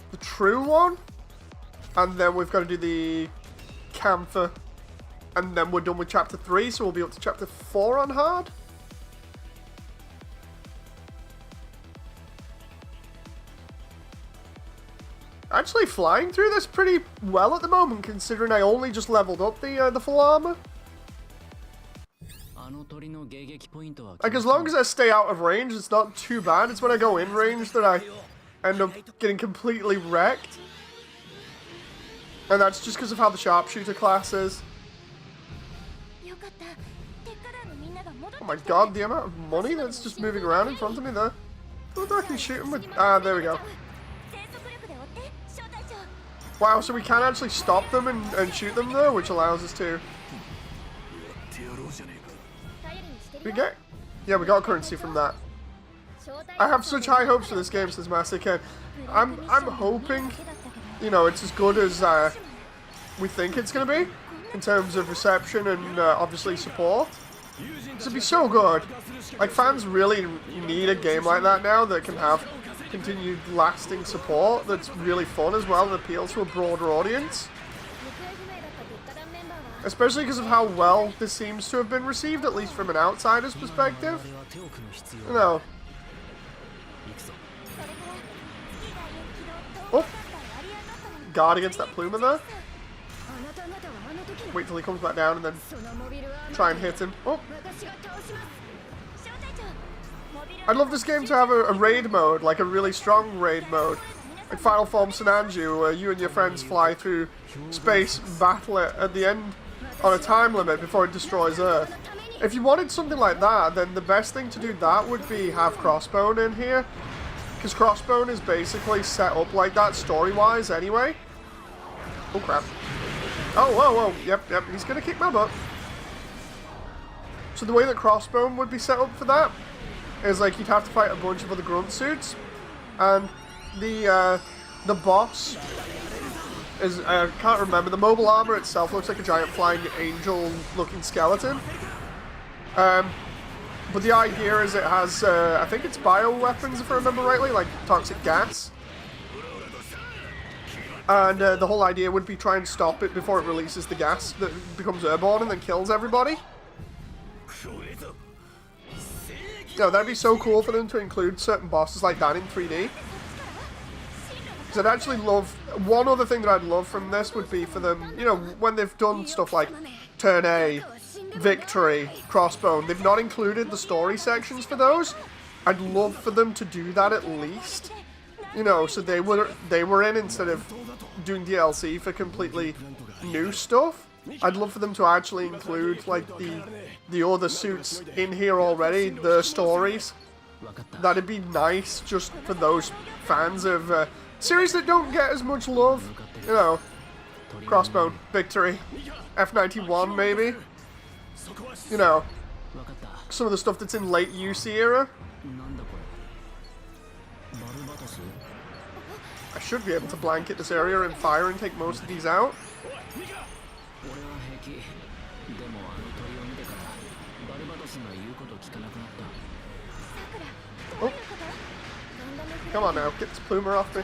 Speaker 1: the true one. And then we've got to do the camphor. And then we're done with chapter 3, so we'll be up to chapter 4 on hard. Actually flying through this pretty well at the moment, considering I only just leveled up the full armor. Like, as long as I stay out of range, it's not too bad. It's when I go in range that I end up getting completely wrecked. And that's just because of how the sharpshooter class is. Oh my god, the amount of money that's just moving around in front of me there. What do I can shoot him with? Ah, there we go. Wow, so we can actually stop them and shoot them though, which allows us to. We get? Yeah, we got currency from that. I have such high hopes for this game, says Massacre. I'm hoping, you know, it's as good as we think it's going to be in terms of reception and obviously support. This would be so good. Like, fans really need a game like that now that can have continued lasting support that's really fun as well and appeals to a broader audience. Especially because of how well this seems to have been received, at least from an outsider's perspective. You know. Oh! Guard against that Pluma there. Wait till he comes back down and then try and hit him. Oh! I'd love this game to have a raid mode, like a really strong raid mode. Like Final Form Sananju, where you and your friends fly through space and battle it at the end on a time limit before it destroys Earth. If you wanted something like that, then the best thing to do that would be have Crossbone in here. Because Crossbone is basically set up like that story-wise anyway. Oh crap. Oh, whoa, whoa. Yep, he's gonna kick my butt. So the way that Crossbone would be set up for that is like you'd have to fight a bunch of other grunt suits, and the boss is, I can't remember, the mobile armor itself looks like a giant flying angel looking skeleton. But the idea is it has, I think it's bioweapons if I remember rightly, like toxic gas. And the whole idea would be try and stop it before it releases the gas that becomes airborne and then kills everybody. No, that'd be so cool for them to include certain bosses like that in 3D. Because I'd actually love... One other thing that I'd love from this would be for them, you know, when they've done stuff like Turn A, Victory, Crossbone, they've not included the story sections for those. I'd love for them to do that at least. You know, so they were in instead of doing DLC for completely new stuff. I'd love for them to actually include, like, the other suits in here already, the stories. That'd be nice just for those fans of series that don't get as much love. You know, Crossbone, Victory, F91 maybe. You know, some of the stuff that's in late UC era. I should be able to blanket this area and fire and take most of these out. Oh. Come on now, get this Plumer off me.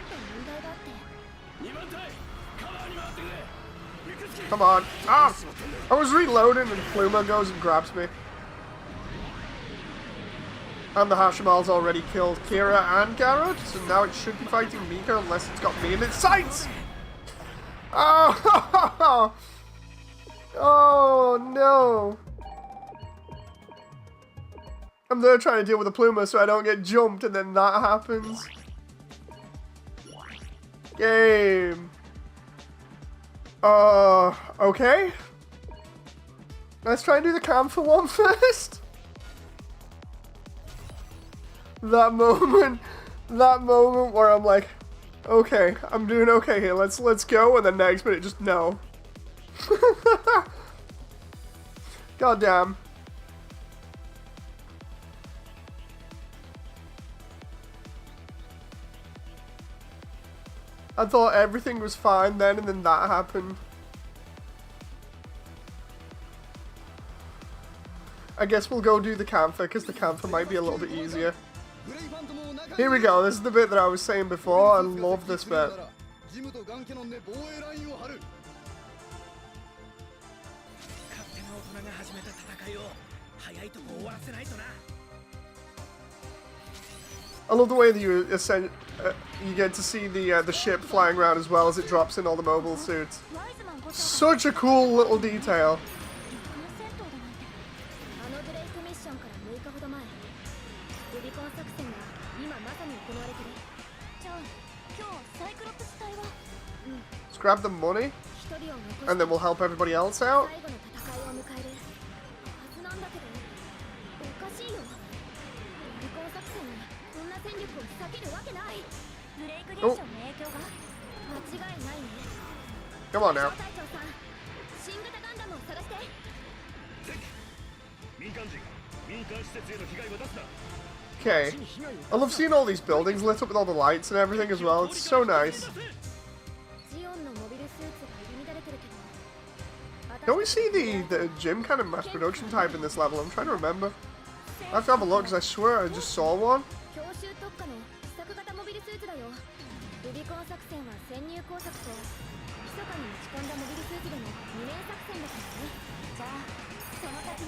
Speaker 1: Come on. Ah! I was reloading and Plumer goes and grabs me. And the Hashimal's already killed Kira and Garrett, so now it should be fighting Mika unless it's got me in its sights! Oh! Oh no! I'm there trying to deal with the Plumer so I don't get jumped and then that happens. Game. Okay. Let's try and do the camphor one first. That moment where I'm like, okay, I'm doing okay here, let's go, and then next minute just no. God damn. I thought everything was fine then, and then that happened. I guess we'll go do the camphor, because the camphor might be a little bit easier. Here we go, this is the bit that I was saying before. I love this bit. I love the way that you get to see the ship flying around as well as it drops in all the mobile suits. Such a cool little detail. Let's grab the money, and then we'll help everybody else out. Oh. Come on now. Okay. I love seeing all these buildings lit up with all the lights and everything as well. It's so nice. Don't we see the gym kind of mass production type in this level? I'm trying to remember. I have to have a look because I swear I just saw one.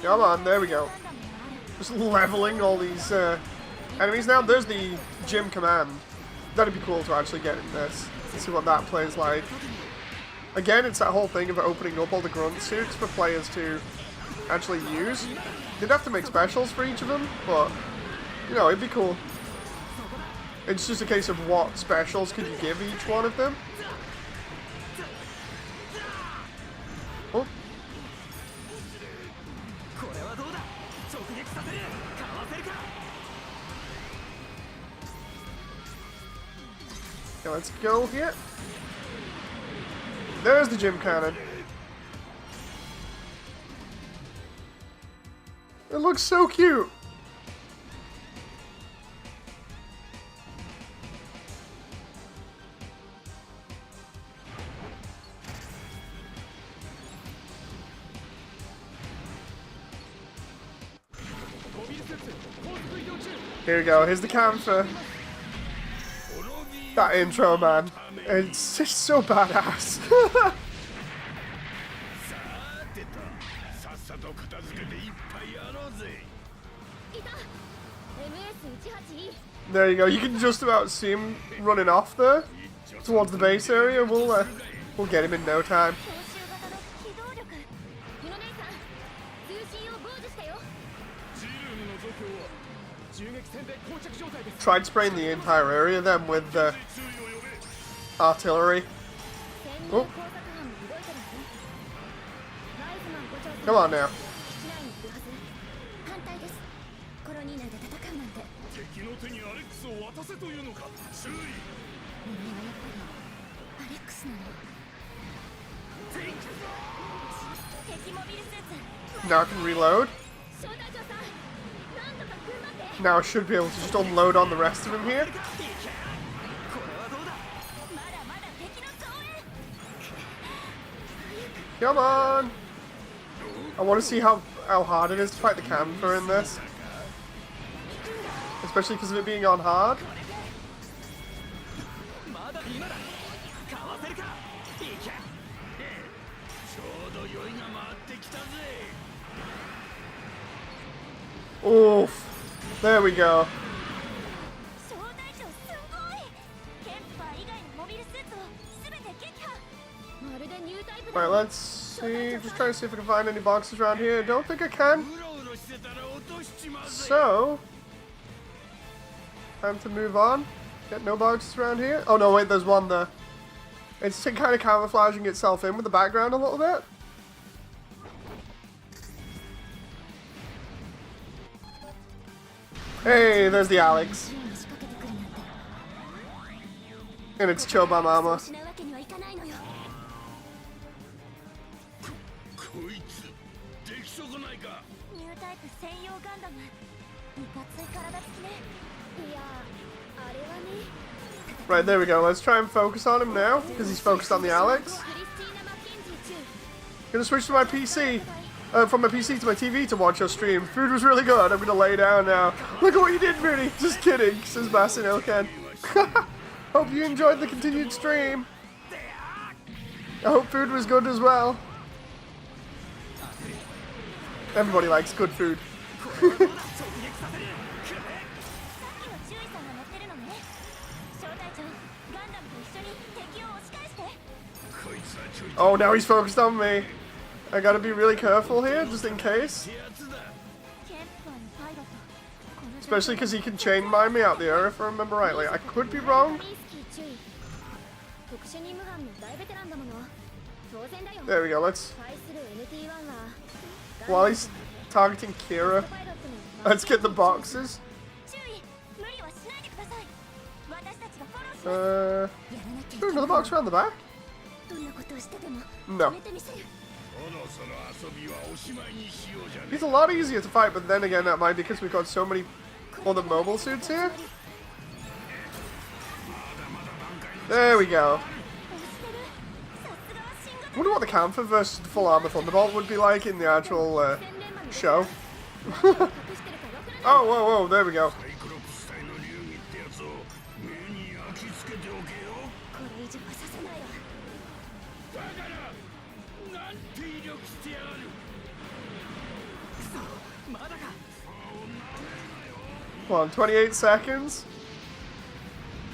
Speaker 1: Come on, there we go. Just leveling all these enemies now. There's the gym command. That'd be cool to actually get in this. See what that plays like. Again, it's that whole thing of opening up all the grunt suits for players to actually use. You'd have to make specials for each of them, but, you know, it'd be cool. It's just a case of what specials could you give each one of them. Oh. Okay, let's go here. There's the gym cannon. It looks so cute. Here we go, here's the camphor. That intro, man. It's just so badass. There you go, you can just about see him running off there towards the base area. We'll get him in no time. Tried spraying the entire area then with the artillery. Oh. Come on now. Now I can reload. Now I should be able to just unload on the rest of them here. Come on! I want to see how hard it is to fight the camper in this. Especially because of it being on hard. Oof. There we go. Alright, let's see. Just trying to see if I can find any boxes around here. Don't think I can. So, time to move on. Get no boxes around here. Oh no, wait, there's one there. It's kind of camouflaging itself in with the background a little bit. Hey, there's the Alex. And it's Choba Mama. Right, there we go. Let's try and focus on him now, because he's focused on the Alex. Gonna switch to my PC. From my PC to my TV to watch your stream. Food was really good. I'm gonna lay down now. Look at what you did, Moody. Just kidding, says Basinilken. Hope you enjoyed the continued stream. I hope food was good as well. Everybody likes good food. Oh, now he's focused on me. I gotta be really careful here, just in case. Especially because he can chain mine me out the air, if I remember rightly. I could be wrong. There we go, let's... While he's targeting Kira, let's get the boxes. Is there another box around the back? No. He's a lot easier to fight, but then again, that might be because we've got so many other mobile suits here. There we go. I wonder what the Camphor versus the full armor Thunderbolt would be like in the actual show. Oh, whoa, whoa, there we go. Come on, 28 seconds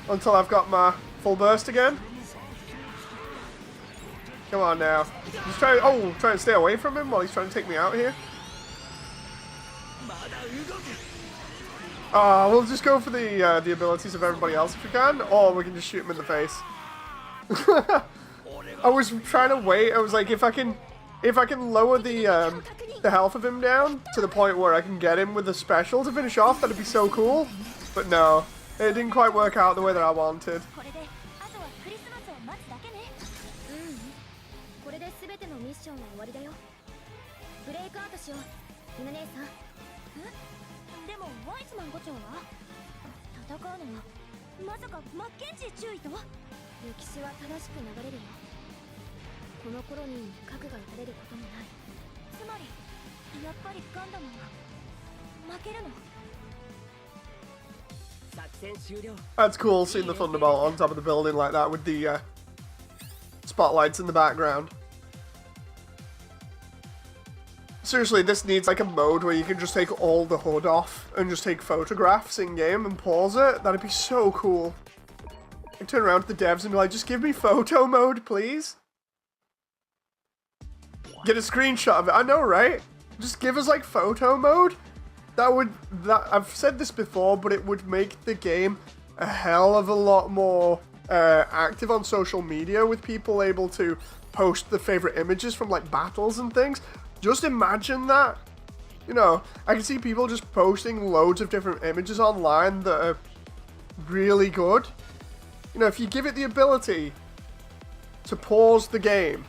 Speaker 1: until I've got my full burst again. Come on now. Just try and stay away from him while he's trying to take me out here. We'll just go for the abilities of everybody else if we can, or we can just shoot him in the face. I was trying to wait. I was like, if I can lower the health of him down to the point where I can get him with a special to finish off, that'd be so cool. But no, it didn't quite work out the way that I wanted. That's cool, seeing the Thunderbolt on top of the building like that with the spotlights in the background. Seriously, this needs like a mode where you can just take all the HUD off and just take photographs in-game and pause it. That'd be so cool. I'd turn around to the devs and be like, just give me photo mode, please. Get a screenshot of it. I know, right? Just give us like photo mode. I've said this before, but it would make the game a hell of a lot more active on social media, with people able to post the favorite images from like battles and things. Just imagine that. You know, I can see people just posting loads of different images online that are really good. You know, if you give it the ability to pause the game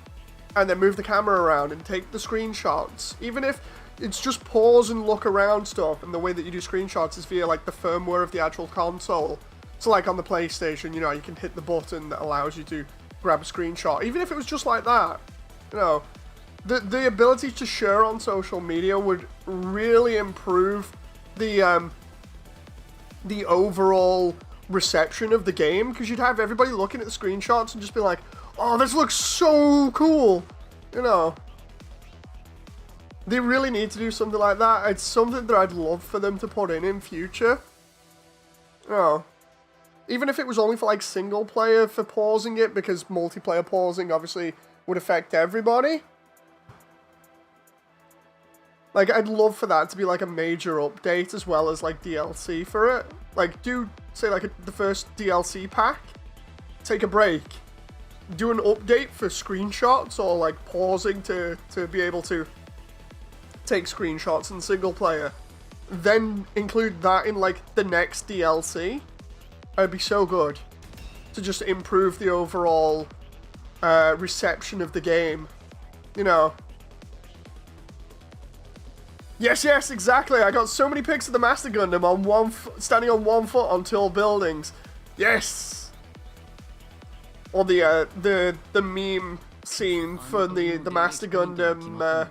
Speaker 1: and then move the camera around and take the screenshots, even if it's just pause and look around stuff, and the way that you do screenshots is via like the firmware of the actual console. So like on the PlayStation, you know, you can hit the button that allows you to grab a screenshot. Even if it was just like that, you know, the ability to share on social media would really improve the overall reception of the game, because you'd have everybody looking at the screenshots and just be like, oh, this looks so cool, you know. They really need to do something like that. It's something that I'd love for them to put in future. Oh. Even if it was only for like single player for pausing it, because multiplayer pausing obviously would affect everybody. Like, I'd love for that to be like a major update as well as like DLC for it. Like, do, say like the first DLC pack, take a break, do an update for screenshots or like pausing to be able to take screenshots in single player. Then include that in like the next DLC. It'd be so good to just improve the overall reception of the game, you know. Yes, exactly. I got so many pics of the Master Gundam on standing on 1 foot on tall buildings. Yes. Or the meme scene for the Master Gundam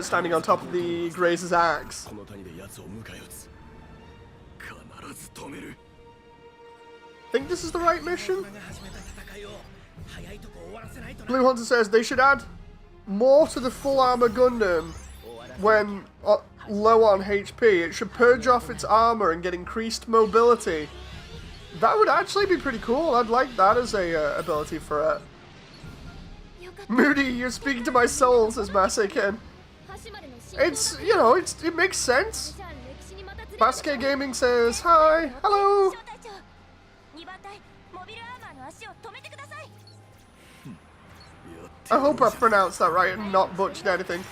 Speaker 1: standing on top of the Grazer's axe. Think this is the right mission? Blue Hunter says they should add more to the full armor Gundam when low on HP. It should purge off its armor and get increased mobility. That would actually be pretty cool. I'd like that as a asubility for it. Moody, you're speaking to my soul, says Masaken. It's, you know, it makes sense. Basket Gaming says, hi, hello. I hope I pronounced that right and not butchered anything.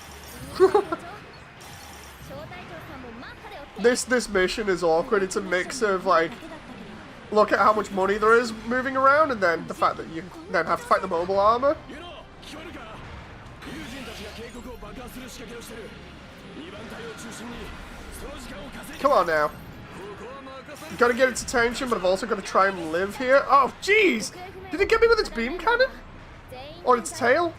Speaker 1: This mission is awkward. It's a mix of like, look at how much money there is moving around, and then the fact that you then have to fight the mobile armor. Come on now. You gotta get its attention, but I've also got to try and live here. Oh, jeez! Did it get me with its beam cannon? Or its tail?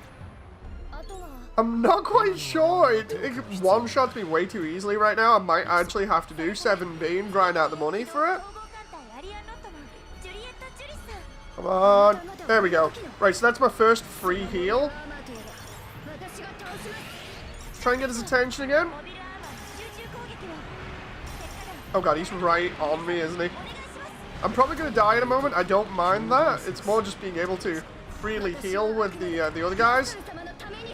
Speaker 1: I'm not quite sure. It one-shots me way too easily right now. I might actually have to do 7B and grind out the money for it. Come on. There we go. Right, so that's my first free heal. Try and get his attention again. Oh god, he's right on me, isn't he? I'm probably going to die in a moment. I don't mind that. It's more just being able to freely heal with the other guys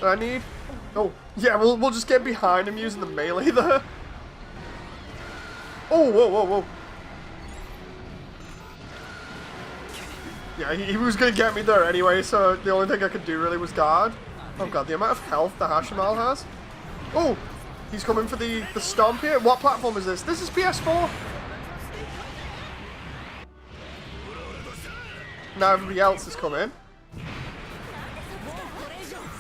Speaker 1: that I need. Oh, yeah, we'll just get behind him using the melee there. Oh, whoa. Yeah, he was going to get me there anyway, so the only thing I could do really was guard. Oh god, the amount of health the Hashimal has. Oh, he's coming for the stomp here. What platform is this? This is PS4. Now everybody else has come in.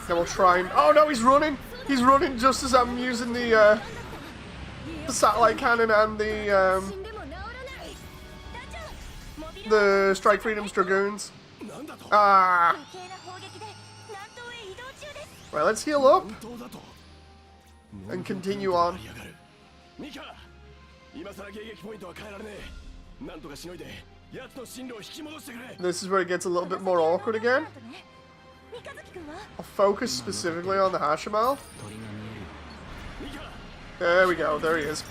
Speaker 1: Then we'll try and... Oh no, he's running! He's running just as I'm using the satellite cannon and the Strike Freedom's Dragoons. Ah! Right, let's heal up. And continue on. This is where it gets a little bit more awkward again. I'll focus specifically on the Hashimal. There we go, there he is.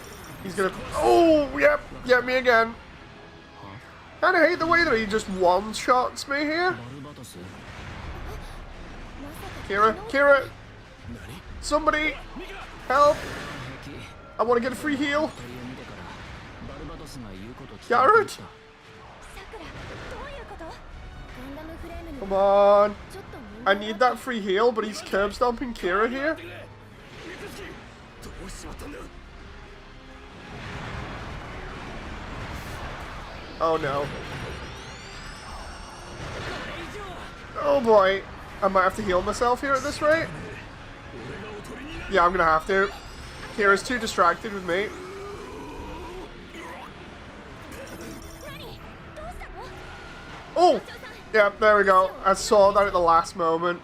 Speaker 1: He's gonna... Oh, yep, get me again. Kinda hate the way that he just one-shots me here. Kira! Somebody! Help! I want to get a free heal. Garrett! Come on! I need that free heal, but he's curb stomping Kira here. Oh no. Oh boy. I might have to heal myself here at this rate. Yeah, I'm gonna have to. Kira's too distracted with me. Oh! Yeah, there we go. I saw that at the last moment.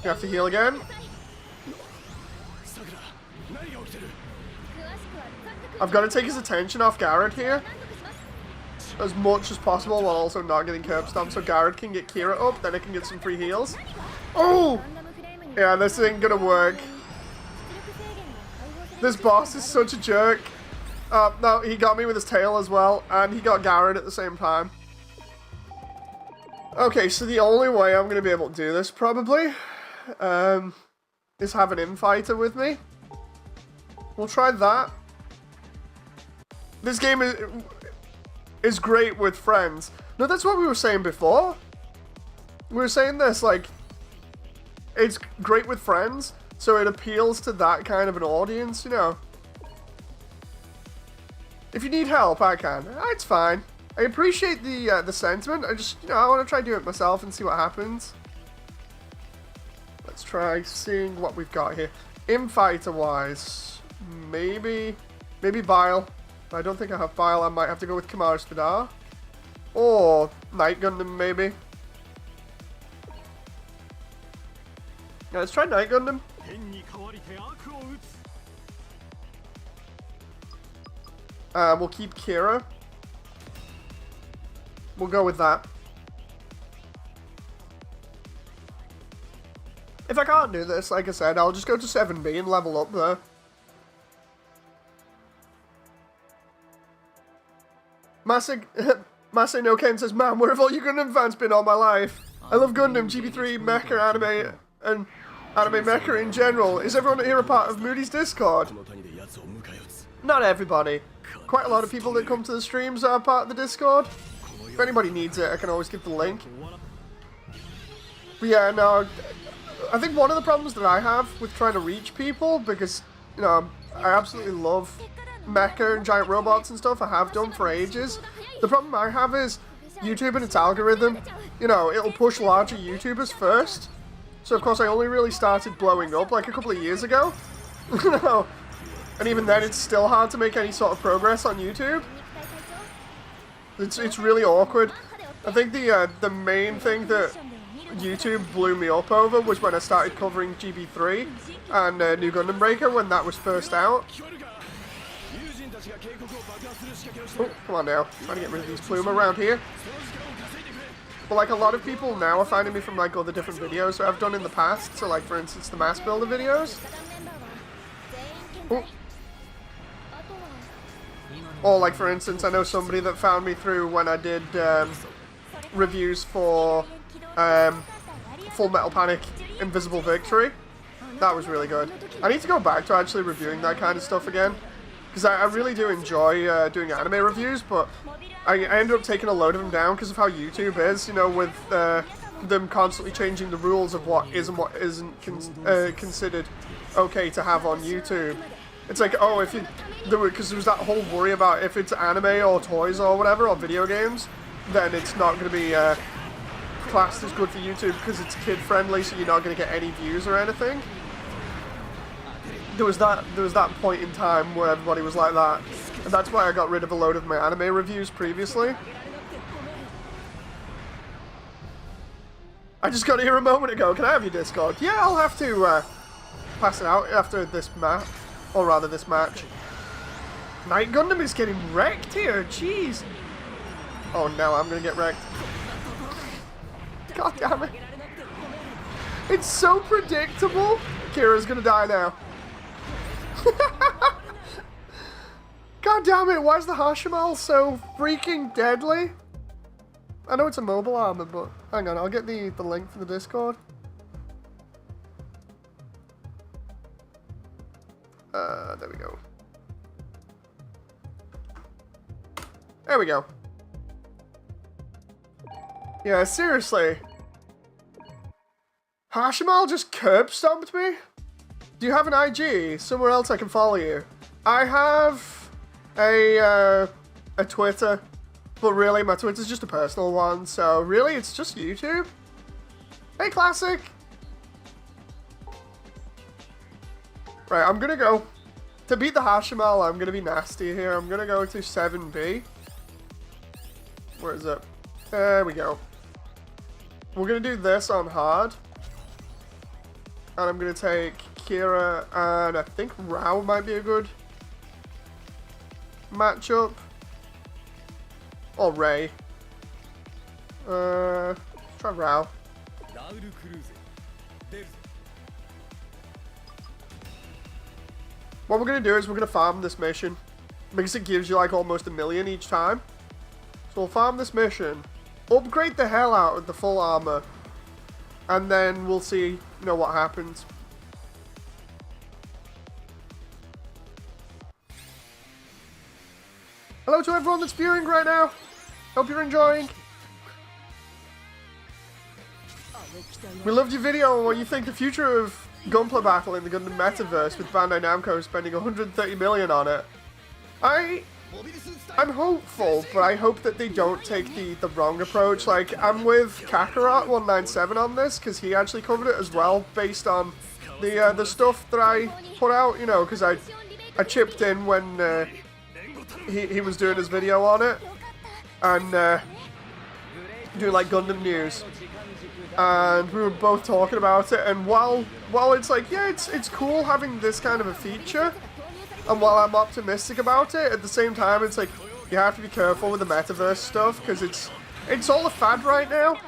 Speaker 1: You have to heal again. I've got to take his attention off Garrett here as much as possible while also not getting curb stomped, so Garrett can get Kira up, then I can get some free heals. Oh! Yeah, this ain't gonna work. This boss is such a jerk. No, he got me with his tail as well, and he got Garrett at the same time. Okay, so the only way I'm gonna be able to do this, probably, is have an infighter with me. We'll try that. This game is great with friends. No, that's what we were saying before. We were saying this, like, it's great with friends, so it appeals to that kind of an audience, you know. If you need help, I can. It's fine. I appreciate the sentiment. I just, you know, I want to try to do it myself and see what happens. Let's try seeing what we've got here. Infighter-wise, maybe Bile. I don't think I have Bile. I might have to go with Kamara Spadar. Or Night Gundam, maybe. Yeah, let's try Night Gundam. We'll keep Kira. We'll go with that. If I can't do this, like I said, I'll just go to 7B and level up there. Mase no Ken says, man, where have all you Gundam fans been all my life? I love Gundam, GB3, Mecha, anime, and anime mecha in general. Is everyone here a part of Moody's Discord? Not everybody. Quite a lot of people that come to the streams are part of the Discord. If anybody needs it, I can always give the link. But yeah, no, I think one of the problems that I have with trying to reach people, because, you know, I absolutely love mecha and giant robots and stuff, I have done for ages. The problem I have is YouTube and its algorithm, you know, it'll push larger YouTubers first. So of course I only really started blowing up like a couple of years ago. You know, and even then it's still hard to make any sort of progress on YouTube. It's really awkward. I think the main thing that YouTube blew me up over was when I started covering GB3 and New Gundam Breaker when that was first out. Oh, come on now. Trying to get rid of these plume around here. But like a lot of people now are finding me from like all the different videos that I've done in the past. So like for instance the mass builder videos. Oh. Or like for instance I know somebody that found me through when I did reviews for Full Metal Panic Invisible Victory. That was really good. I need to go back to actually reviewing that kind of stuff again. Because I really do enjoy doing anime reviews, but I ended up taking a load of them down because of how YouTube is, you know, with them constantly changing the rules of what is and what isn't considered okay to have on YouTube. It's like, oh, if you, because there was that whole worry about if it's anime or toys or whatever, or video games, then it's not going to be classed as good for YouTube because it's kid-friendly, so you're not going to get any views or anything. There was that point in time where everybody was like that, and that's why I got rid of a load of my anime reviews previously. I just got here a moment ago. Can I have your Discord? Yeah, I'll have to pass it out after this map, or rather this match. Night Gundam is getting wrecked here. Jeez. Oh no, I'm gonna get wrecked. God damn it. It's so predictable. Kira's gonna die now. God damn it, why is the Hashimal so freaking deadly? I know it's a mobile armor, but hang on, I'll get the link for the Discord. There we go. There we go. Yeah, seriously. Hashimal just curb stomped me? Do you have an IG? Somewhere else I can follow you. I have a Twitter, but really my Twitter's just a personal one, so really it's just YouTube. Hey, Classic! Right, I'm gonna go. To beat the Hashimal, I'm gonna be nasty here. I'm gonna go to 7B. Where is it? There we go. We're gonna do this on hard. And I'm going to take Kira, and I think Rao might be a good matchup. Or Ray. Let's try Rao. What we're going to do is we're going to farm this mission, because it gives you like almost 1 million each time. So we'll farm this mission, upgrade the hell out of the full armor, and then we'll see, you know, what happens. Hello to everyone that's viewing right now. Hope you're enjoying. We loved your video on what you think the future of Gunpla Battle in the Gundam Metaverse, with Bandai Namco spending 130 million on it. I'm hopeful, but I hope that they don't take the wrong approach. Like, I'm with Kakarot197 on this, because he actually covered it as well, based on the stuff that I put out, you know, because I chipped in when he was doing his video on it, and doing like Gundam news, and we were both talking about it. And while it's like, yeah, it's cool having this kind of a feature, and while I'm optimistic about it, at the same time it's like you have to be careful with the metaverse stuff, because it's all a fad right now,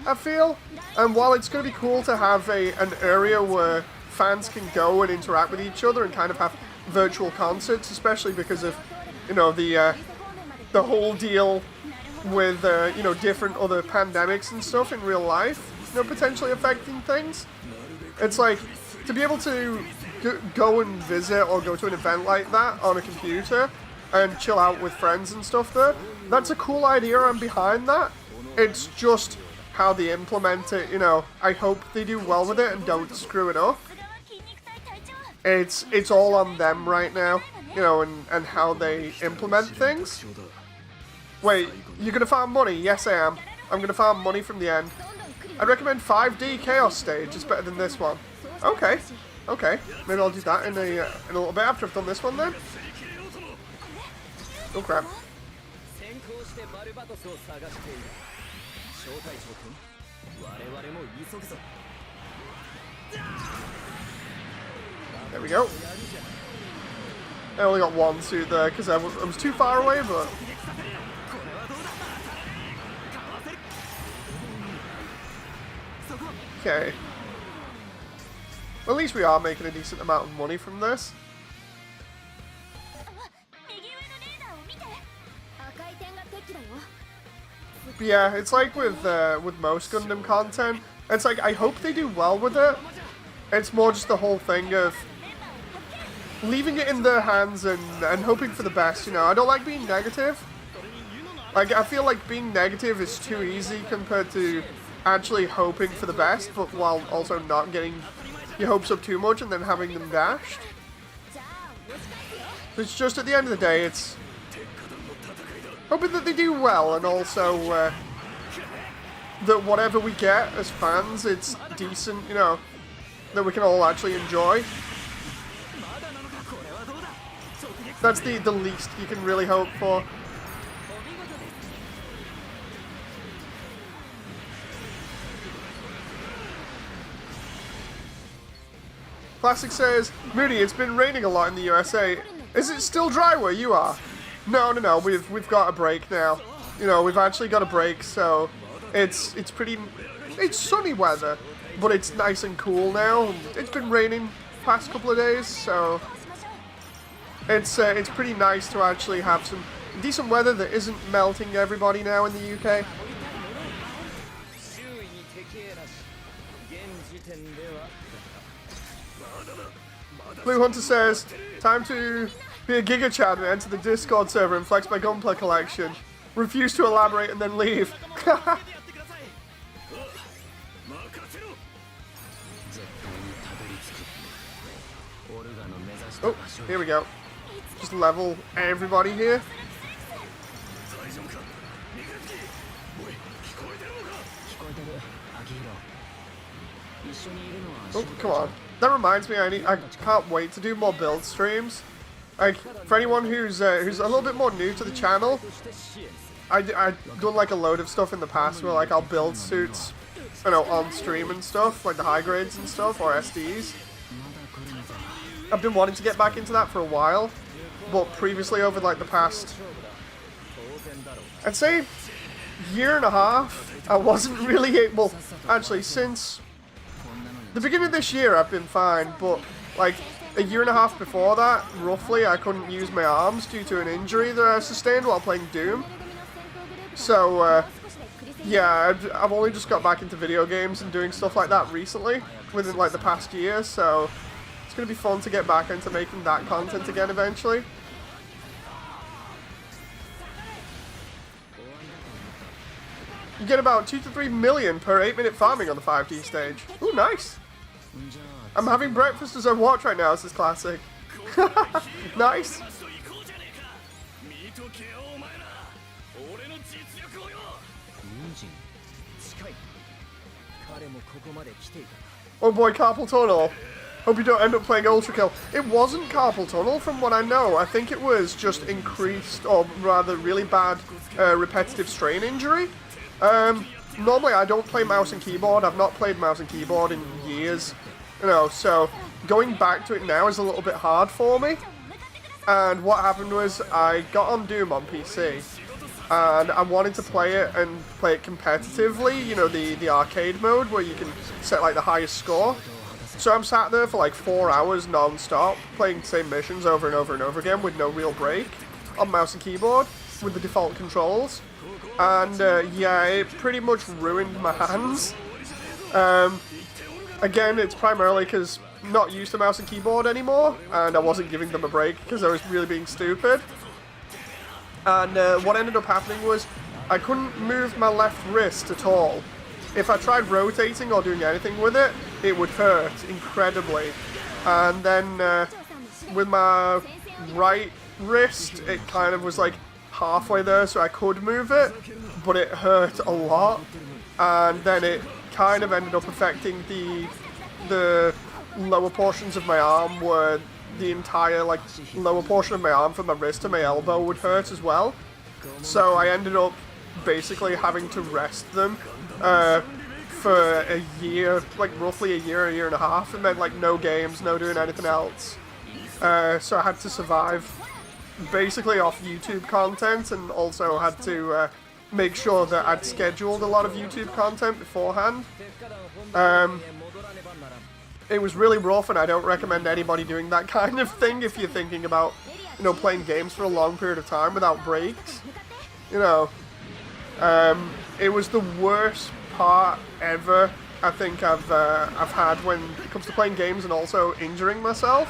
Speaker 1: I feel. And while it's going to be cool to have an area where fans can go and interact with each other and kind of have virtual concerts, especially because of, you know, the whole deal with you know, different other pandemics and stuff in real life, you know, potentially affecting things. It's like, to be able to go and visit or go to an event like that on a computer and chill out with friends and stuff there, that's a cool idea. I'm behind that. It's just how they implement it, you know. I hope they do well with it and don't screw it up. It's all on them right now, you know, and how they implement things. Wait, you're gonna farm money? Yes, I am. I'm gonna farm money from the end. I'd recommend 5D Chaos Stage. It's better than this one. Okay, okay. Maybe I'll do that in a little bit after I've done this one then. Oh crap. There we go. I only got one suit there because I was too far away, but... Okay. Well, at least we are making a decent amount of money from this. But yeah, it's like with most Gundam content, it's like I hope they do well with it. It's more just the whole thing of leaving it in their hands and hoping for the best, you know. I don't like being negative. Like, I feel like being negative is too easy compared to actually hoping for the best, but while also not getting your hopes up too much and then having them dashed. It's just, at the end of the day, it's hoping that they do well, and also that whatever we get as fans, it's decent, you know, that we can all actually enjoy. That's the least you can really hope for. Classic says, Moody, it's been raining a lot in the USA. Is it still dry where you are? No, we've got a break now. You know, we've actually got a break, so it's sunny weather, but it's nice and cool now. It's been raining past couple of days, so it's pretty nice to actually have some decent weather that isn't melting everybody now in the UK. Blue Hunter says, time to be a Giga Chad and enter the Discord server and flex my Gunpla collection. Refuse to elaborate and then leave. Oh, here we go. Just level everybody here. Oh, come on. That reminds me, I can't wait to do more build streams. Like, for anyone who's a little bit more new to the channel, I've done like a load of stuff in the past where like I'll build suits you know, on stream and stuff, like the high grades and stuff, or SDs. I've been wanting to get back into that for a while, but previously over like the past, I'd say, year and a half, I wasn't really able, actually since the beginning of this year I've been fine, but like a year and a half before that, roughly, I couldn't use my arms due to an injury that I sustained while playing Doom. So, yeah, I've only just got back into video games and doing stuff like that recently, within like the past year, so it's going to be fun to get back into making that content again eventually. You get about 2 to 3 million per 8-minute farming on the 5D stage. Ooh, nice! I'm having breakfast as I watch right now, this is classic. Nice! Oh boy, Carpal Tunnel. Hope you don't end up playing Ultra Kill. It wasn't Carpal Tunnel from what I know. I think it was just increased, or rather really bad repetitive strain injury. Normally I don't play mouse and keyboard. I've not played mouse and keyboard in years. You know, so going back to it now is a little bit hard for me. And what happened was I got on Doom on PC. And I wanted to play it and play it competitively, you know, the arcade mode where you can set like the highest score. So I'm sat there for like 4 hours non-stop playing the same missions over and over and over again with no real break on mouse and keyboard with the default controls. And yeah, it pretty much ruined my hands. Again, it's primarily because I'm not used to mouse and keyboard anymore, and I wasn't giving them a break because I was really being stupid. And what ended up happening was I couldn't move my left wrist at all. If I tried rotating or doing anything with it, it would hurt incredibly. And then with my right wrist, it kind of was like halfway there, so I could move it, but it hurt a lot. And then it kind of ended up affecting the lower portions of my arm, where the entire like lower portion of my arm from my wrist to my elbow would hurt as well. So I ended up basically having to rest them for a year, like roughly a year and a half, and then like no games, no doing anything else. So I had to survive basically off YouTube content, and also had to make sure that I'd scheduled a lot of YouTube content beforehand. It was really rough, and I don't recommend anybody doing that kind of thing if you're thinking about, you know, playing games for a long period of time without breaks. You know, it was the worst part ever I think I've had when it comes to playing games and also injuring myself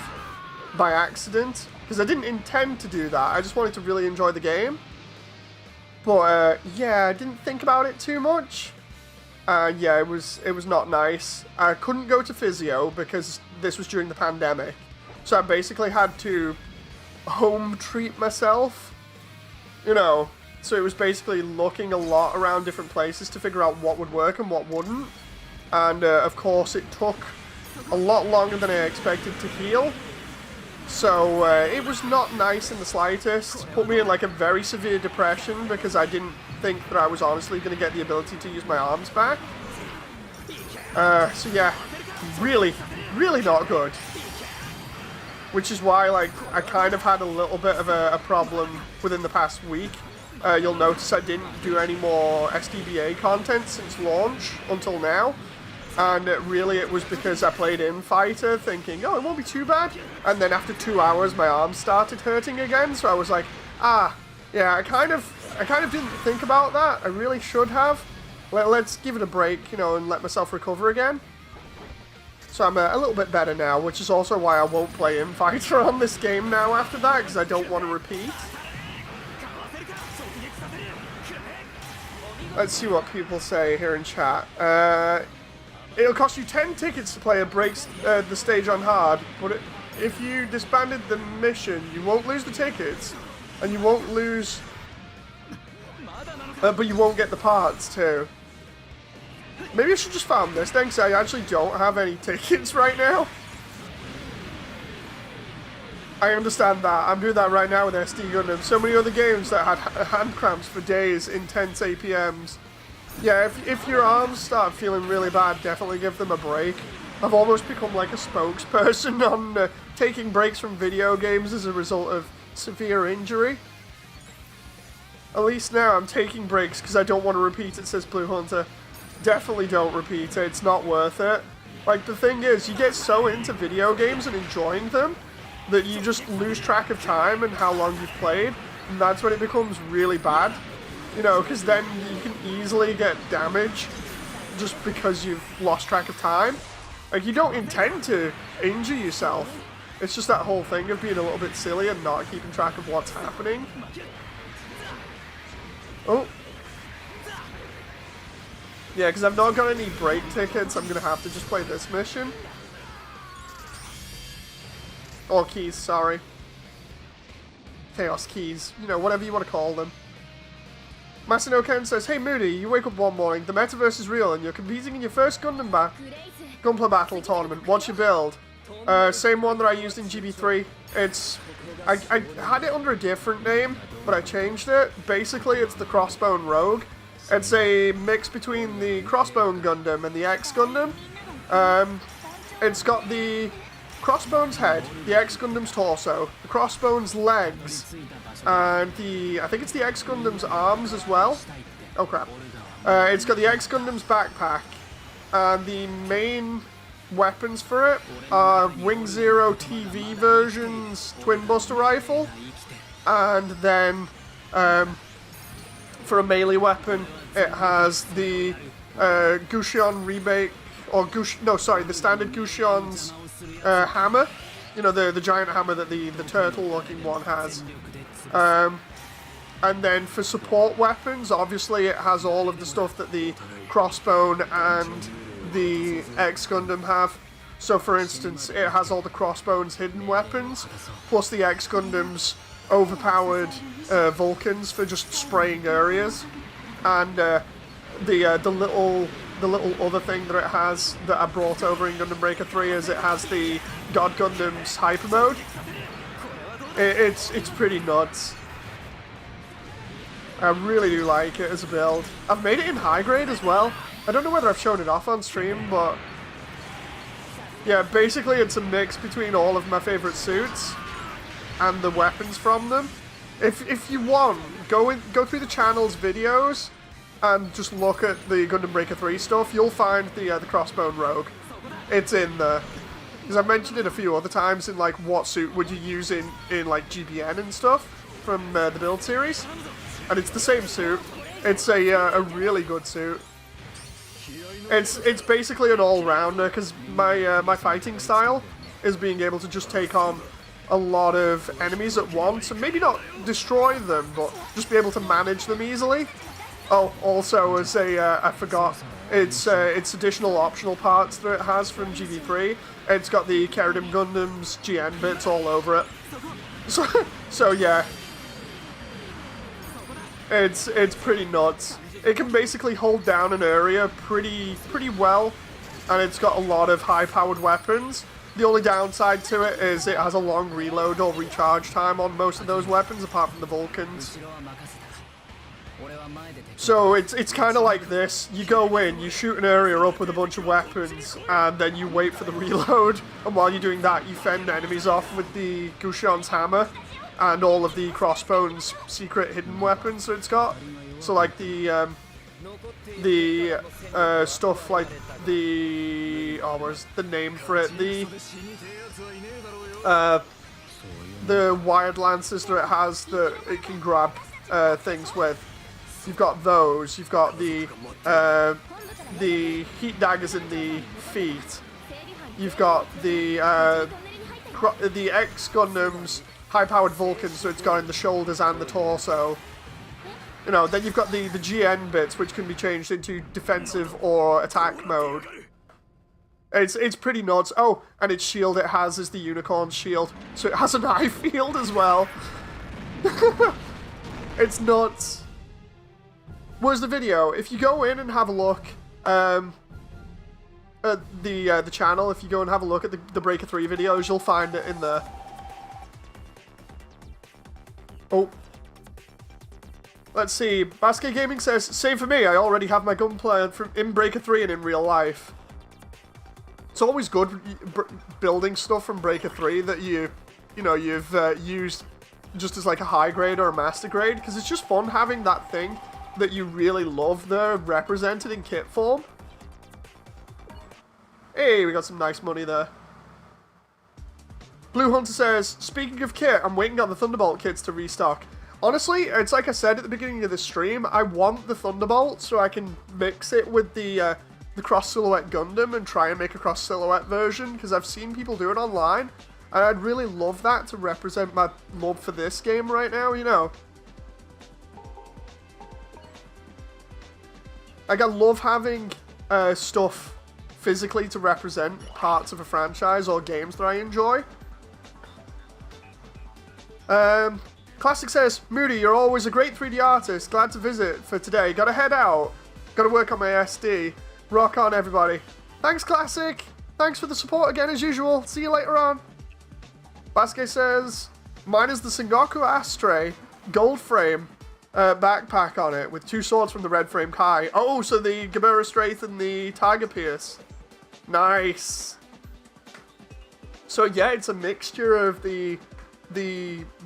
Speaker 1: by accident, because I didn't intend to do that. I just wanted to really enjoy the game. But yeah, I didn't think about it too much. Yeah, it was not nice. I couldn't go to physio because this was during the pandemic. So I basically had to home treat myself, you know. So it was basically looking a lot around different places to figure out what would work and what wouldn't. And of course it took a lot longer than I expected to heal. So it was not nice in the slightest. Put me in like a very severe depression because I didn't think that I was honestly going to get the ability to use my arms back. So yeah, really not good. Which is why like I kind of had a little bit of a problem within the past week. You'll notice I didn't do any more SDBA content since launch until now. And really it was because I played Infighter thinking, oh, it won't be too bad. And then after 2 hours my arms started hurting again, so I was like, yeah, I kind of didn't think about that. I really should have. Let's give it a break, you know, and let myself recover again. So I'm a little bit better now, which is also why I won't play Infighter on this game now after that, because I don't want to repeat. Let's see what people say here in chat. It'll cost you 10 tickets to play a breaks the stage on hard, but if you disbanded the mission, you won't lose the tickets, and you won't lose... but you won't get the parts too. Maybe I should just farm this then, because I actually don't have any tickets right now. I understand that. I'm doing that right now with SD Gundam. So many other games that had hand cramps for days, intense APMs. Yeah, if your arms start feeling really bad, definitely give them a break. I've almost become like a spokesperson on taking breaks from video games as a result of severe injury. At least now I'm taking breaks because I don't want to repeat it, says Blue Hunter. Definitely don't repeat it, it's not worth it. Like, the thing is, you get so into video games and enjoying them that you just lose track of time and how long you've played, and that's when it becomes really bad. You know, because then you can easily get damage just because you've lost track of time. Like, you don't intend to injure yourself. It's just that whole thing of being a little bit silly and not keeping track of what's happening. Oh. Yeah, because I've not got any break tickets, I'm going to have to just play this mission. Or keys, sorry. Chaos keys. You know, whatever you want to call them. Masano Ken says, hey Moody, you wake up one morning, the metaverse is real, and you're competing in your first Gundam Battle tournament. What's your build? Same one that I used in GB3. I had it under a different name, but I changed it. Basically, it's the Crossbone Rogue. It's a mix between the Crossbone Gundam and the X Gundam. It's got the Crossbone's head, the X Gundam's torso, the Crossbone's legs, and I think it's the X Gundam's arms as well. Oh crap. It's got the X Gundam's backpack, and the main weapons for it are Wing Zero TV version's Twin Buster Rifle, and then for a melee weapon it has the Gusion remake, or the standard Gusion's hammer, you know, the giant hammer that the turtle-looking one has. And then for support weapons, obviously it has all of the stuff that the Crossbone and the X Gundam have. So for instance, it has all the Crossbone's hidden weapons, plus the X Gundam's overpowered Vulcans for just spraying areas, and the little other thing that it has that I brought over in Gundam Breaker 3 is it has the God Gundam's hyper mode. It's pretty nuts. I really do like it as a build. I've made it in high grade as well. I don't know whether I've shown it off on stream, but yeah, basically it's a mix between all of my favorite suits and the weapons from them. If you want, go through the channel's videos and just look at the Gundam Breaker 3 stuff. You'll find the Crossbone Rogue. It's in there. Because I've mentioned it a few other times in like what suit would you use in like GBN and stuff from the build series. And it's the same suit. It's a really good suit. It's basically an all-rounder because my fighting style is being able to just take on a lot of enemies at once and maybe not destroy them, but just be able to manage them easily. Oh, also, as I forgot, it's additional optional parts that it has from GB3. It's got the Keradim Gundam's GN bits all over it. So yeah, it's pretty nuts. It can basically hold down an area pretty well, and it's got a lot of high-powered weapons. The only downside to it is it has a long reload or recharge time on most of those weapons, apart from the Vulcans. So it's kind of like this. You go in, you shoot an area up with a bunch of weapons, and then you wait for the reload, and while you're doing that, you fend enemies off with the Gusion's hammer and all of the Crossbone's secret hidden weapons that it's got. So like the stuff like where's the name for it? The wired lances that it has that it can grab things with. You've got those. You've got the heat daggers in the feet. You've got the X Gundam's high-powered Vulcans, so it's got in the shoulders and the torso. You know, then you've got the GN bits, which can be changed into defensive or attack mode. It's pretty nuts. Oh, and its shield it has is the Unicorn's shield, so it has an eye field as well. It's nuts. Where's the video? If you go in and have a look at the channel, if you go and have a look at the Breaker 3 videos, you'll find it in there. Oh. Let's see. Basket Gaming says, same for me. I already have my gunplay in Breaker 3 and in real life. It's always good building stuff from Breaker 3 that you've used just as like a high grade or a master grade, because it's just fun having that thing that you really love there represented in kit form. Hey, we got some nice money there. Blue Hunter says, speaking of kit, I'm waiting on the Thunderbolt kits to restock. Honestly, it's like I said at the beginning of the stream, I want the Thunderbolt so I can mix it with the cross-silhouette Gundam and try and make a cross-silhouette version, because I've seen people do it online, and I'd really love that to represent my love for this game right now, you know. Like, I love having stuff physically to represent parts of a franchise or games that I enjoy. Classic says, Moody, you're always a great 3D artist. Glad to visit for today. Gotta head out. Gotta work on my SD. Rock on, everybody. Thanks, Classic. Thanks for the support again, as usual. See you later on. Basque says, mine is the Sengoku Astray gold frame backpack on it with 2 swords from the red frame Kai. Oh, so the Gabura Straith and the Tiger Pierce. Nice. So yeah, it's a mixture of the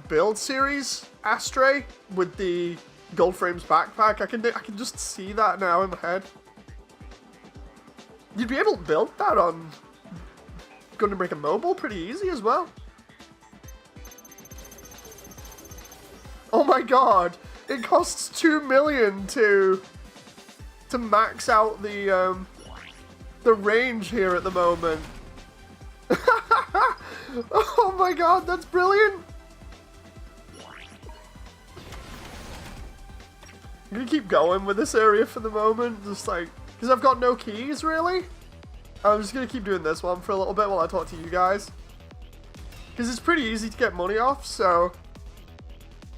Speaker 1: build series Astray with the gold frames backpack. I can just see that now in my head. You'd be able to build that on Gundam Breaker Mobile pretty easy as well. Oh my god, it costs 2 million to max out the range here at the moment. Oh my god, that's brilliant! I'm gonna keep going with this area for the moment, just like, because I've got no keys really. I'm just gonna keep doing this one for a little bit while I talk to you guys, because it's pretty easy to get money off. So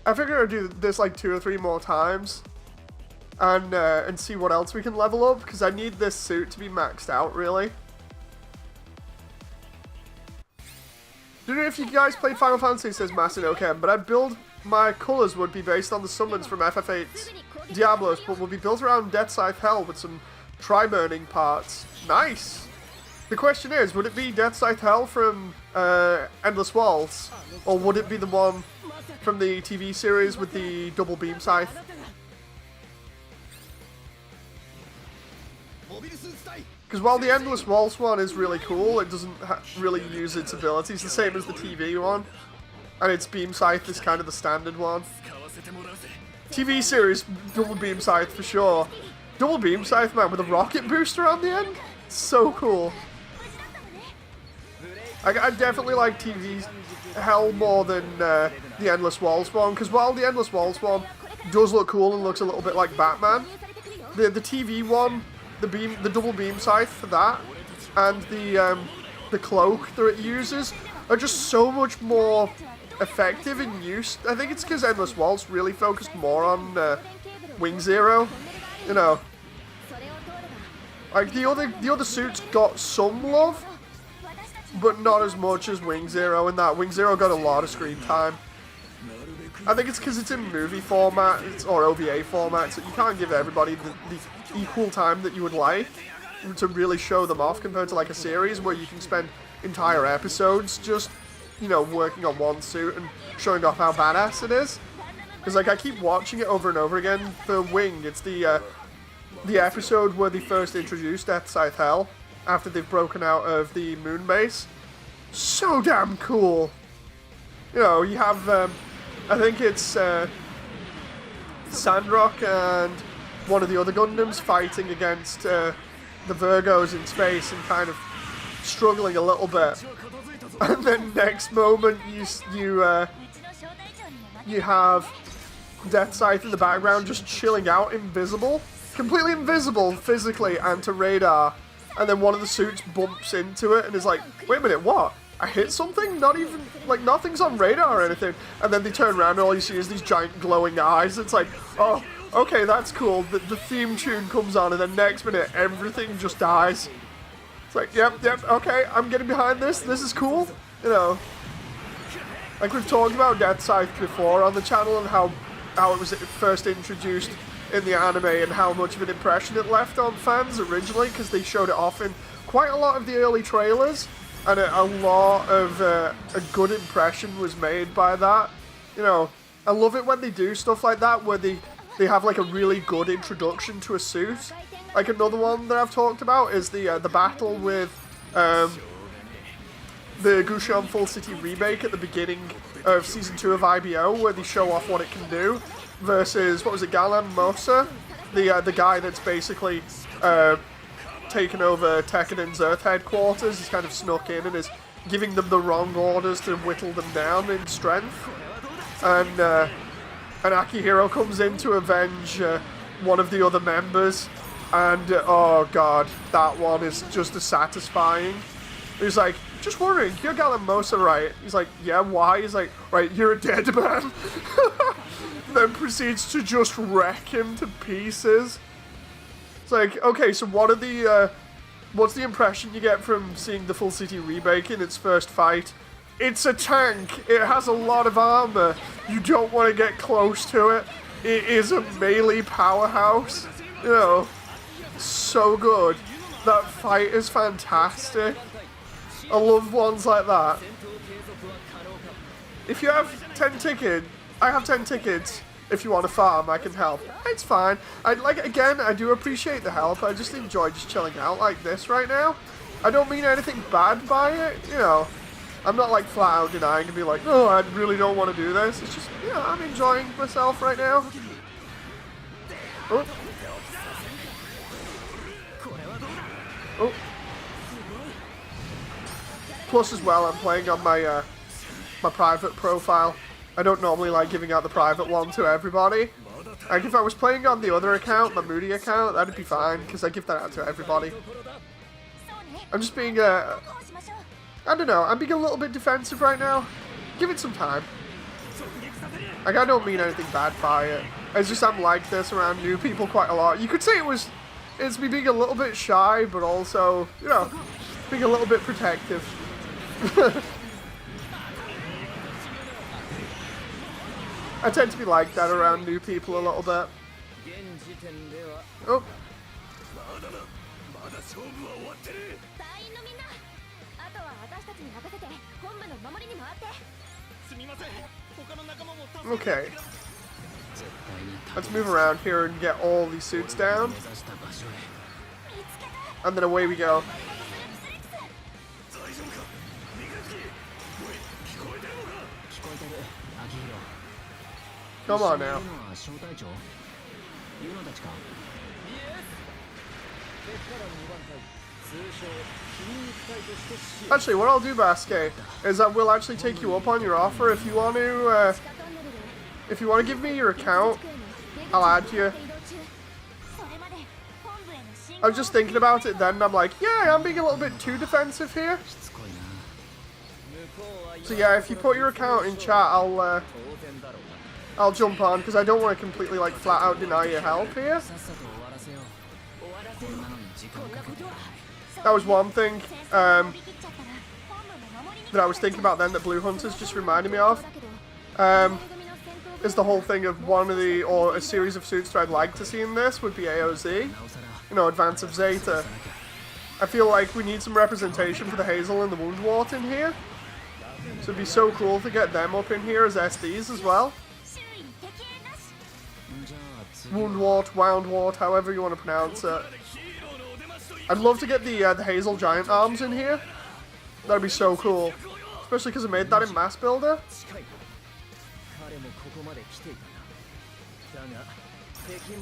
Speaker 1: I figure I'll do this like 2 or 3 more times, and see what else we can level up, because I need this suit to be maxed out really. Don't know if you guys played Final Fantasy, says Masinoken, but I build my colours would be based on the summons from FF8's Diablos, but will be built around Death Scythe Hell with some tri-burning parts. Nice! The question is, would it be Death Scythe Hell from Endless Walls, or would it be the one from the TV series with the double beam scythe? Because while the Endless Waltz one is really cool, it doesn't really use its abilities the same as the TV one. And its Beam Scythe is kind of the standard one. TV series, Double Beam Scythe for sure. Double Beam Scythe, man, with a rocket booster on the end? So cool. I definitely like TV Hell more than the Endless Waltz one, because while the Endless Waltz one does look cool and looks a little bit like Batman, the TV one, the double beam scythe for that, and the cloak that it uses are just so much more effective in use. I think it's because Endless Waltz really focused more on Wing Zero, you know. Like the other suits got some love, but not as much as Wing Zero, and that Wing Zero got a lot of screen time. I think it's because it's in movie format or OVA format, so you can't give everybody the equal time that you would like to really show them off compared to like a series where you can spend entire episodes just, you know, working on one suit and showing off how badass it is. Because like I keep watching it over and over again. For Wing, it's the episode where they first introduced Death Scythe Hell after they've broken out of the moon base. So damn cool. You know, you have I think it's Sandrock and one of the other Gundams fighting against the Virgos in space and kind of struggling a little bit. And then next moment you have Death Scythe in the background just chilling out, invisible. Completely invisible physically and to radar. And then one of the suits bumps into it and is like, wait a minute, what? I hit something? Not even, like, nothing's on radar or anything. And then they turn around and all you see is these giant glowing eyes. It's like, oh, okay, that's cool. The theme tune comes on and then next minute everything just dies. It's like, yep, okay, I'm getting behind this. This is cool. You know, like we've talked about Death Scythe before on the channel and how how it was first introduced in the anime and how much of an impression it left on fans originally, because they showed it off in quite a lot of the early trailers, and a lot of a good impression was made by that. You know, I love it when they do stuff like that, where they have like a really good introduction to a suit. Like another one that I've talked about is the battle with the Gushon Full City remake at the beginning of Season 2 of IBO, where they show off what it can do, versus, what was it, Galan Mosa? The guy that's basically taken over Tekkenen's Earth headquarters. He's kind of snuck in and is giving them the wrong orders to whittle them down in strength. And Akihiro comes in to avenge one of the other members, and oh god, that one is just as satisfying. He's like, just wondering, you're Galan Mosa, right? He's like, yeah, why? He's like, right, you're a dead man. Then proceeds to just wreck him to pieces. It's like, okay, so what are the, what's the impression you get from seeing the Full City remake in its first fight? It's a tank. It has a lot of armor. You don't want to get close to it. It is a melee powerhouse. You know, so good. That fight is fantastic. I love ones like that. If you have 10 tickets, I have 10 tickets. If you want to farm, I can help. It's fine. Again, I do appreciate the help. I just enjoy just chilling out like this right now. I don't mean anything bad by it, you know. I'm not like flat out denying and be like, oh, I really don't want to do this. It's just, you know, I'm enjoying myself right now. Oh. Oh. Plus as well, I'm playing on my my private profile. I don't normally like giving out the private one to everybody. Like if I was playing on the other account, my Moody account, that'd be fine, because I give that out to everybody. I'm just being, I don't know, I'm being a little bit defensive right now. Give it some time. Like, I don't mean anything bad by it. It's just I'm like this around new people quite a lot. You could say it's me being a little bit shy, but also, you know, being a little bit protective. I tend to be like that around new people a little bit. Oh. Okay. Let's move around here and get all these suits down. And then away we go. Come on now. Actually, what I'll do, Basque, is I will actually take you up on your offer. If you want to give me your account, I'll add you. I was just thinking about it then, and I'm like, yeah, I'm being a little bit too defensive here. So yeah, if you put your account in chat, I'll jump on, because I don't want to completely like flat out deny your help here. That was one thing that I was thinking about then that Blue Hunters just reminded me of. Is the whole thing of or a series of suits that I'd like to see in this would be AOZ. You know, Advance of Zeta. I feel like we need some representation for the Hazel and the Woundwort in here. So it'd be so cool to get them up in here as SDs as well. Woundwort, Woundwort, however you want to pronounce it. I'd love to get the Hazel Giant Arms in here. That'd be so cool. Especially because I made that in Mass Builder.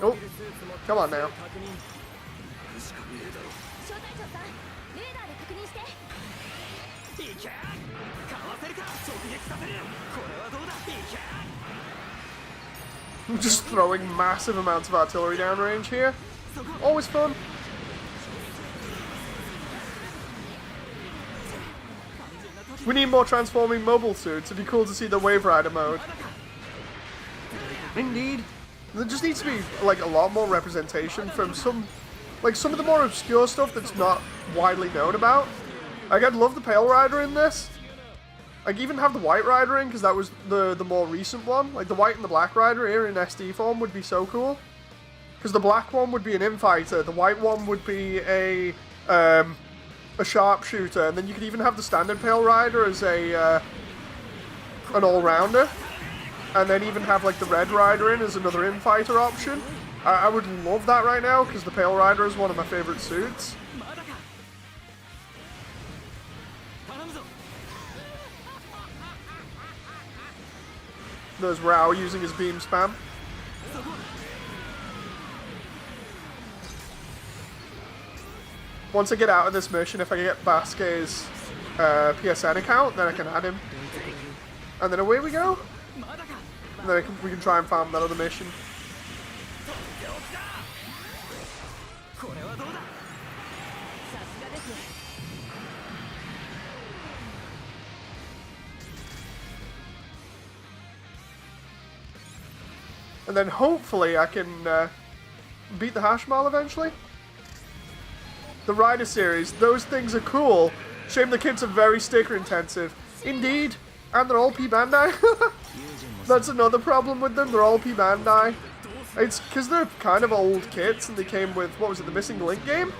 Speaker 1: Oh, come on now. I'm just throwing massive amounts of artillery downrange here. Always fun. We need more transforming mobile suits. It'd be cool to see the Wave Rider mode. Indeed. There just needs to be like a lot more representation from some of the more obscure stuff that's not widely known about. Like, I'd love the Pale Rider in this. Like, even have the White Rider in, because that was the more recent one. Like, the White and the Black Rider here in SD form would be so cool. Because the black one would be an infighter, the white one would be a sharpshooter, and then you could even have the standard Pale Rider as an all-rounder. And then even have, like, the Red Rider in as another infighter option. I would love that right now, because the Pale Rider is one of my favorite suits. There's Rao using his beam spam. Once I get out of this mission, if I get Basque's PSN account, then I can add him. And then away we go. And then we can try and farm that other mission. And then hopefully I can beat the Hashmal eventually. The Rider series, those things are cool. Shame the kits are very sticker intensive. Indeed. And they're all P Bandai. That's another problem with them, they're all P Bandai. It's because they're kind of old kits and they came with, what was it, the Missing Link game?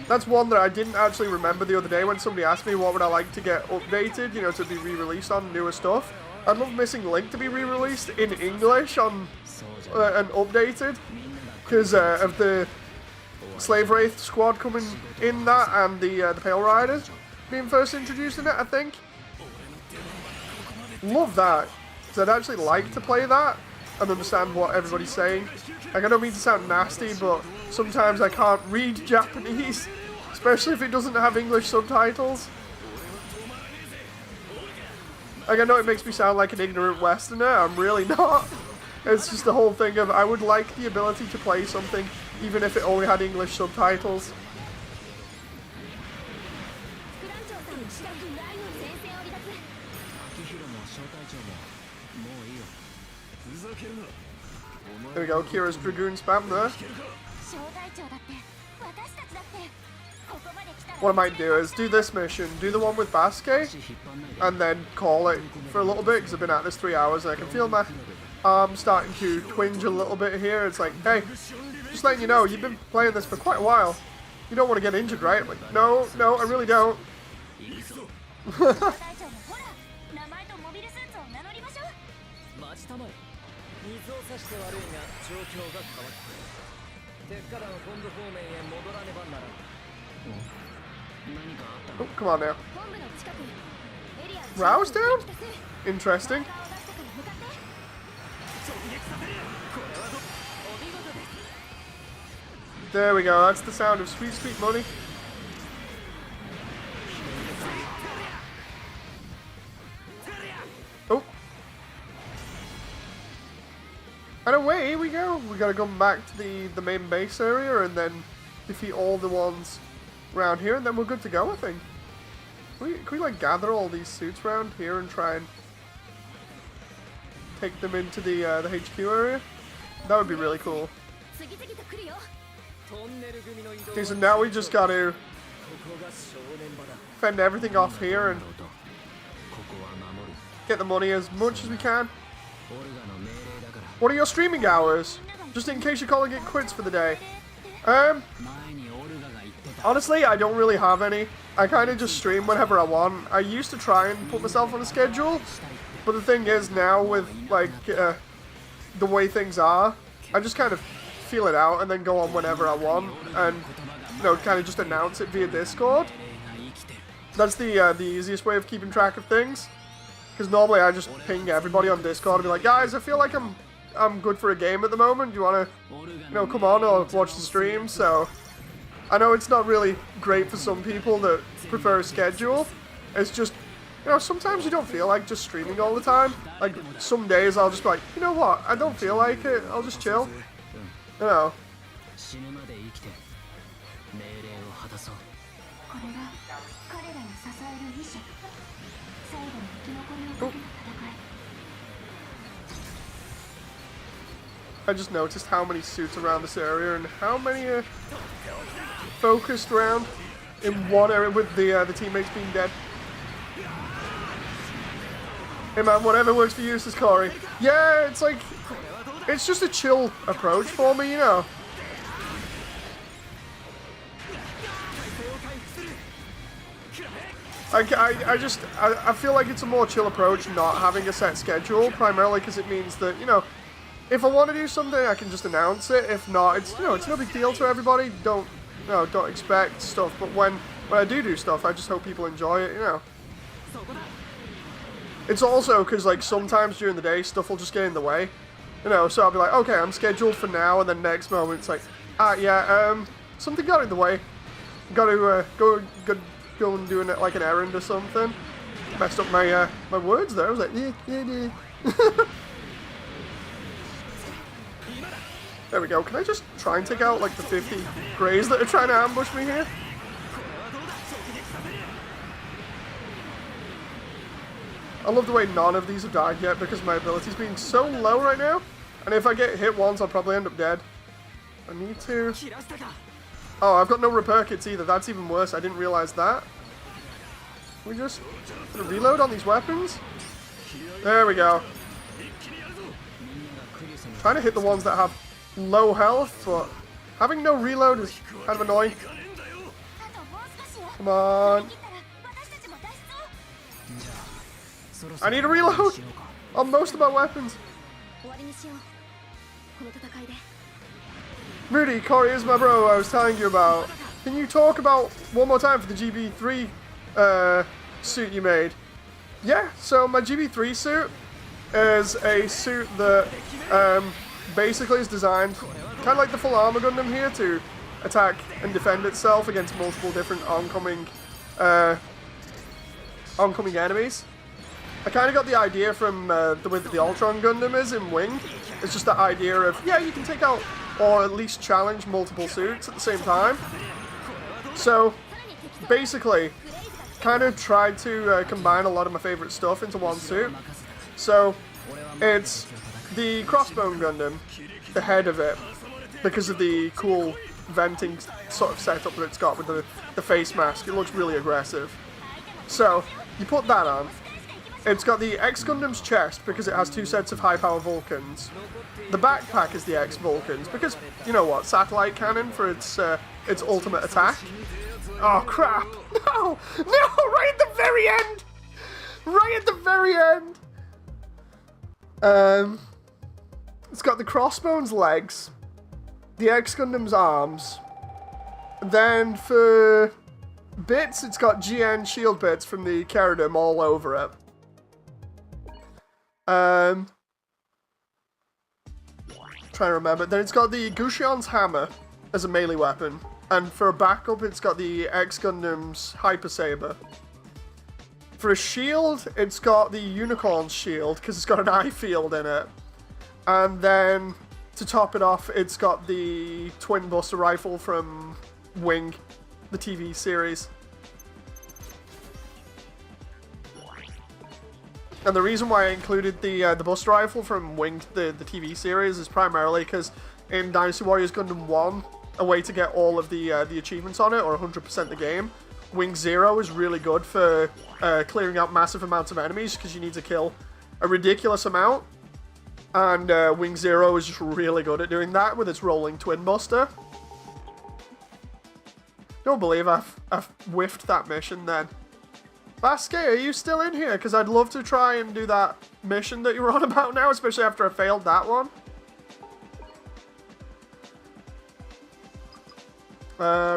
Speaker 1: That's one that I didn't actually remember the other day when somebody asked me what would I like to get updated, you know, to be re-released on newer stuff. I'd love Missing Link to be re-released in English on and updated because of the Slave Wraith squad coming in that and the Pale Riders being first introduced in it, I think. Love that, because I'd actually like to play that and understand what everybody's saying. Like, I don't mean to sound nasty, but sometimes I can't read Japanese, especially if it doesn't have English subtitles. Like, I know it makes me sound like an ignorant Westerner, I'm really not. It's just the whole thing of, I would like the ability to play something, even if it only had English subtitles. There we go, Kira's Dragoon spam there. What I might do is do this mission, do the one with Basque, and then call it for a little bit, because I've been at this 3 hours and I can feel my arm starting to twinge a little bit here. It's like, hey, just letting you know, you've been playing this for quite a while. You don't want to get injured, right? I'm like, no, I really don't. Oh, come on now. Rao's down? Interesting. There we go, that's the sound of sweet, sweet money. Oh. And away we go. We gotta come back to the main base area and then defeat all the ones around here, and then we're good to go, I think. Can we like gather all these suits around here and try and take them into the HQ area? That would be really cool. Okay, so now we just gotta fend everything off here and get the money as much as we can. What are your streaming hours? Just in case you're calling it quits for the day. Honestly, I don't really have any. I kind of just stream whenever I want. I used to try and put myself on a schedule, but the thing is now with like the way things are, I just kind of feel it out and then go on whenever I want, and you know, kind of just announce it via Discord. That's the easiest way of keeping track of things. Because normally I just ping everybody on Discord and be like, guys, I feel like I'm good for a game at the moment. Do you want to, you know, come on or watch the stream? So I know it's not really great for some people that prefer a schedule. It's just, you know, sometimes you don't feel like just streaming all the time. Like, some days I'll just be like, you know what, I don't feel like it, I'll just chill. You know. Ooh. I just noticed how many suits around this area and how many are focused around in one area with the teammates being dead. Hey man, whatever works for you, says Corey. Yeah, it's like, it's just a chill approach for me, you know. I feel like it's a more chill approach not having a set schedule, primarily because it means that, you know, if I want to do something, I can just announce it. If not, it's, you know, it's no big deal to everybody. Don't expect stuff. But when I do stuff, I just hope people enjoy it, you know. It's also because, like, sometimes during the day, stuff will just get in the way. You know, so I'll be like, okay, I'm scheduled for now, and then next moment it's like, something got in the way. Got to go and do like an errand or something. Messed up my my words there. I was like, yeah. There we go. Can I just try and take out like the 50 greys that are trying to ambush me here? I love the way none of these have died yet because my ability's being so low right now. And if I get hit once, I'll probably end up dead. I need to... Oh, I've got no repair kits either. That's even worse. I didn't realize that. Can we just reload on these weapons? There we go. Trying to hit the ones that have low health, but having no reload is kind of annoying. Come on. I need a reload on most of my weapons. Rudy, Corey is my bro I was telling you about. Can you talk about one more time for the GB3 suit you made? Yeah, so my GB3 suit is a suit that basically is designed kind of like the full armor Gundam here to attack and defend itself against multiple different oncoming enemies. I kind of got the idea from the way that the Ultron Gundam is in Wing. It's just the idea of, yeah, you can take out or at least challenge multiple suits at the same time. So, basically, kind of tried to combine a lot of my favorite stuff into one suit. So, it's the Crossbone Gundam, the head of it, because of the cool venting sort of setup that it's got with the face mask. It looks really aggressive. So, you put that on. It's got the X Gundam's chest because it has two sets of high power Vulcans. The backpack is the X Vulcans because, you know what, satellite cannon for its ultimate attack. Oh crap! No! No! Right at the very end! Right at the very end! It's got the Crossbone's legs, the X Gundam's arms. Then for bits, it's got GN shield bits from the Keridum all over it. Trying to remember. Then it's got the Gushion's hammer as a melee weapon, and for a backup, it's got the X Gundam's Hyper Saber. For a shield, it's got the Unicorn's shield because it's got an eye field in it, and then to top it off, it's got the Twin Buster Rifle from Wing, the TV series. And the reason why I included the Buster Rifle from Wing, the TV series, is primarily because in Dynasty Warriors Gundam 1, a way to get all of the achievements on it, or 100% the game, Wing 0 is really good for clearing out massive amounts of enemies, because you need to kill a ridiculous amount. And Wing 0 is just really good at doing that with its rolling Twin Buster. Don't believe I've whiffed that mission then. Basque, are you still in here? Because I'd love to try and do that mission that you were on about now, especially after I failed that one.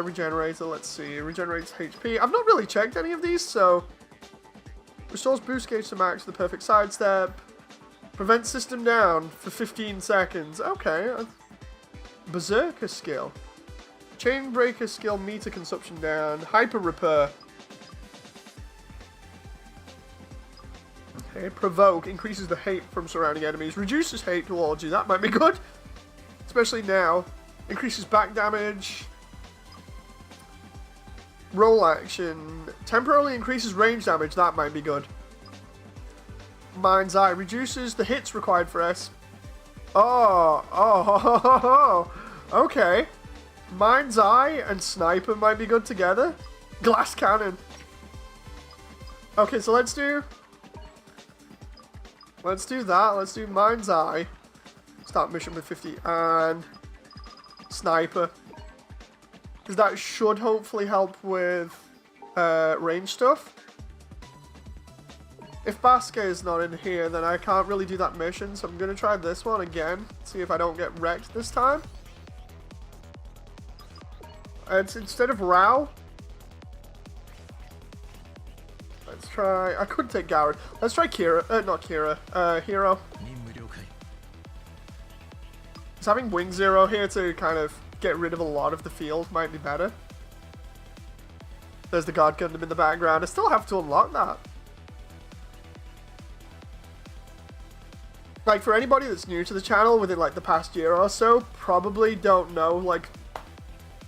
Speaker 1: Regenerator, let's see. Regenerates HP. I've not really checked any of these, so... Restores boost gauge to max with the perfect sidestep. Prevents system down for 15 seconds. Okay. Berserker skill. Chain breaker skill, meter consumption down. Hyper repair. Okay, provoke increases the hate from surrounding enemies, reduces hate towards you. That might be good, especially now. Increases back damage. Roll action temporarily increases range damage. That might be good. Mind's Eye reduces the hits required for S. Oh, okay. Mind's Eye and Sniper might be good together. Glass Cannon. Okay, so let's do Let's do that. Let's do Mind's Eye. Start mission with 50 and Sniper. Because that should hopefully help with range stuff. If Basque is not in here, then I can't really do that mission, so I'm going to try this one again. See if I don't get wrecked this time. It's instead of Rao. Let's try... I could take Garrett. Let's try Kira. Not Kira. Hero. Just having Wing Zero here to kind of get rid of a lot of the field might be better. There's the Guard Gundam in the background. I still have to unlock that. Like, for anybody that's new to the channel within, like, the past year or so, probably don't know, like,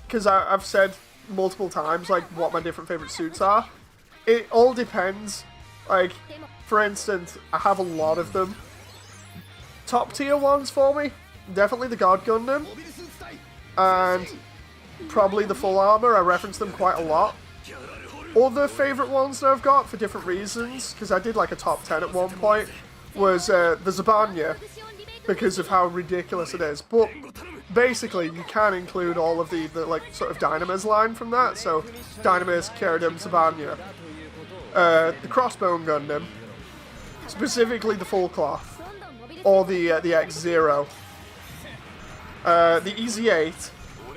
Speaker 1: because I've said multiple times, like, what my different favorite suits are. It all depends. Like, for instance, I have a lot of them. Top tier ones for me, definitely the Guard Gundam, and probably the full armor. I reference them quite a lot. Other favorite ones that I've got for different reasons, because I did, like, a top 10 at one point, was the Zabanya, because of how ridiculous it is. But basically, you can include all of the like, sort of Dynamis line from that. So, Dynamis, Keridum, Zabanya. The Crossbone Gundam, specifically the Full Cloth, or the X-Zero. The EZ-8,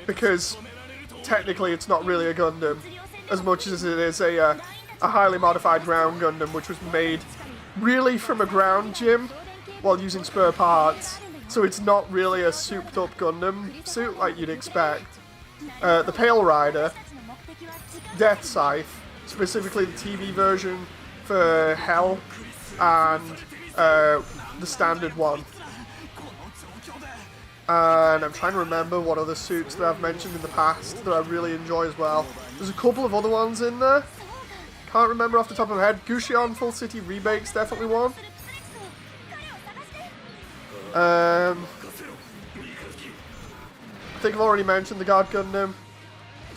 Speaker 1: because technically it's not really a Gundam, as much as it is a highly modified ground Gundam, which was made really from a ground gym while using spare parts, so it's not really a souped up Gundam suit like you'd expect. The Pale Rider, Death Scythe, specifically the TV version for Hell, and the standard one. And I'm trying to remember what other suits that I've mentioned in the past that I really enjoy as well. There's a couple of other ones in there. Can't remember off the top of my head. Gusion Full City Rebake's definitely one. I think I've already mentioned the Guard Gundam.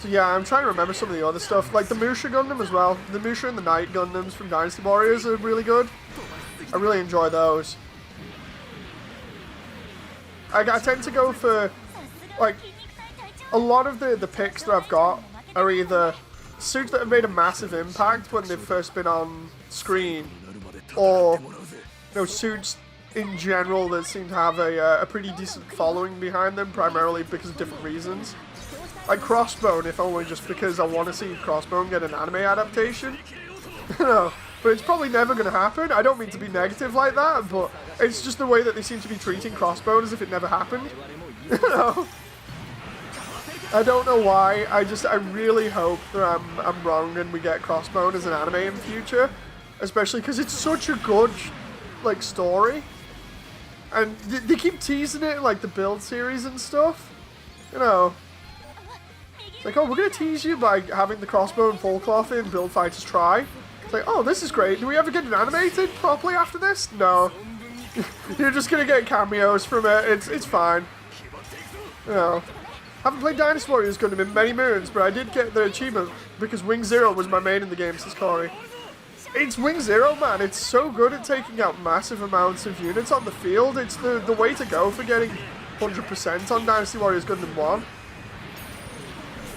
Speaker 1: So yeah, I'm trying to remember some of the other stuff. Like the Musha Gundam as well. The Musha and the Knight Gundams from Dynasty Warriors are really good. I really enjoy those. I tend to go for, like, a lot of the picks that I've got are either suits that have made a massive impact when they've first been on screen, or, you know, suits in general that seem to have a pretty decent following behind them, primarily because of different reasons. Like Crossbone, if only just because I want to see Crossbone get an anime adaptation. You know, but it's probably never going to happen. I don't mean to be negative like that, but it's just the way that they seem to be treating Crossbone as if it never happened. You know? I don't know why. I really hope that I'm wrong and we get Crossbone as an anime in the future, especially because it's such a good, like, story, and they keep teasing it in, like, the Build series and stuff. You know, it's like, oh, we're gonna tease you by having the Crossbone Full Cloth in Build Fighters Try. It's like, oh, this is great. Do we ever get it animated properly after this? No. You're just gonna get cameos from it. It's fine. You know. Haven't played Dynasty Warriors Gundam in many moons, but I did get the achievement because Wing Zero was my main in the game, says Corey. It's Wing Zero, man. It's so good at taking out massive amounts of units on the field. It's the way to go for getting 100% on Dynasty Warriors Gundam 1.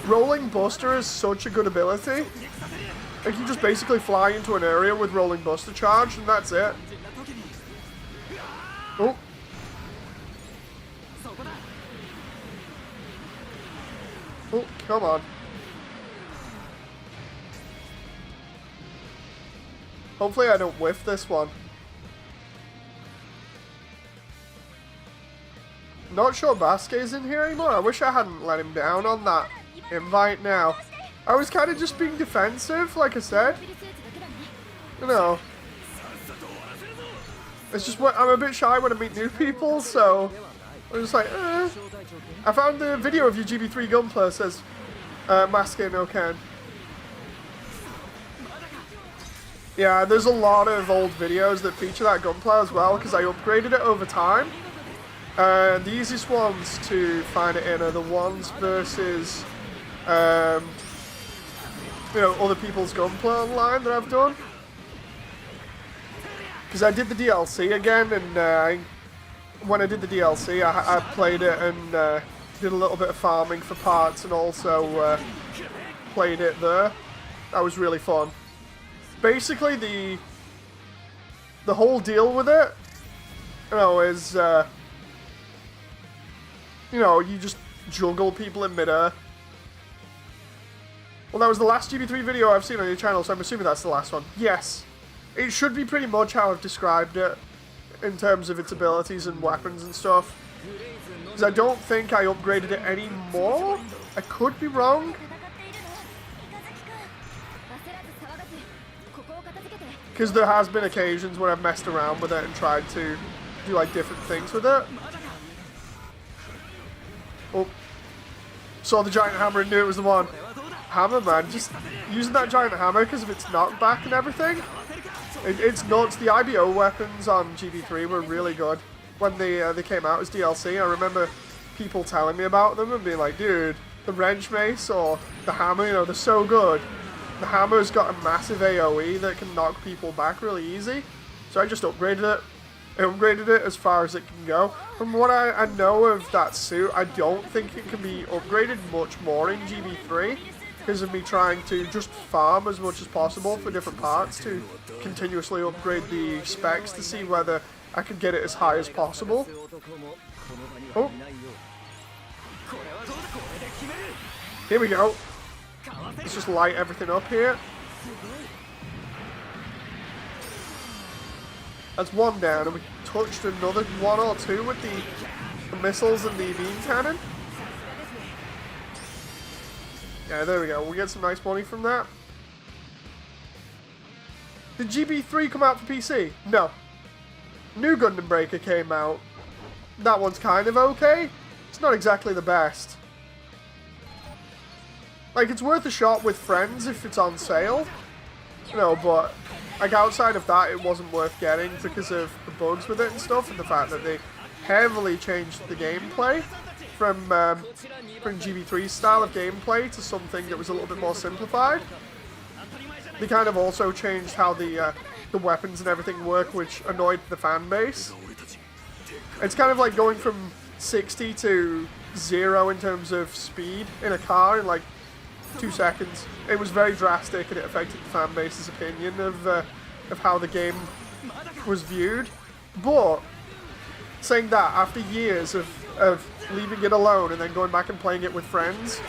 Speaker 1: Rolling Buster is such a good ability. Like, you just basically fly into an area with Rolling Buster charge, and that's it. Oh. Oh, come on. Hopefully I don't whiff this one. Not sure Basque is in here anymore. I wish I hadn't let him down on that invite now. I was kind of just being defensive, like I said. You know. It's just what I'm a bit shy when I meet new people, so I'm just like, eh. I found the video of UGB3 Gunpla, says Maske no Ken. Yeah, there's a lot of old videos that feature that Gunpla as well, because I upgraded it over time. The easiest ones to find it in are the ones versus, you know, other people's Gunpla online that I've done. Because I did the DLC again, and when I did the DLC, I played it and did a little bit of farming for parts, and also played it there. That was really fun. Basically, the whole deal with it, is you just juggle people in midair. Well, that was the last GB3 video I've seen on your channel, so I'm assuming that's the last one. Yes. It should be pretty much how I've described it in terms of its abilities and weapons and stuff. Because I don't think I upgraded it anymore. I could be wrong. Because there has been occasions where I've messed around with it and tried to do like different things with it. Oh. Saw the giant hammer and knew it was the one. Hammer, man. Just using that giant hammer because of its knockback and everything. It's nuts. The IBO weapons on GB3 were really good when they came out as DLC. I remember people telling me about them and being like, dude, the wrench mace or the hammer, they're so good. The hammer's got a massive AoE that can knock people back really easy. So I just upgraded it. I upgraded it as far as it can go. From what I know of that suit, I don't think it can be upgraded much more in GB3. Because of me trying to just farm as much as possible for different parts to continuously upgrade the specs to see whether I could get it as high as possible. Oh. Here we go. Let's just light everything up here. That's one down, and we touched another one or two with the missiles and the beam cannon. Yeah, there we go. We'll get some nice money from that. Did GB3 come out for PC? No. New Gundam Breaker came out. That one's kind of okay. It's not exactly the best. Like, it's worth a shot with friends if it's on sale. But like outside of that, it wasn't worth getting because of the bugs with it and stuff, and the fact that they heavily changed the gameplay from GB3's style of gameplay to something that was a little bit more simplified. They kind of also changed how the weapons and everything work, which annoyed the fan base. It's kind of like going from 60 to 0 in terms of speed in a car in like 2 seconds. It was very drastic, and it affected the fan base's opinion of how the game was viewed. But saying that, after years of leaving it alone and then going back and playing it with friends,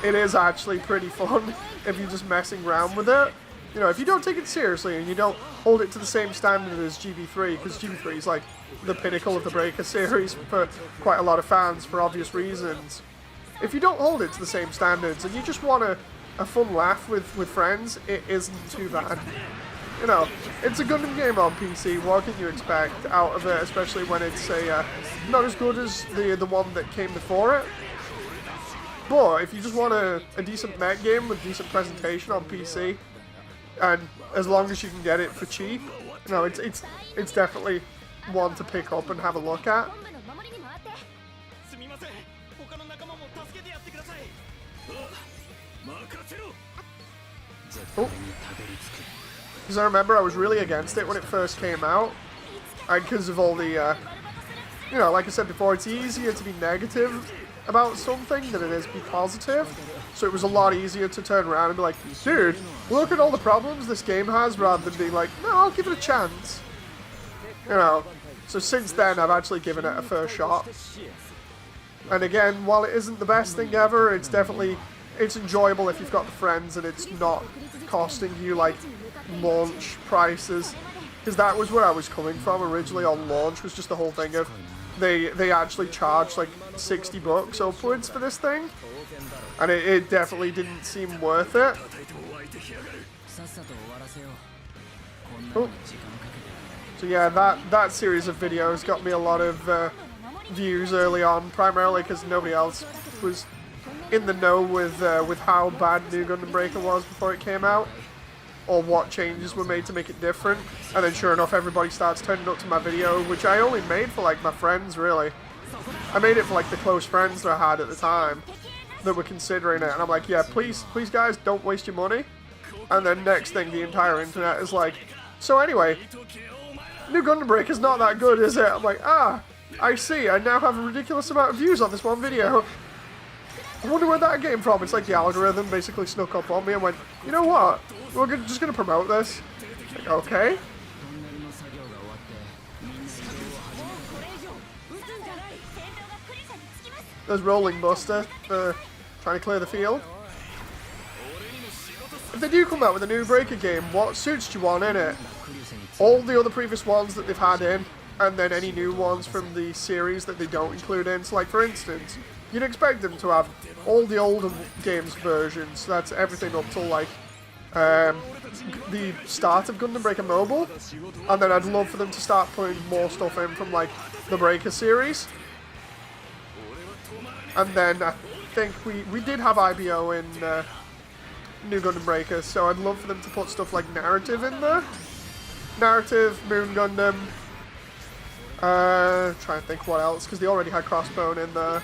Speaker 1: it is actually pretty fun if you're just messing around with it. If you don't take it seriously and you don't hold it to the same standard as GB3, because GB3 is like the pinnacle of the Breaker series for quite a lot of fans for obvious reasons. If you don't hold it to the same standards and you just want a fun laugh with friends, it isn't too bad. It's a Gundam game on PC. What can you expect out of it, especially when it's not as good as the one that came before it? But if you just want a decent mech game with decent presentation on PC, and as long as you can get it for cheap, it's definitely one to pick up and have a look at. Oh. Because I remember I was really against it when it first came out, and because of all the, like I said before, it's easier to be negative about something than it is be positive, so it was a lot easier to turn around and be like, dude, look at all the problems this game has, rather than being like, no, I'll give it a chance. So since then I've actually given it a fair shot. And again, while it isn't the best thing ever, it's enjoyable if you've got the friends and it's not costing you like launch prices, because that was where I was coming from originally on launch, was just the whole thing of they actually charged like $60 upwards for this thing, and it definitely didn't seem worth it. Oh. So yeah, that series of videos got me a lot of views early on, primarily because nobody else was in the know with how bad New Gundam Breaker was before it came out, or what changes were made to make it different. And then sure enough, everybody starts turning up to my video, which I only made for like my friends, really. I made it for like the close friends that I had at the time that were considering it, and I'm like, yeah, please guys, don't waste your money. And then next thing, the entire internet is like, so anyway, New Gundam Breaker's not that good, is it? I'm like, ah, I see. I now have a ridiculous amount of views on this one video. I wonder where that came from. It's like the algorithm basically snuck up on me and went, you know what? We're just going to promote this. Like, okay. There's Rolling Buster for trying to clear the field. If they do come out with a new Breaker game, what suits do you want in it? All the other previous ones that they've had in, and then any new ones from the series that they don't include in. So like for instance, you'd expect them to have all the older games versions, that's everything up till like the start of Gundam Breaker Mobile, and then I'd love for them to start putting more stuff in from like the Breaker series. And then I think we did have IBO in New Gundam Breaker, so I'd love for them to put stuff like Narrative in there. Narrative, Moon Gundam, trying to think what else, because they already had Crossbone in there.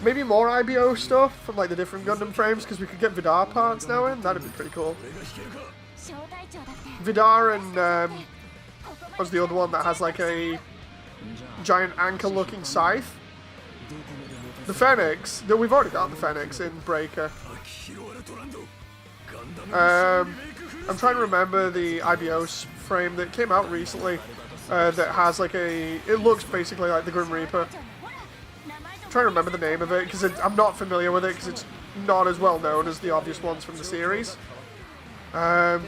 Speaker 1: Maybe more IBO stuff from like the different Gundam frames, because we could get Vidar parts now in, that'd be pretty cool. Vidar and, what's the other one that has like a giant anchor looking scythe? The Phoenix, we've already got the Phoenix in Breaker. I'm trying to remember the IBO frame that came out recently that has like it looks basically like the Grim Reaper. I'm trying to remember the name of it because I'm not familiar with it because it's not as well known as the obvious ones from the series. I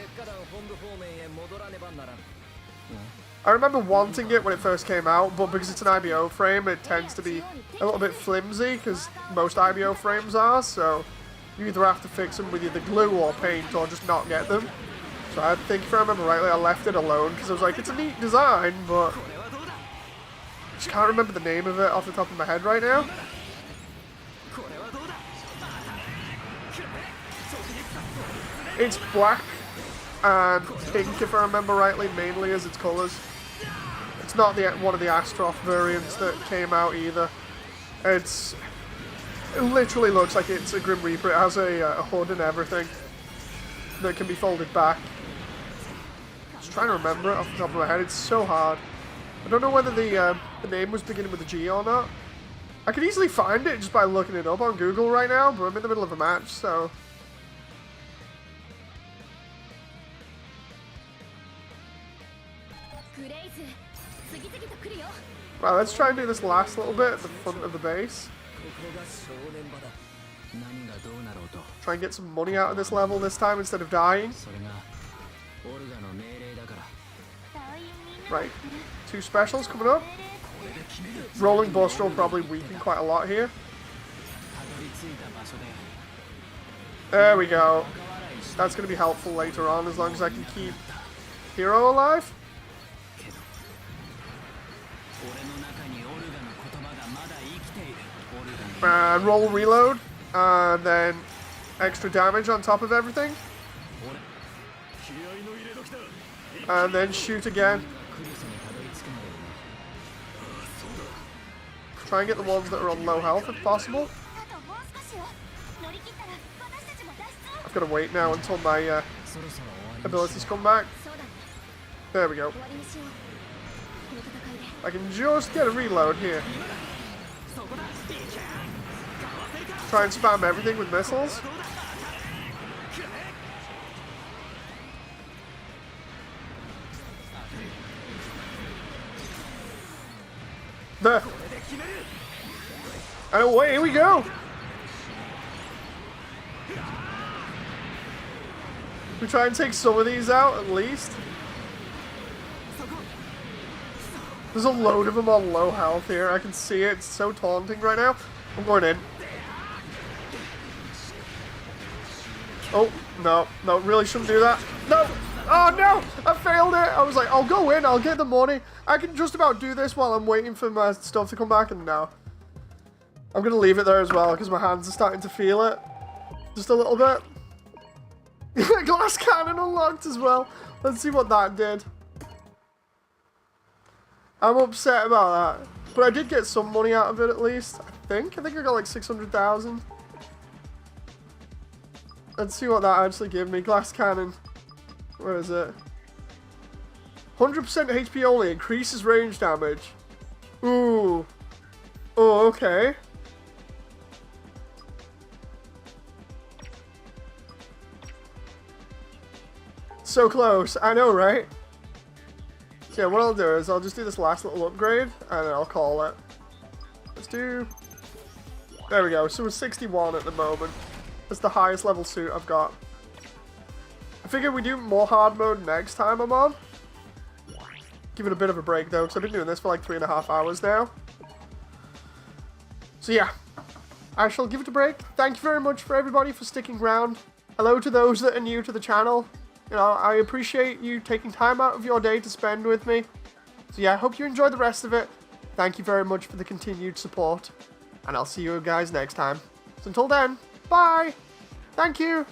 Speaker 1: remember wanting it when it first came out, but because it's an IBO frame, it tends to be a little bit flimsy, because most IBO frames are, so you either have to fix them with either glue or paint, or just not get them. So I think, if I remember rightly, I left it alone, because I was like, it's a neat design, but I just can't remember the name of it off the top of my head right now. It's black and pink, if I remember rightly, mainly as its colours. It's not one of the Astroth variants that came out either. It literally looks like it's a Grim Reaper. It has a hood and everything that can be folded back. Just trying to remember it off the top of my head. It's so hard. I don't know whether the name was beginning with a G or not. I could easily find it just by looking it up on Google right now, but I'm in the middle of a match, so... Right, let's try and do this last little bit at the front of the base. Try and get some money out of this level this time instead of dying. Right, 2 specials coming up. Rolling Buster will probably weaken quite a lot here. There we go. That's going to be helpful later on as long as I can keep Hero alive. And roll reload, and then extra damage on top of everything. And then shoot again. Try and get the ones that are on low health if possible. I've got to wait now until my abilities come back. There we go. I can just get a reload here. Try and spam everything with missiles. There. And away we go. We try and take some of these out at least. There's a load of them on low health here. I can see it. It's so taunting right now. I'm going in. Oh, no. No, really shouldn't do that. No! Oh, no! I failed it! I was like, I'll go in. I'll get the money. I can just about do this while I'm waiting for my stuff to come back, and no. I'm going to leave it there as well, because my hands are starting to feel it. Just a little bit. Glass cannon unlocked as well. Let's see what that did. I'm upset about that. But I did get some money out of it at least, I think. I think I got like 600,000. Let's see what that actually gave me. Glass cannon. Where is it? 100% HP only, increases range damage. Ooh. Oh, okay. So close. I know, right? So yeah, what I'll do is I'll just do this last little upgrade, and then I'll call it. Let's do... There we go. So we're 61 at the moment. That's the highest level suit I've got. I figure we do more hard mode next time I'm on. Give it a bit of a break though, because I've been doing this for like 3.5 hours now. So yeah, I shall give it a break. Thank you very much for everybody for sticking around. Hello to those that are new to the channel. You know, I appreciate you taking time out of your day to spend with me. So yeah, I hope you enjoy the rest of it. Thank you very much for the continued support. And I'll see you guys next time. So until then, bye! Thank you!